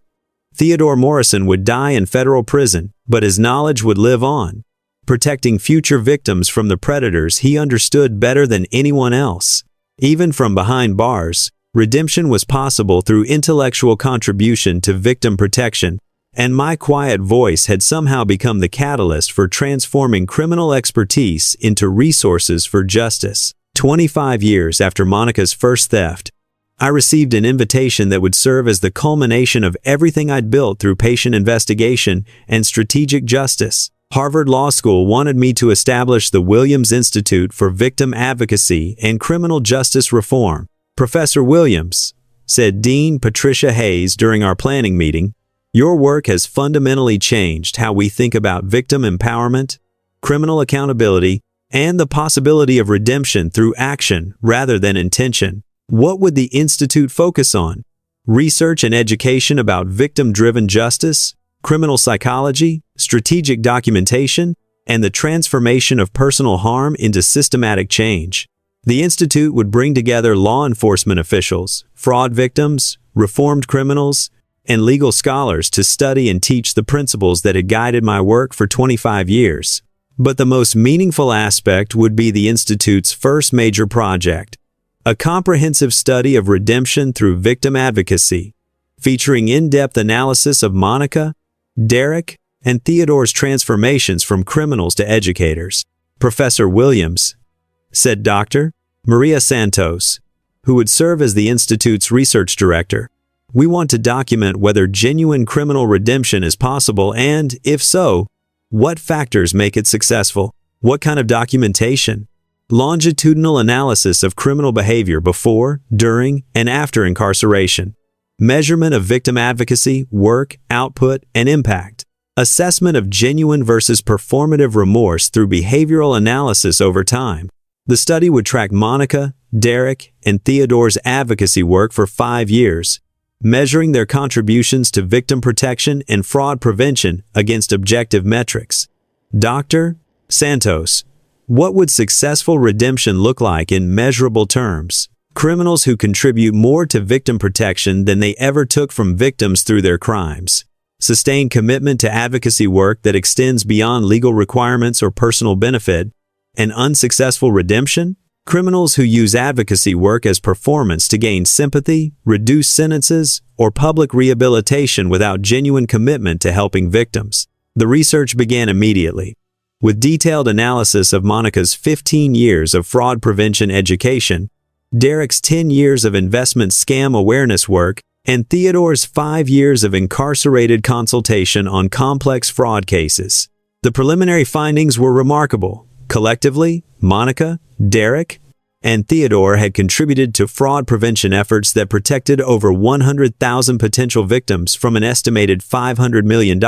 Theodore Morrison would die in federal prison, but his knowledge would live on, protecting future victims from the predators he understood better than anyone else. Even from behind bars, redemption was possible through intellectual contribution to victim protection, and my quiet voice had somehow become the catalyst for transforming criminal expertise into resources for justice. 25 years after Monica's first theft, I received an invitation that would serve as the culmination of everything I'd built through patient investigation and strategic justice. Harvard Law School wanted me to establish the Williams Institute for Victim Advocacy and Criminal Justice Reform. "Professor Williams," said Dean Patricia Hayes during our planning meeting, Your work has fundamentally changed how we think about victim empowerment, criminal accountability, and the possibility of redemption through action rather than intention. What would the Institute focus on? Research and education about victim-driven justice, criminal psychology, strategic documentation, and the transformation of personal harm into systematic change. The Institute would bring together law enforcement officials, fraud victims, reformed criminals, and legal scholars to study and teach the principles that had guided my work for 25 years. But the most meaningful aspect would be the Institute's first major project, a comprehensive study of redemption through victim advocacy, featuring in-depth analysis of Monica, Derek, and Theodore's transformations from criminals to educators. Professor Williams, said Dr. Maria Santos, who would serve as the Institute's research director, we want to document whether genuine criminal redemption is possible and, if so, what factors make it successful? What kind of documentation? Longitudinal analysis of criminal behavior before, during, and after incarceration. Measurement of victim advocacy, work, output, and impact. Assessment of genuine versus performative remorse through behavioral analysis over time. The study would track Monica, Derek, and Theodore's advocacy work for 5 years, measuring their contributions to victim protection and fraud prevention against objective metrics. Dr. Santos, what would successful redemption look like in measurable terms? Criminals who contribute more to victim protection than they ever took from victims through their crimes. Sustained commitment to advocacy work that extends beyond legal requirements or personal benefit. And unsuccessful redemption? Criminals who use advocacy work as performance to gain sympathy, reduce sentences, or public rehabilitation without genuine commitment to helping victims. The research began immediately, with detailed analysis of Monica's 15 years of fraud prevention education, Derek's 10 years of investment scam awareness work, and Theodore's 5 years of incarcerated consultation on complex fraud cases. The preliminary findings were remarkable. Collectively, Monica, Derek, and Theodore had contributed to fraud prevention efforts that protected over 100,000 potential victims from an estimated $500 million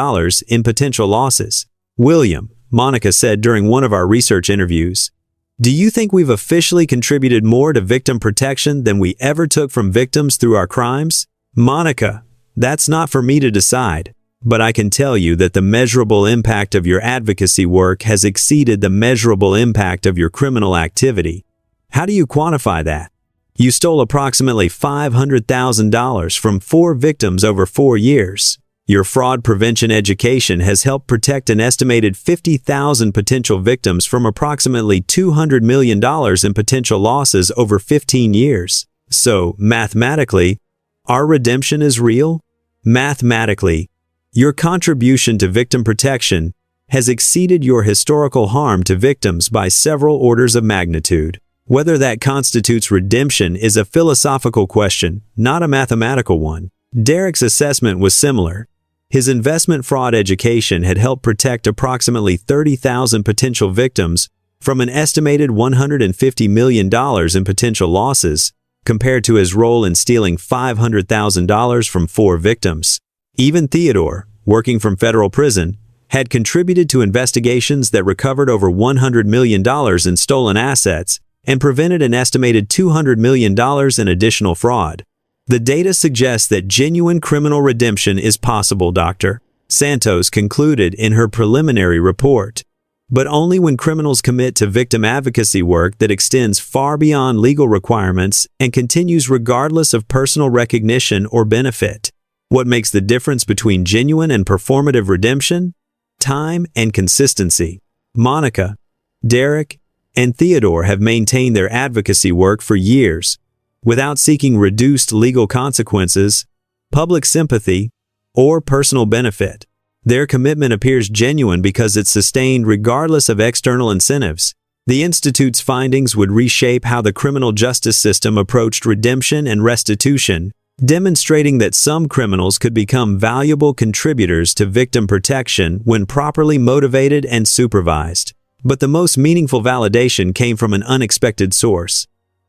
in potential losses. William, Monica said during one of our research interviews, "Do you think we've officially contributed more to victim protection than we ever took from victims through our crimes?" Monica, that's not for me to decide. But I can tell you that the measurable impact of your advocacy work has exceeded the measurable impact of your criminal activity. How do you quantify that? You stole approximately $500,000 from 4 victims over 4 years. Your fraud prevention education has helped protect an estimated 50,000 potential victims from approximately $200 million in potential losses over 15 years. So, mathematically, our redemption is real? Mathematically, your contribution to victim protection has exceeded your historical harm to victims by several orders of magnitude. Whether that constitutes redemption is a philosophical question, not a mathematical one. Derek's assessment was similar. His investment fraud education had helped protect approximately 30,000 potential victims from an estimated $150 million in potential losses, compared to his role in stealing $500,000 from 4 victims. Even Theodore, working from federal prison, had contributed to investigations that recovered over $100 million in stolen assets and prevented an estimated $200 million in additional fraud. The data suggests that genuine criminal redemption is possible, Dr. Santos concluded in her preliminary report, but only when criminals commit to victim advocacy work that extends far beyond legal requirements and continues regardless of personal recognition or benefit. What makes the difference between genuine and performative redemption? Time and consistency. Monica, Derek, and Theodore have maintained their advocacy work for years, without seeking reduced legal consequences, public sympathy, or personal benefit. Their commitment appears genuine because it's sustained regardless of external incentives. The Institute's findings would reshape how the criminal justice system approached redemption and restitution, demonstrating that some criminals could become valuable contributors to victim protection when properly motivated and supervised. But the most meaningful validation came from an unexpected source: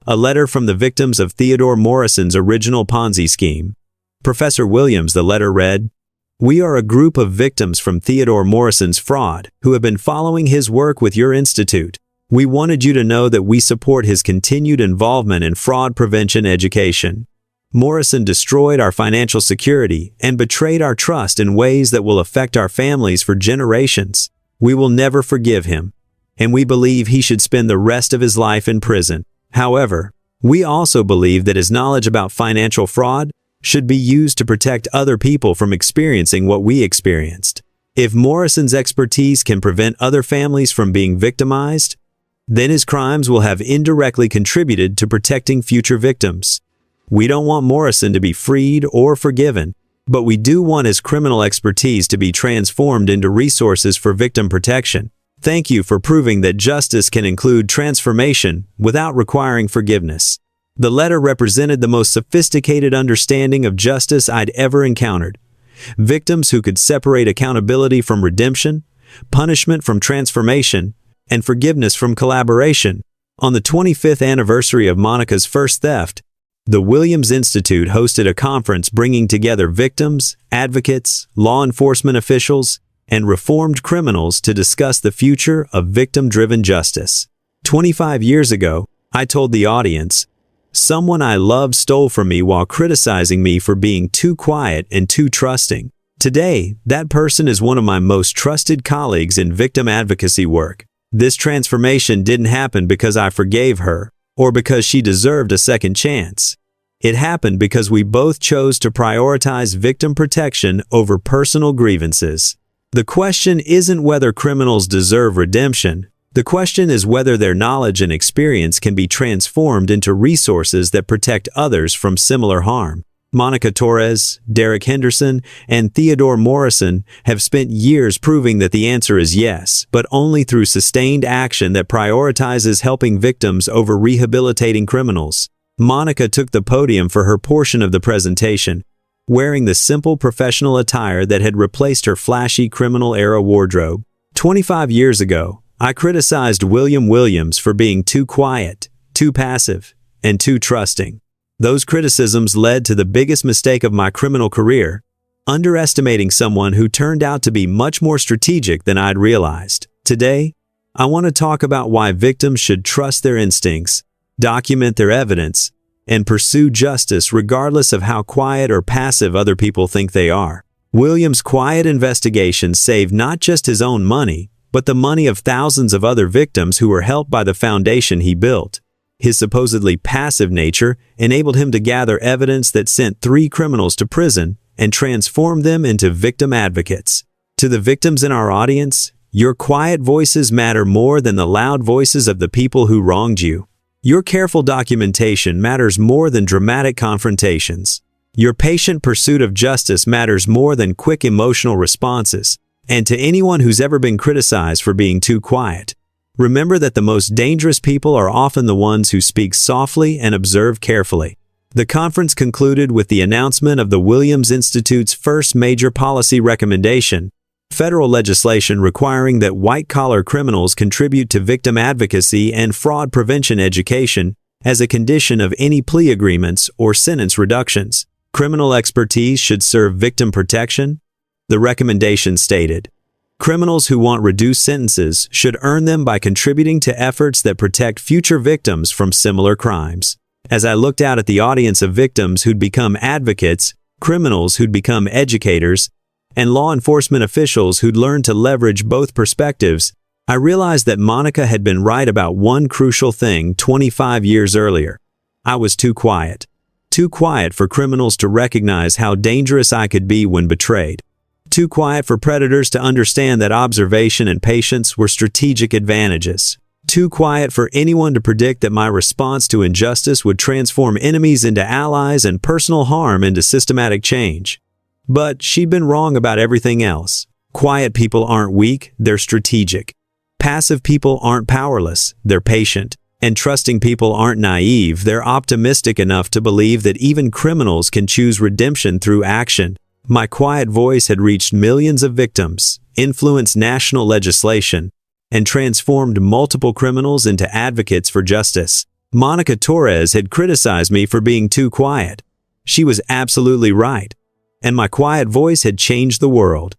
a letter from the victims of Theodore Morrison's original Ponzi scheme. Professor Williams, the letter read, We are a group of victims from Theodore Morrison's fraud who have been following his work with your institute. We wanted you to know that we support his continued involvement in fraud prevention education. Morrison destroyed our financial security and betrayed our trust in ways that will affect our families for generations. We will never forgive him, and we believe he should spend the rest of his life in prison. However, we also believe that his knowledge about financial fraud should be used to protect other people from experiencing what we experienced. If Morrison's expertise can prevent other families from being victimized, then his crimes will have indirectly contributed to protecting future victims. We don't want Morrison to be freed or forgiven, but we do want his criminal expertise to be transformed into resources for victim protection. Thank you for proving that justice can include transformation without requiring forgiveness. The letter represented the most sophisticated understanding of justice I'd ever encountered. Victims who could separate accountability from redemption, punishment from transformation, and forgiveness from collaboration. On the 25th anniversary of Monica's first theft, the Williams Institute hosted a conference bringing together victims, advocates, law enforcement officials, and reformed criminals to discuss the future of victim-driven justice. 25 years ago, I told the audience, someone I loved stole from me while criticizing me for being too quiet and too trusting. Today, that person is one of my most trusted colleagues in victim advocacy work. This transformation didn't happen because I forgave her, or because she deserved a second chance. It happened because we both chose to prioritize victim protection over personal grievances. The question isn't whether criminals deserve redemption. The question is whether their knowledge and experience can be transformed into resources that protect others from similar harm. Monica Torres, Derek Henderson, and Theodore Morrison have spent years proving that the answer is yes, but only through sustained action that prioritizes helping victims over rehabilitating criminals. Monica took the podium for her portion of the presentation, wearing the simple professional attire that had replaced her flashy criminal-era wardrobe. 25 years ago, I criticized William Williams for being too quiet, too passive, and too trusting. Those criticisms led to the biggest mistake of my criminal career, underestimating someone who turned out to be much more strategic than I'd realized. Today, I want to talk about why victims should trust their instincts, document their evidence, and pursue justice regardless of how quiet or passive other people think they are. Williams' quiet investigation saved not just his own money, but the money of thousands of other victims who were helped by the foundation he built. His supposedly passive nature enabled him to gather evidence that sent 3 criminals to prison and transformed them into victim advocates. To the victims in our audience, your quiet voices matter more than the loud voices of the people who wronged you. Your careful documentation matters more than dramatic confrontations. Your patient pursuit of justice matters more than quick emotional responses. And to anyone who's ever been criticized for being too quiet, remember that the most dangerous people are often the ones who speak softly and observe carefully. The conference concluded with the announcement of the Williams Institute's first major policy recommendation, federal legislation requiring that white-collar criminals contribute to victim advocacy and fraud prevention education as a condition of any plea agreements or sentence reductions. Criminal expertise should serve victim protection. The recommendation stated, criminals who want reduced sentences should earn them by contributing to efforts that protect future victims from similar crimes. As I looked out at the audience of victims who'd become advocates, criminals who'd become educators, and law enforcement officials who'd learned to leverage both perspectives, I realized that Monica had been right about one crucial thing 25 years earlier. I was too quiet. Too quiet for criminals to recognize how dangerous I could be when betrayed. Too quiet for predators to understand that observation and patience were strategic advantages. Too quiet for anyone to predict that my response to injustice would transform enemies into allies and personal harm into systematic change. But she'd been wrong about everything else. Quiet people aren't weak, they're strategic. Passive people aren't powerless, they're patient. And trusting people aren't naive, they're optimistic enough to believe that even criminals can choose redemption through action. My quiet voice had reached millions of victims, influenced national legislation, and transformed multiple criminals into advocates for justice. Monica Torres had criticized me for being too quiet. She was absolutely right. and my quiet voice had changed the world.